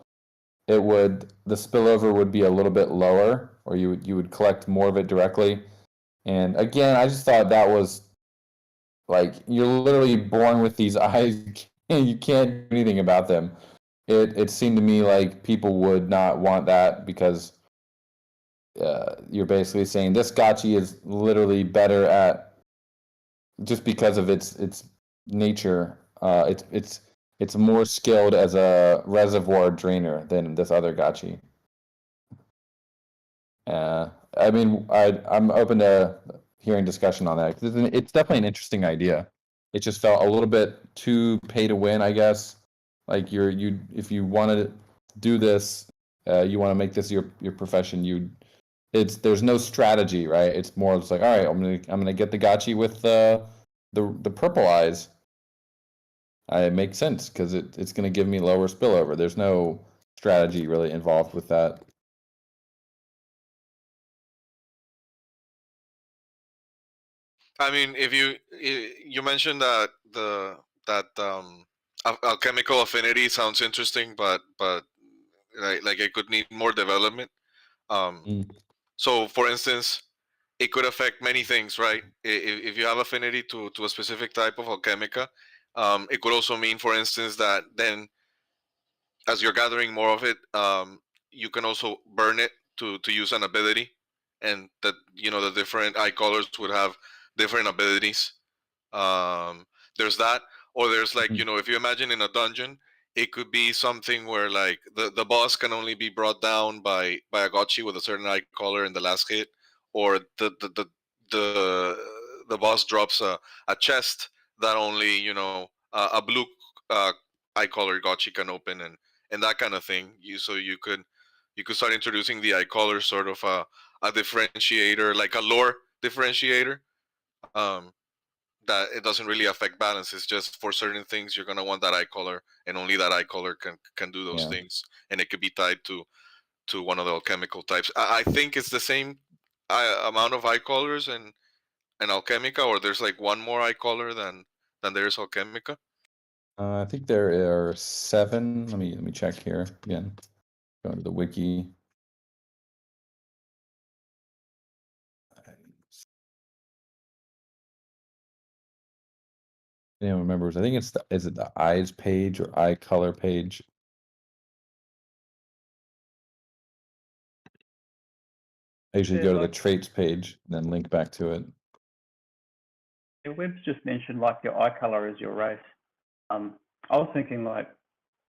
the spillover would be a little bit lower, or you would collect more of it directly. And again, I just thought that was like, you're literally born with these eyes and you can't do anything about them. It seemed to me like people would not want that because you're basically saying this Gotchi is literally better at, just because of its nature. It's more skilled as a reservoir drainer than this other Gotchi. I mean, I'm open to hearing discussion on that. It's definitely an interesting idea. It just felt a little bit too pay to win, I guess. Like if you want to do this, you want to make this your profession. There's no strategy, right? It's more just like, all right, I'm gonna get the Gotchi with the purple eyes. It makes sense because it's gonna give me lower spillover. There's no strategy really involved with that. I mean, if you mentioned that alchemical affinity sounds interesting, but like it could need more development. So, for instance, it could affect many things, right? If you have affinity to a specific type of alchemica, it could also mean, for instance, that then as you're gathering more of it, you can also burn it to use an ability, and that the different eye colors would have different abilities. There's that, or there's like if you imagine in a dungeon, it could be something where like the boss can only be brought down by a Gotchi with a certain eye color in the last hit, or the boss drops a chest that only a blue eye color Gotchi can open, and that kind of thing. So you could start introducing the eye color sort of a differentiator, like a lore differentiator. That it doesn't really affect balance. It's just for certain things you're gonna want that eye color, and only that eye color can do those things, and it could be tied to one of the alchemical types. I think it's the same amount of eye colors and alchemica, or there's like one more eye color than there is alchemica. I think there are 7. Let me check here again. Go to the wiki. anyone remembers, I think it's is it the eyes page or eye color page? I usually Yeah, go to the like- traits page and then link back to it. Yeah, Webb's just mentioned like your eye color is your race. I was thinking like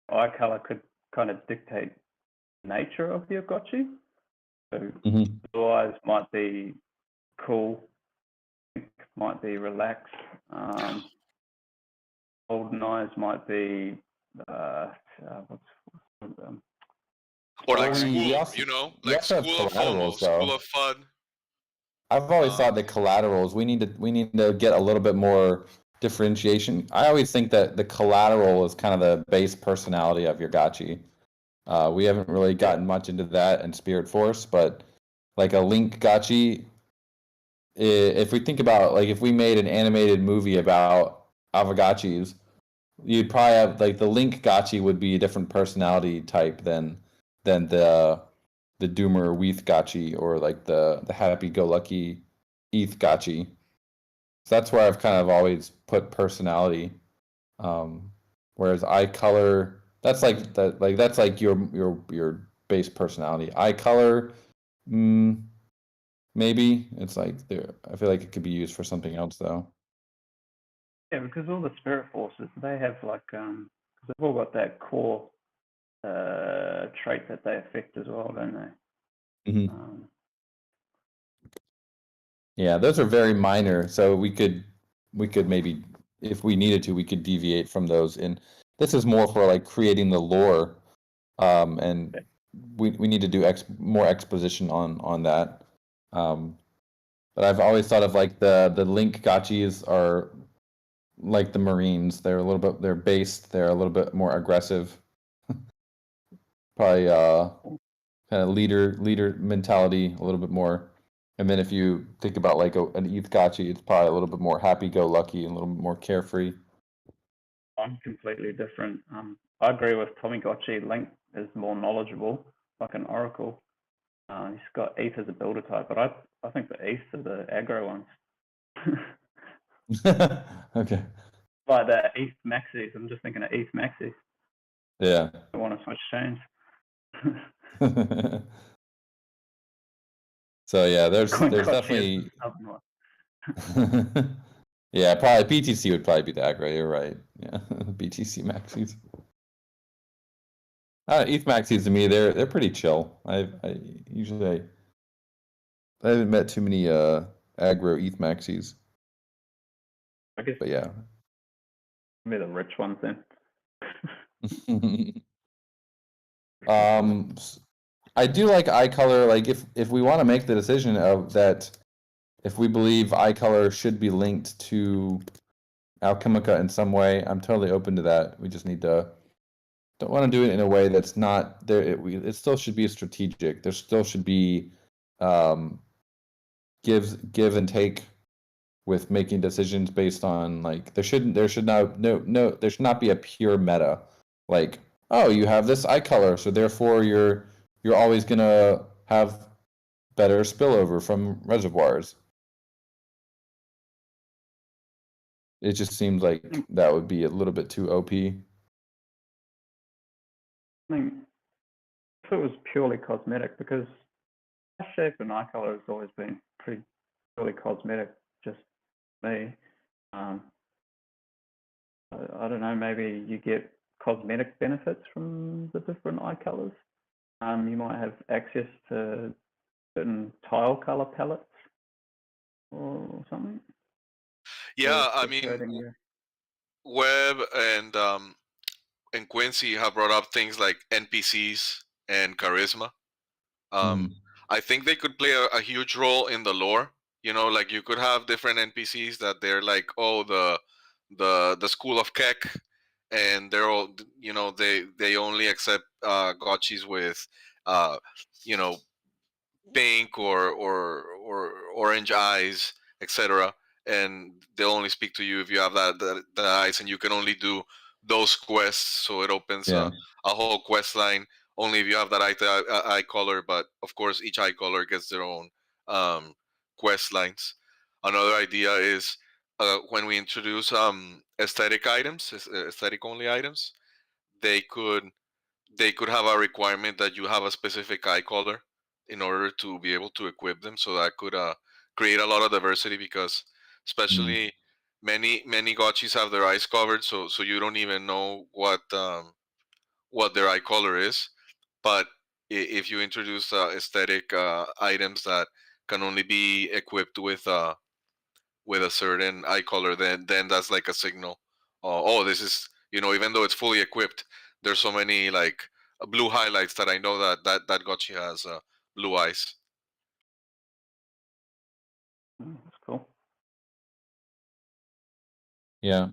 eye color could kind of dictate the nature of your Gotchi. So Mhm. blue eyes might be cool, pink might be relaxed, golden eyes might be Or Well, like we school, also- you know, we like also have school of FOMO, collaterals, school though. of fun. I've always thought that collaterals, we need to get a little bit more differentiation. I always think that the collateral is kind of the base personality of your Gachi. We haven't really gotten much into that in Spirit Force, but like a Link Gachi, if we think about like if we made an animated movie about Aavegotchis, you'd probably have like the Link Gachi would be a different personality type than the Doomer Weath Gachi or like the happy-go-lucky Eth Gachi. So that's where I've kind of always put personality. Whereas eye color, that's like that's like your base personality. Eye color, maybe it's like there. I feel like it could be used for something else though. Yeah, because all the spirit forces, they have like they've all got that core trait that they affect as well, don't they? Mm-hmm. Yeah, those are very minor, so we could maybe, if we needed to, we could deviate from those. And this is more for like creating the lore, and we need to do more exposition on that. But I've always thought of like the Link Gachis are like the Marines. They're they're based. They're a little bit more aggressive. Probably kind of leader mentality a little bit more. And then if you think about like an ETH Gachi, it's probably a little bit more happy-go-lucky and a little bit more carefree. I'm completely different. I agree with Tommy Gotchi. Link is more knowledgeable, like an oracle. He's got ETH as a builder type, but I think the ETH are the aggro ones. Okay. Like the ETH maxis. I'm just thinking of ETH maxis. Yeah. I want to switch chains. So yeah, there's definitely yeah, probably BTC would probably be the aggro. You're right. Yeah, BTC maxis. ETH maxis to me, they're pretty chill. I usually I haven't met too many aggro ETH maxis. I guess, but yeah. maybe the rich ones then. I do like eye color. Like if we want to make the decision of that, if we believe eye color should be linked to Alchemica in some way, I'm totally open to that. We just need to don't want to do it in a way that's not there. It still should be strategic. There still should be give and take with making decisions based on like there should not be a pure meta like, oh, you have this eye color, so therefore you're always gonna have better spillover from reservoirs. It just seems like that would be a little bit too OP. I mean, if it was purely cosmetic, because eye shape and eye color has always been pretty purely cosmetic, just me. I don't know, maybe you get cosmetic benefits from the different eye colors. You might have access to certain tile color palettes or something. Yeah, I mean, Webb and Quincy have brought up things like NPCs and charisma. I think they could play a huge role in the lore. You know, like you could have different NPCs that they're like, oh, the school of Keck, and they're all, you know, they only accept gotchis with, you know, pink or orange eyes, etc. And they'll only speak to you if you have that eyes, and you can only do those quests. So it opens a whole quest line only if you have that eye color. But of course, each eye color gets their own quest lines. Another idea is when we introduce aesthetic items, aesthetic only items, they could have a requirement that you have a specific eye color in order to be able to equip them. So that could create a lot of diversity, because especially many gotchis have their eyes covered, so you don't even know what their eye color is. But if you introduce aesthetic items that can only be equipped with a certain eye color, then that's like a signal. Oh, this is, even though it's fully equipped, there's so many like blue highlights that I know that Gotchi has blue eyes. That's cool. Yeah.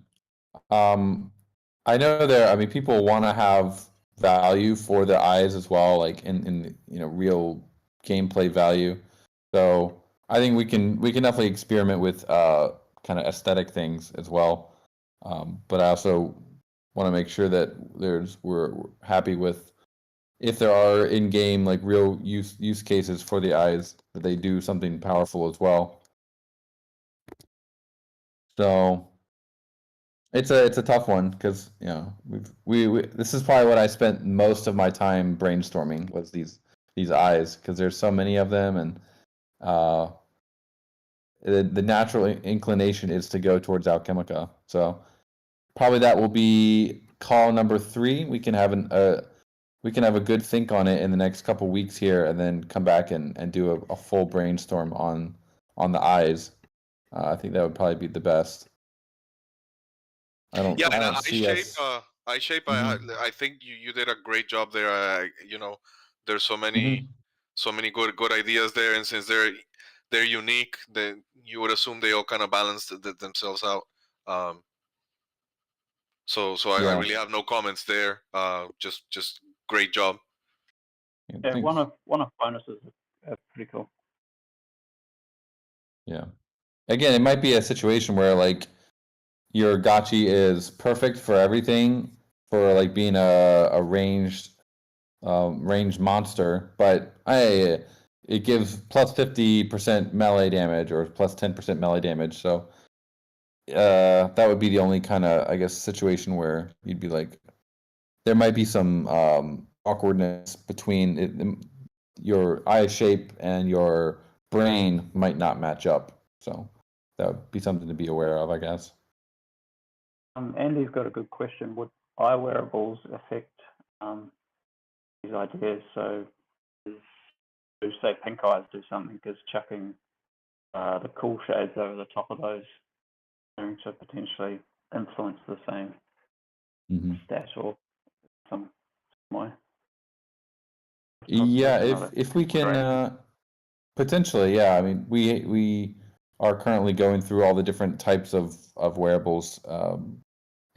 I know I mean, people want to have value for their eyes as well, like in real gameplay value. So I think we can definitely experiment with kind of aesthetic things as well. But I also want to make sure that we're happy with, if there are in-game like real use cases for the eyes, that they do something powerful as well. So it's a tough one, because we this is probably what I spent most of my time brainstorming, was these eyes, because there's so many of them, and the natural inclination is to go towards Alchemica. So probably that will be call number 3. We can have a good think on it in the next couple weeks here, and then come back and do a full brainstorm on the eyes. I think that would probably be the best. I don't see us. Eye shape. I think you did a great job there. There's so many good ideas there, and since they're unique, then you would assume they all kind of balance themselves out. So I really have no comments there. Just great job. Yeah, one of bonuses are pretty cool. Yeah. Again, it might be a situation where like your Gotchi is perfect for everything, for like being a ranged monster, but it gives plus 50% melee damage or plus 10% melee damage. So that would be the only kind of, I guess, situation where you'd be like, there might be some awkwardness between your eye shape and your brain might not match up. So that would be something to be aware of, I guess. Andy's got a good question. Would eye wearables affect these ideas? So, do say pink eyes do something? Because chucking the cool shades over the top of those going to potentially influence the same stat or some way. Yeah, if we can potentially, yeah. I mean, we are currently going through all the different types of wearables,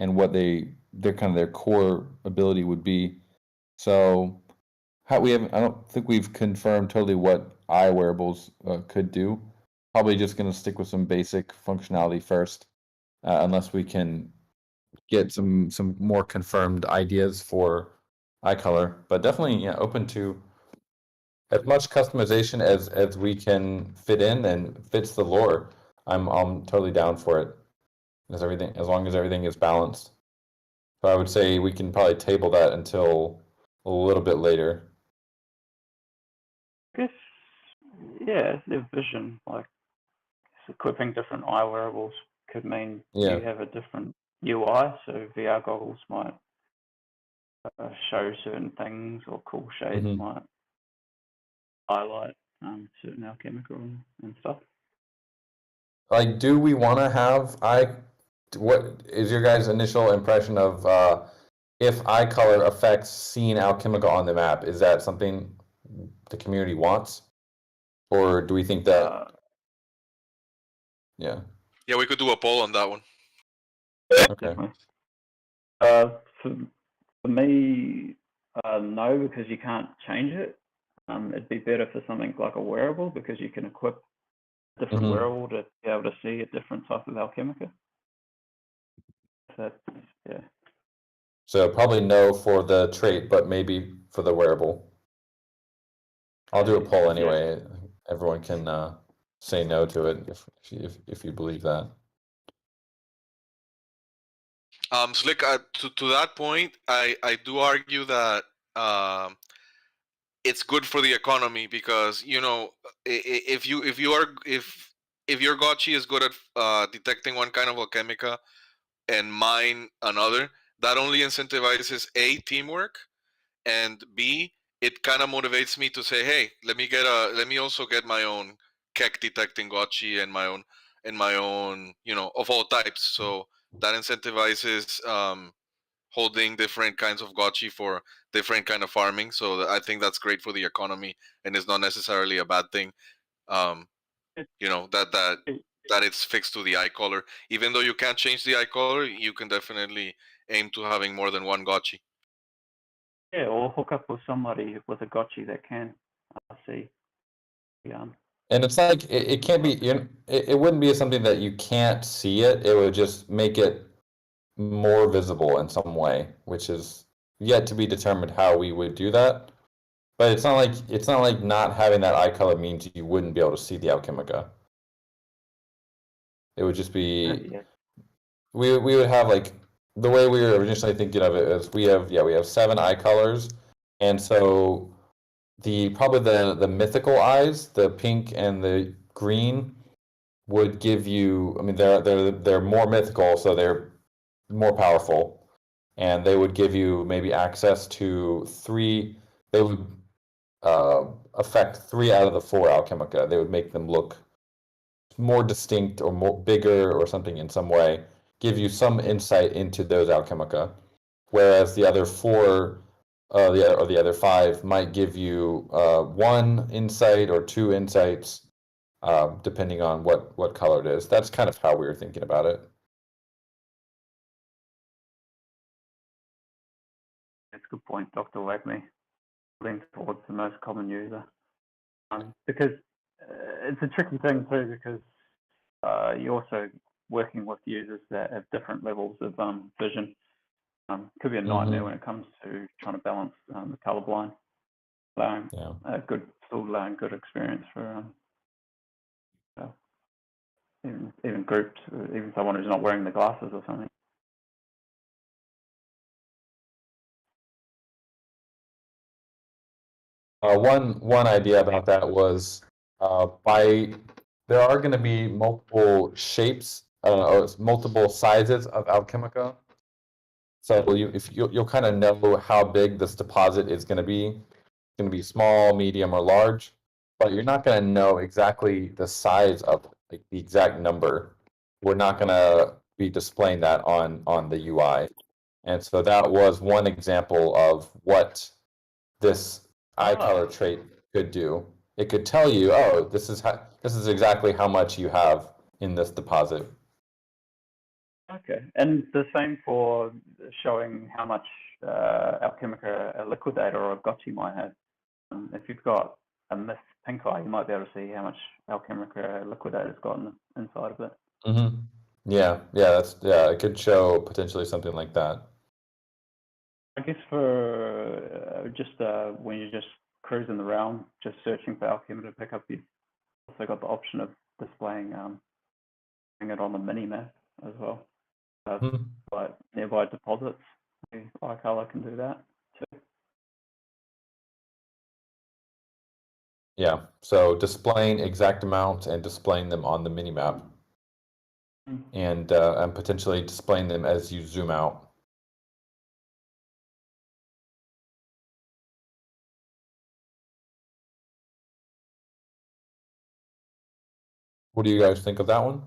and what their core ability would be. So I don't think we've confirmed totally what eye wearables could do. Probably just going to stick with some basic functionality first, unless we can get some more confirmed ideas for eye color. But definitely, open to as much customization as we can fit in and fits the lore. I'm totally down for it, as long as everything is balanced. So I would say we can probably table that until a little bit later. I guess, yeah, their vision, like equipping different eye wearables could mean you have a different UI. So VR goggles might show certain things, or cool shades might highlight certain alchemical and stuff. Like, do we want to have what is your guys' initial impression of if eye color affects seeing Alchemica on the map? Is that something the community wants, or do we think that? Yeah, we could do a poll on that one. Okay. For me, no, because you can't change it. It'd be better for something like a wearable, because you can equip a different wearable to be able to see a different type of Alchemica. Yeah. So probably no for the trait, but maybe for the wearable. I'll do a poll anyway. Yeah. Everyone can say no to it if you believe that. Slick, to that point, I do argue that it's good for the economy because if your Gotchi is good at detecting one kind of alchemica and mine another, that only incentivizes A, teamwork, and B, it kind of motivates me to say, hey, let me also get my own keck detecting Gotchi and my own of all types. So that incentivizes holding different kinds of Gotchi for different kind of farming. So I think that's great for the economy, and it's not necessarily a bad thing. Um, It, that it's fixed to the eye color. Even though you can't change the eye color, you can definitely aim to having more than one Gotchi. yeah, or hook up with somebody with a Gotchi that can see. And it's like it can't be. It wouldn't be something that you can't see it. It would just make it more visible in some way, which is yet to be determined how we would do that. But it's not like not having that eye color means you wouldn't be able to see the Alchemica. It would just be we would have like the way we were initially thinking of it is we have 7 eye colors, and so probably the mythical eyes, the pink and the green, would give you. I mean, they're more mythical, so they're more powerful, and they would give you maybe access to 3. They would affect 3 out of the 4 Alchemica. They would make them look more distinct or more bigger or something in some way, give you some insight into those Alchemica, whereas the other 4, the other 5 might give you 1 insight or 2 insights, depending on what color it is. That's kind of how we were thinking about it. That's a good point, Dr. Wagme. Lean towards the most common user, because it's a tricky thing too, because you're also working with users that have different levels of vision. Could be a nightmare when it comes to trying to balance the colorblind. Allowing allowing good experience for even groups, even someone who's not wearing the glasses or something. One idea about that was there are going to be multiple shapes, multiple sizes of Alchemica. So you'll kind of know how big this deposit is going to be. It's going to be small, medium, or large, but you're not going to know exactly the size of like the exact number. We're not going to be displaying that on the UI, and so that was one example of what this eye color trait could do. It could tell you, oh, this is exactly how much you have in this deposit. Okay, and the same for showing how much Alchemica a liquidator or a Gotchi might have. If you've got a mist pink eye, you might be able to see how much Alchemica a liquidator's got inside of it. Mm-hmm. Yeah, it could show potentially something like that. I guess for just when you're just cruising around, just searching for Alchemica to pick up, you've also got the option of displaying it on the mini map as well. Like nearby deposits, eye color can do that too. Yeah, so displaying exact amounts and displaying them on the mini map, and potentially displaying them as you zoom out. What do you guys think of that one?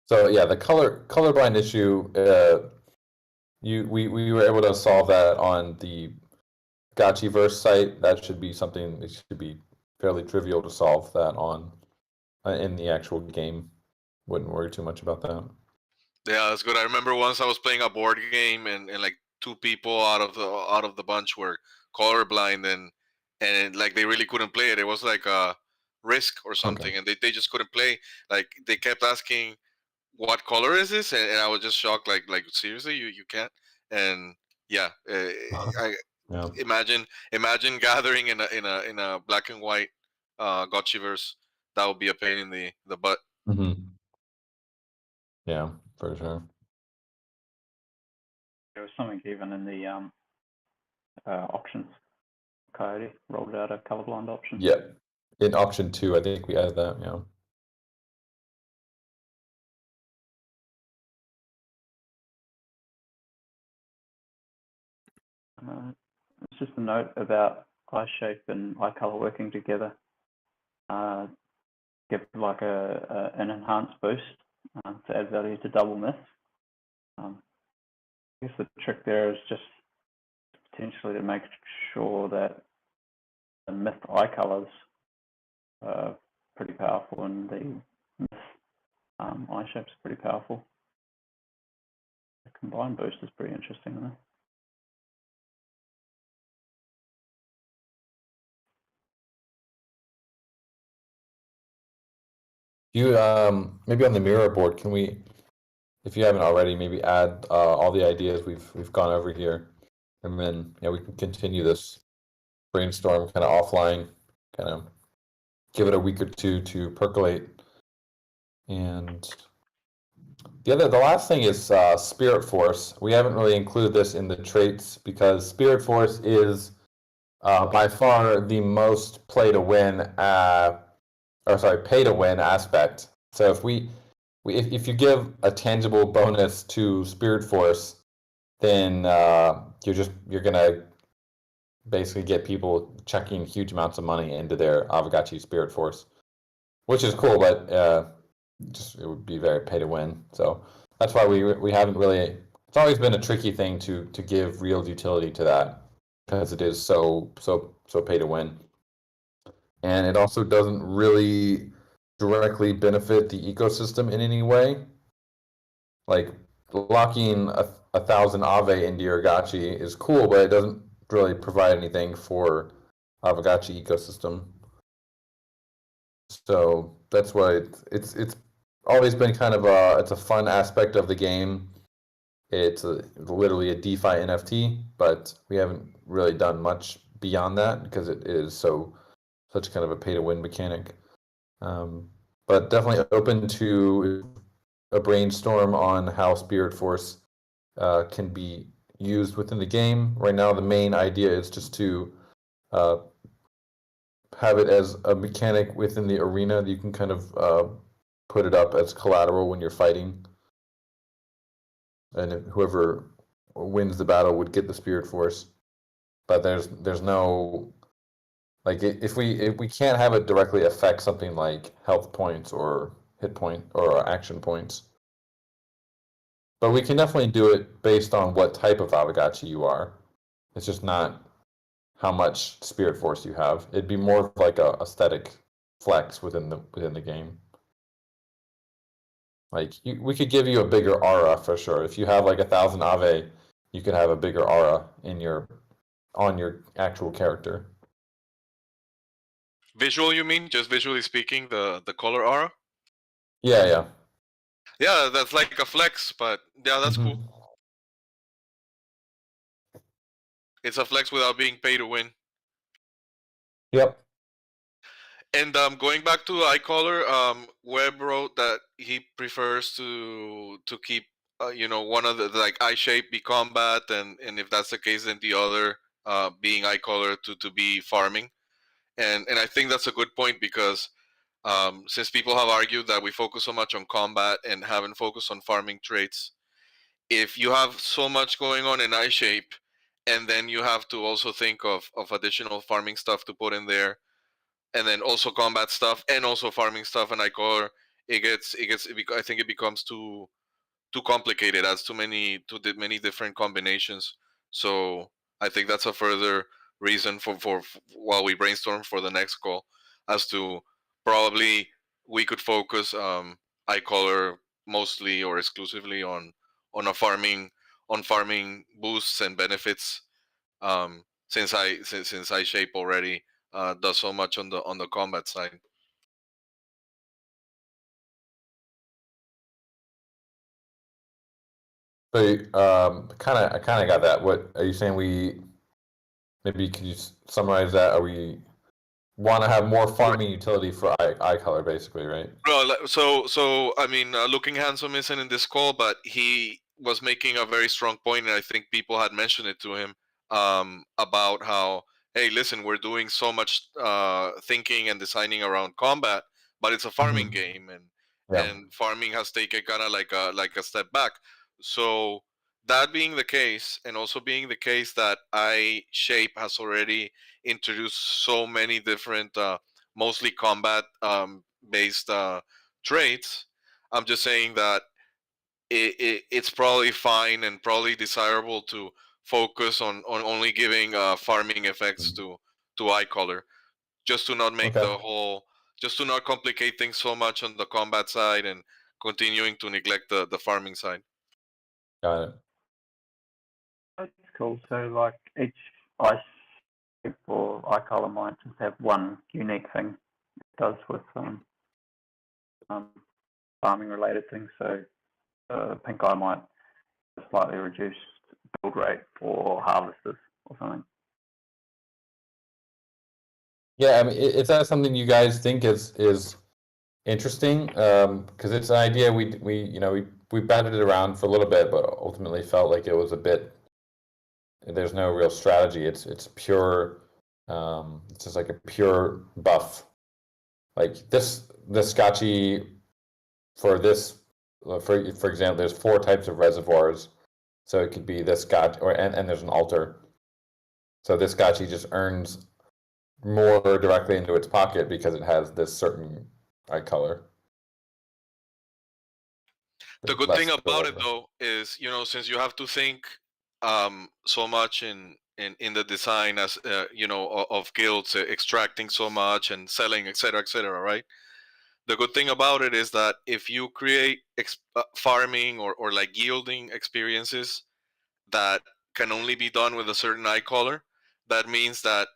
So yeah, the colorblind issue, we were able to solve that on the Gotchiverse site. That should be something. It should be fairly trivial to solve that on in the actual game. Wouldn't worry too much about that. Yeah, that's good. I remember once I was playing a board game and like 2 people out of the bunch were colorblind and like they really couldn't play it. It was like a Risk or something, and they just couldn't play. Like they kept asking, "What color is this?" And I was just shocked. Like seriously, you can't. And yeah, I Yeah. imagine gathering in a black and white Gotchiverse, that would be a pain in the butt. Yeah, for sure. There was something even in the options. Coyote rolled out a colorblind option. Yeah, in option 2, I think we added that. Yeah. It's just a note about eye shape and eye color working together. Give like an enhanced boost to add value to double myth. I guess the trick there is just potentially to make sure that the myth eye colors are pretty powerful and the myth eye shape's pretty powerful. The combined boost is pretty interesting though. You maybe on the mirror board, can we, if you haven't already, maybe add all the ideas we've gone over here, and then we can continue this brainstorm kind of offline, kind of give it a week or two to percolate. And the last thing is Spirit Force. We haven't really included this in the traits because Spirit Force is by far the most pay to win aspect. So if you give a tangible bonus to Spirit Force, then you're gonna basically get people chucking huge amounts of money into their Aavegotchi Spirit Force, which is cool, but it would be very pay to win. So that's why we haven't really. It's always been a tricky thing to give real utility to that because it is so pay to win, and it also doesn't really directly benefit the ecosystem in any way. Like locking a 1,000 Aave into your Gachi is cool, but it doesn't really provide anything for Aavegotchi ecosystem. So that's why it's always been kind of it's a fun aspect of the game. It's literally a DeFi NFT, but we haven't really done much beyond that because it is such kind of a pay to win mechanic. But definitely open to a brainstorm on how Spirit Force can be used within the game. Right now, the main idea is just to have it as a mechanic within the arena that you can kind of put it up as collateral when you're fighting. And whoever wins the battle would get the Spirit Force. But there's no, like, if we can't have it directly affect something like health points or hit point or action points. But we can definitely do it based on what type of Aavegotchi you are. It's just not how much Spirit Force you have. It'd be more of like a aesthetic flex within the game. Like we could give you a bigger aura for sure. If you have like 1,000 Aave, you could have a bigger aura on your actual character. Visual, you mean? Just visually speaking, the color aura? Yeah. Yeah, that's like a flex, but yeah, that's cool. It's a flex without being pay to win. Yep. And going back to eye color, Webb wrote that he prefers to keep one of the like eye shape be combat, and if that's the case, then the other being eye color to be farming. And I think that's a good point because since people have argued that we focus so much on combat and haven't focused on farming traits, if you have so much going on in eye shape, and then you have to also think of additional farming stuff to put in there, and then also combat stuff and also farming stuff and eye color, I think it becomes too complicated, adds too many different combinations. So I think that's a further reason for while we brainstorm for the next call as to probably we could focus eye color mostly or exclusively on farming boosts and benefits, since I shape already does so much on the combat side. So I kind of got that. What are you saying? Maybe could you summarize that? Are we want to have more farming utility for eye color, basically, right? Well, so I mean, Looking Handsome isn't in this call, but he was making a very strong point, and I think people had mentioned it to him about how, hey, listen, we're doing so much thinking and designing around combat, but it's a farming game, and farming has taken kind of like a step back. So that being the case, and also being the case that eye shape has already introduced so many different, mostly combat based traits, I'm just saying that it's probably fine and probably desirable to focus on only giving farming effects to eye color, just to not make just to not complicate things so much on the combat side and continuing to neglect the farming side. Got it. That's cool. So like each eye shape or eye color might just have one unique thing it does with farming related things. So pink eye might slightly reduce build rate for harvesters or something. Yeah, I mean, is that something you guys think is interesting? Because it's an idea we batted it around for a little bit, but ultimately felt like it was a bit. There's no real strategy. It's pure. It's just like a pure buff. Like this Gachi for this, for example, there's 4 types of reservoirs, so it could be this Gachi, and there's an altar. So this Gachi just earns more directly into its pocket because it has this certain eye color. The good thing about it, though, is since you have to think so much in the design as of guilds, extracting so much and selling, etc., right? The good thing about it is that if you create farming or like yielding experiences that can only be done with a certain eye color, that means that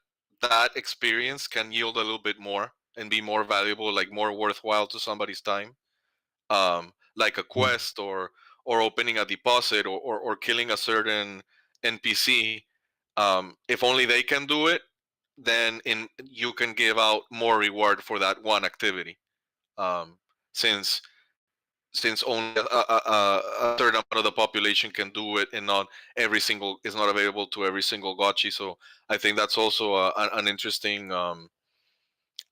experience can yield a little bit more and be more valuable, like more worthwhile to somebody's time, like a quest or opening a deposit or killing a certain NPC. If only they can do it, then you can give out more reward for that one activity. Since only a certain amount of the population can do it, and not every single is not available to every single gotchi. So I think that's also an interesting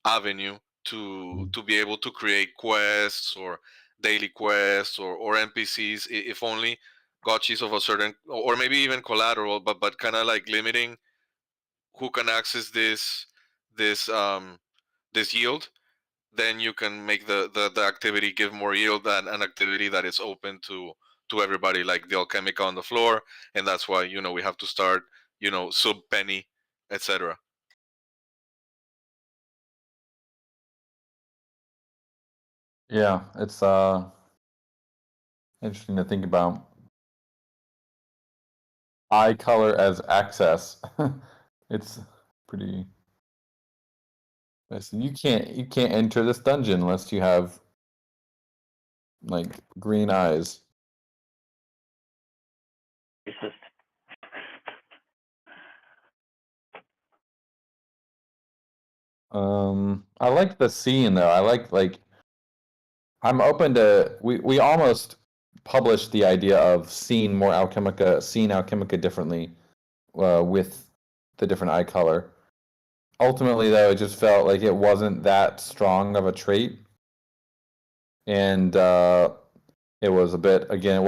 avenue to be able to create quests or daily quests or NPCs, if only gotchis of a certain, or maybe even collateral, but kind of like limiting who can access this yield. Then you can make the activity give more yield than an activity that is open to everybody, like the alchemica on the floor, and that's why we have to start sub penny, etc. Yeah, it's interesting to think about. Eye color as access. It's pretty. Listen, you can't enter this dungeon unless you have like green eyes. It's just I like the scene though. I like I'm open to we almost published the idea of seeing Alchemica differently with the different eye color. Ultimately though, it just felt like it wasn't that strong of a trait. And it was a bit, again,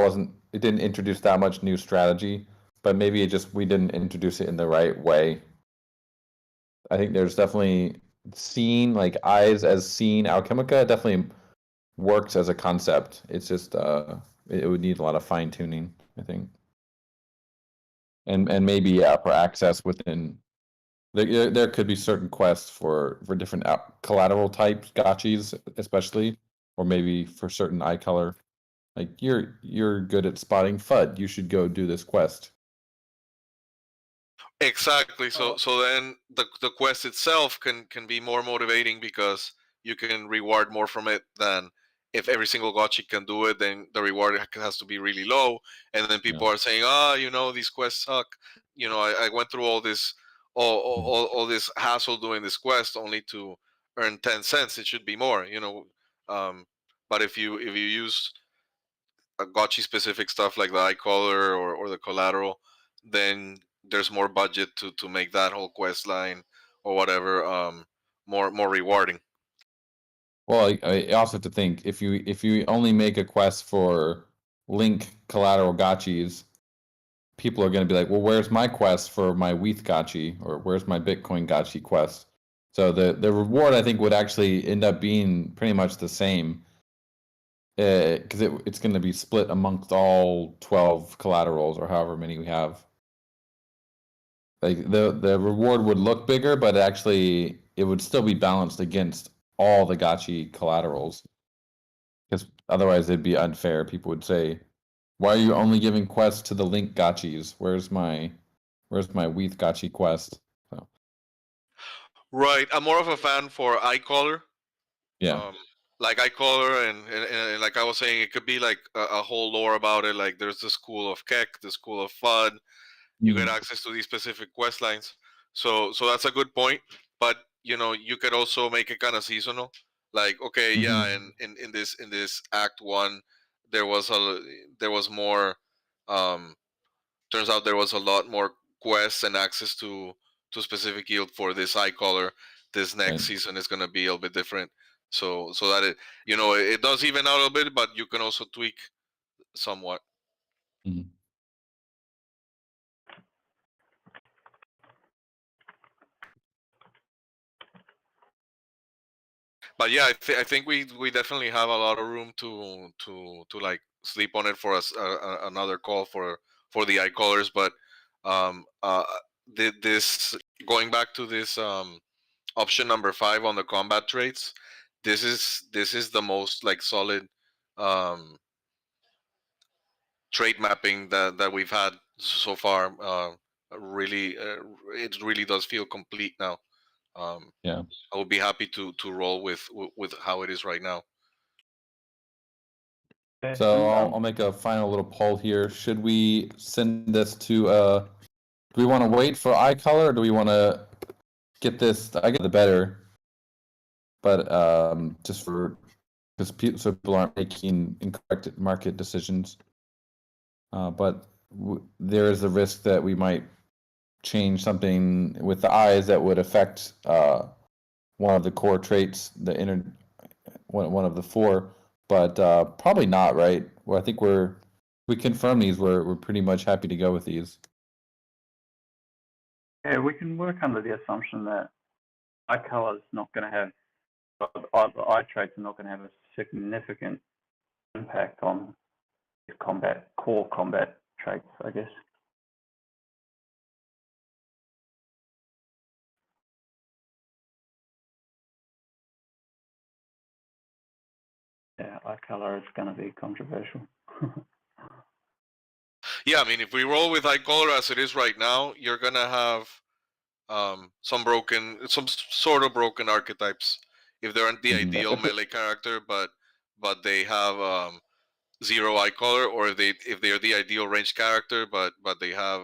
it didn't introduce that much new strategy, but maybe we didn't introduce it in the right way. I think there's definitely seeing, like eyes as seeing Alchemica definitely works as a concept. It's just it would need a lot of fine tuning, I think. And maybe for access within there could be certain quests for different collateral types, gotchis especially, or maybe for certain eye color. Like you're good at spotting FUD, you should go do this quest. Exactly. So then the quest itself can be more motivating because you can reward more from it than if every single gotchi can do it. Then the reward has to be really low, and then people are saying, these quests suck. I went through all all this hassle doing this quest only to earn 10 cents. It should be more, you know. But if you use a Gotchi specific stuff like the eye color or the collateral, then there's more budget to make that whole quest line or whatever more rewarding. Well, I also have to think if you only make a quest for link collateral gotchis, people are going to be like, well, where's my quest for my WETH gotchi, or where's my Bitcoin gotchi quest? So the reward, I think, would actually end up being pretty much the same, because it's going to be split amongst all 12 collaterals or however many we have. Like the reward would look bigger, but actually it would still be balanced against all the gotchi collaterals. Because otherwise it'd be unfair. People would say, why are you only giving quests to the link gotchis? Where's my WETH gotchi quest? So, Right. I'm more of a fan for eye color. yeah. Like eye color and like I was saying, it could be like a whole lore about it. Like there's the school of Keck, the school of FUD. You get access to these specific quest lines. So that's a good point. But you know, you could also make it kind of seasonal. Like, okay, yeah, and in this act 1, there was more turns out there was a lot more quests and access to specific guild for this eye color. This next season is going to be a little bit different. So that it, you know, it does even out a little bit, but you can also tweak somewhat. But yeah, I think we definitely have a lot of room to like sleep on it for us another call for the eye colors. But this going back to this option number 5 on the combat traits, this is the most like solid trait mapping that we've had so far. Really, it really does feel complete now. Yeah. I would be happy to roll with how it is right now. So I'll make a final little poll here. Should we send this to do we want to wait for eye color, or do we want to get this? I get the better, but just for because so people aren't making incorrect market decisions. But there is a risk that we might change something with the eyes that would affect one of the core traits, one of the 4. But probably not, right? Well, I think we confirm these. We're pretty much happy to go with these. Yeah, we can work under the assumption that eye color is not going to have, the eye traits are not going to have a significant impact on core combat traits, I guess. Yeah, eye color is going to be controversial. Yeah, I mean, if we roll with eye color as it is right now, you're gonna have some sort of broken archetypes. If they aren't the ideal melee character, but they have 0 eye color, or if they're the ideal range character, but they have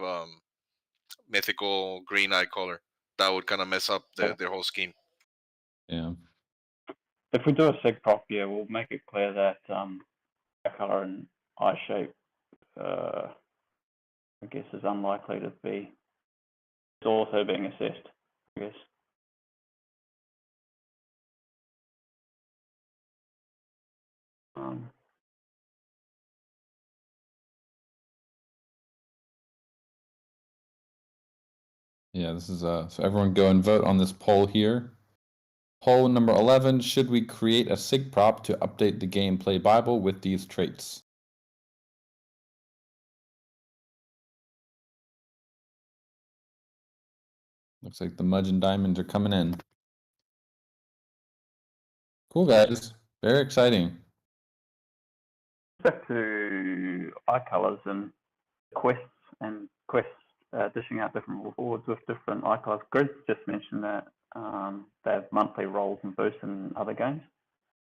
mythical green eye color, that would kind of mess up their whole scheme. Yeah. If we do a sig prop, yeah, we'll make it clear that eye color and eye shape, I guess, is unlikely to be. It's also being assessed, I guess. Yeah, this is so everyone go and vote on this poll here. Poll number 11, should we create a sig prop to update the gameplay Bible with these traits? Looks like the Mudge and Diamonds are coming in. Cool, guys. Very exciting. Back to eye colors and quests dishing out different rewards with different eye colors. Grid's just mentioned that they have monthly rolls and boosts in other games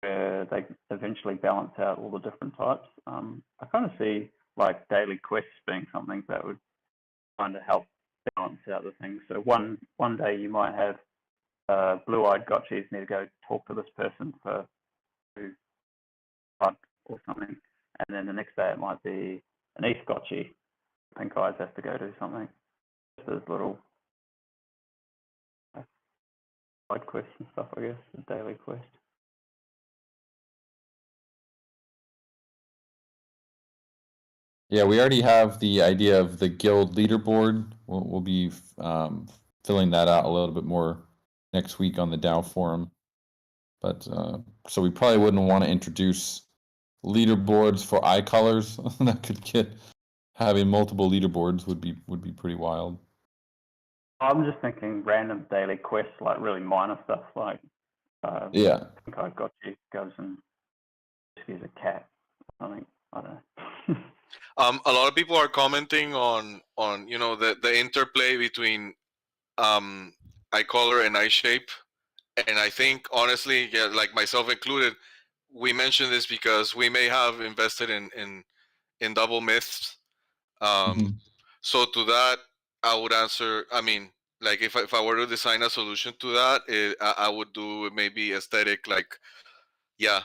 where they eventually balance out all the different types. I kind of see like daily quests being something that would kind of help balance out the things. So one day you might have blue-eyed Gachis need to go talk to this person for blood or something, and then the next day it might be an East Gotchi. Pink eyes has to go do something. Just those little side quests and stuff, I guess, a daily quest. Yeah, we already have the idea of the guild leaderboard. We'll be filling that out a little bit more next week on the DAO forum. But so we probably wouldn't want to introduce leaderboards for eye colors. That could get having multiple leaderboards would be pretty wild. I'm just thinking random daily quests, like really minor stuff, like yeah. I think I got you goes and rescues a cat or something. I don't know. A lot of people are commenting on the interplay between eye color and eye shape, and I think honestly, yeah, like myself included, we mentioned this because we may have invested in double myths. So to that, I would answer. I mean, like if I were to design a solution to that, I would do maybe aesthetic, like yeah.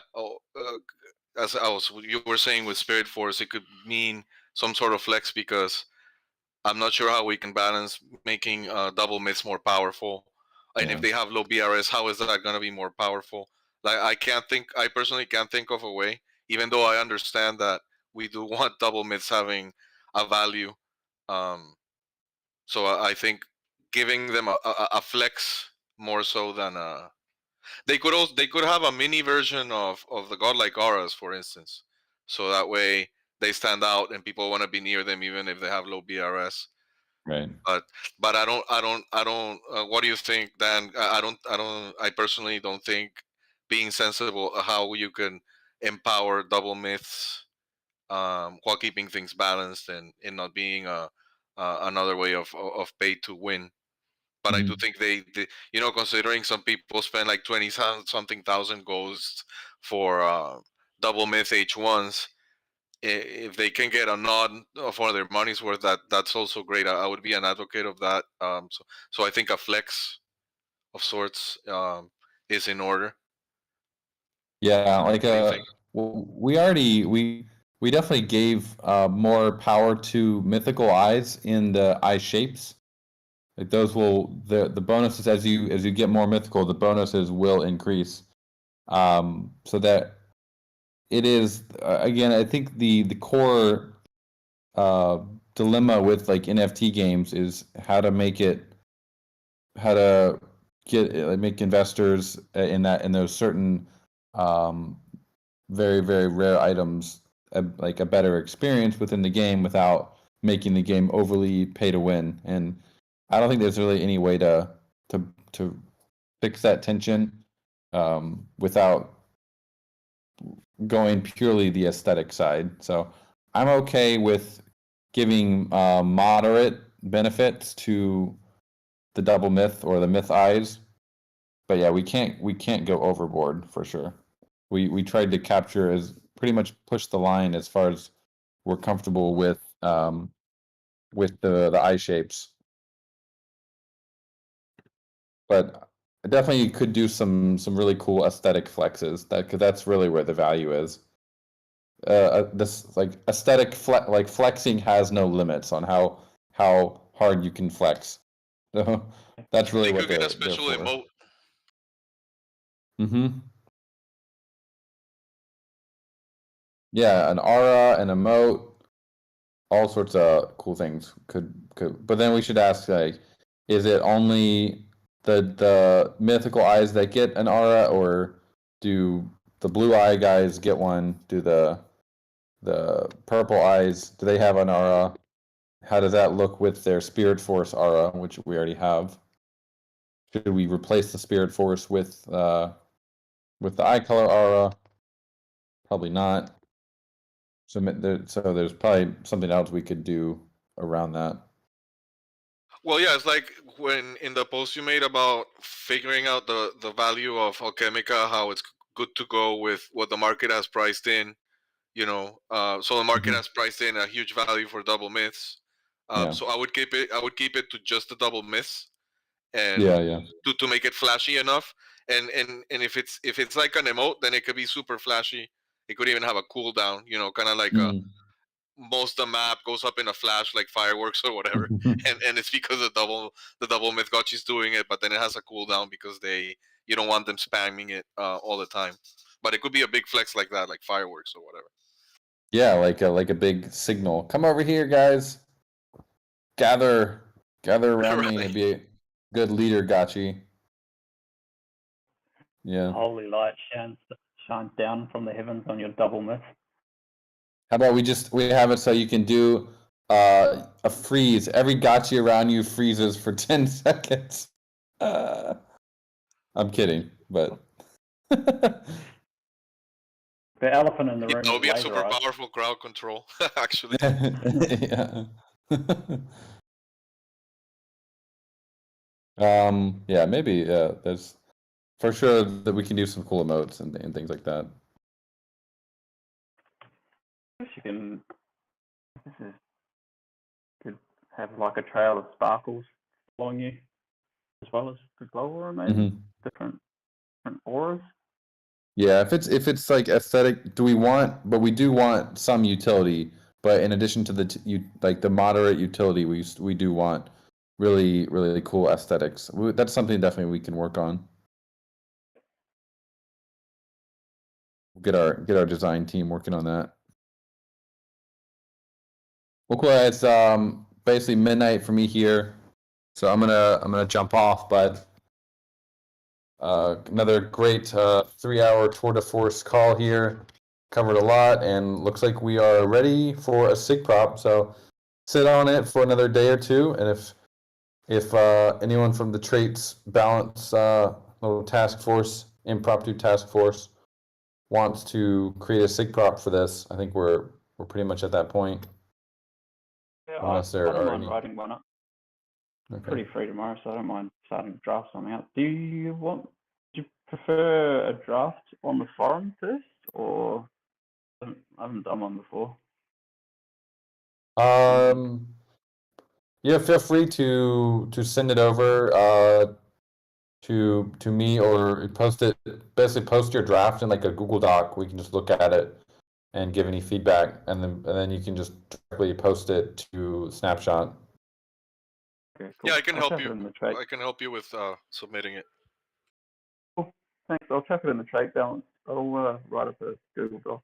As you were saying with Spirit Force, it could mean some sort of flex because I'm not sure how we can balance making double myths more powerful. And if they have low BRS, how is that going to be more powerful? Like I personally can't think of a way, even though I understand that we do want double myths having a value. So I think giving them a flex more so than they could have a mini version of the godlike auras, for instance, so that way they stand out and people want to be near them even if they have low BRS. Right. But I don't. What do you think, Dan? I personally don't think being sensible how you can empower double myths while keeping things balanced and not being another way of pay to win. But I do think they considering some people spend like 20 something thousand ghosts for double myth H1s, if they can get a nod for their money's worth, that's also great. I would be an advocate of that. So I think a flex of sorts is in order. Yeah, like we definitely gave more power to mythical eyes in the eye shapes. Like those will the bonuses as you get more mythical, the bonuses will increase. So that it is again, I think the core dilemma with like NFT games is how to make investors in those certain very very rare items like a better experience within the game without making the game overly pay to win. And I don't think there's really any way to fix that tension without going purely the aesthetic side. So I'm okay with giving moderate benefits to the double myth or the myth eyes, but yeah, we can't go overboard for sure. We tried to capture as pretty much push the line as far as we're comfortable with the eye shapes. But I definitely could do some really cool aesthetic flexes. That's really where the value is. This like aesthetic flexing has no limits on how hard you can flex. So that's really they what could get a special emote. Yeah, an aura, an emote, all sorts of cool things could. But then we should ask, like, is it only the mythical eyes that get an aura, or do the blue eye guys get one? Do the purple eyes, do they have an aura? How does that look with their Spirit Force aura, which we already have? Should we replace the Spirit Force with the eye color aura? Probably not. So there's probably something else we could do around that. Well, yeah, it's like when in the post you made about figuring out the value of Alchemica, how it's good to go with what the market has priced in. So the market has priced in a huge value for double myths. Yeah. So I would keep it to just the double miss, and Yeah. to make it flashy enough. And if it's like an emote, then it could be super flashy. It could even have a cooldown, kind of like most of the map goes up in a flash like fireworks or whatever, and it's because the double myth Gotchi's doing it, but then it has a cooldown because you don't want them spamming it all the time. But it could be a big flex like that, like fireworks or whatever. Yeah, like a big signal. Come over here, guys. Gather around me and be a good leader, Gotchi. Yeah. Holy light shines down from the heavens on your double myth. How about we have it so you can do a freeze. Every Gotchi around you freezes for 10 seconds. I'm kidding, but The elephant in the room. That would be a is super laser eyes. powerful crowd control, actually. yeah. Yeah, maybe there's for sure that we can do some cool emotes and things like that. I guess you can. Could have like a trail of sparkles following you, as well as the glow aura, maybe different auras. Yeah, if it's like aesthetic, but we do want some utility. But in addition to the moderate utility, we do want really, really cool aesthetics. That's something definitely we can work on. Get our design team working on that. Well, cool. It's basically midnight for me here, so I'm gonna jump off. But another great 3-hour tour de force call here. Covered a lot, and looks like we are ready for a sig prop. So sit on it for another day or two, and if anyone from the traits balance little task force, impromptu task force, wants to create a sig prop for this, I think we're pretty much at that point. Yeah, Unless I there don't are mind any. writing one up. Okay. Pretty free tomorrow, so I don't mind starting to draft something out. Do you prefer a draft on the forum first, or I haven't done one before? Yeah, feel free to send it over to me, or basically post your draft in like a Google Doc. We can just look at it and give any feedback, and then you can just directly post it to Snapshot. Okay, cool. Yeah, I can I'll help chuck you. it in the trait. I can help you with submitting it. Cool. Thanks. I'll chuck it in the trait balance. I'll write up a Google Doc,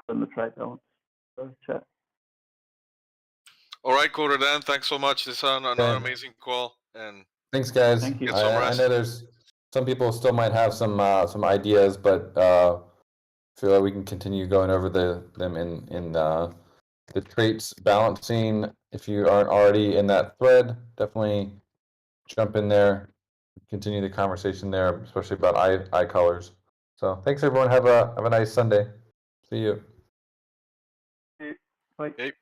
put in the trait balance chat. All right, Coder Dan, thanks so much. This is another amazing call, and thanks, guys. Thank you. Get some I rest. know there's some people still might have some ideas, but feel like we can continue going over them in the traits balancing. If you aren't already in that thread, definitely jump in there, continue the conversation there, especially about eye colors. So thanks everyone. Have a nice Sunday. See you. Bye. Hey.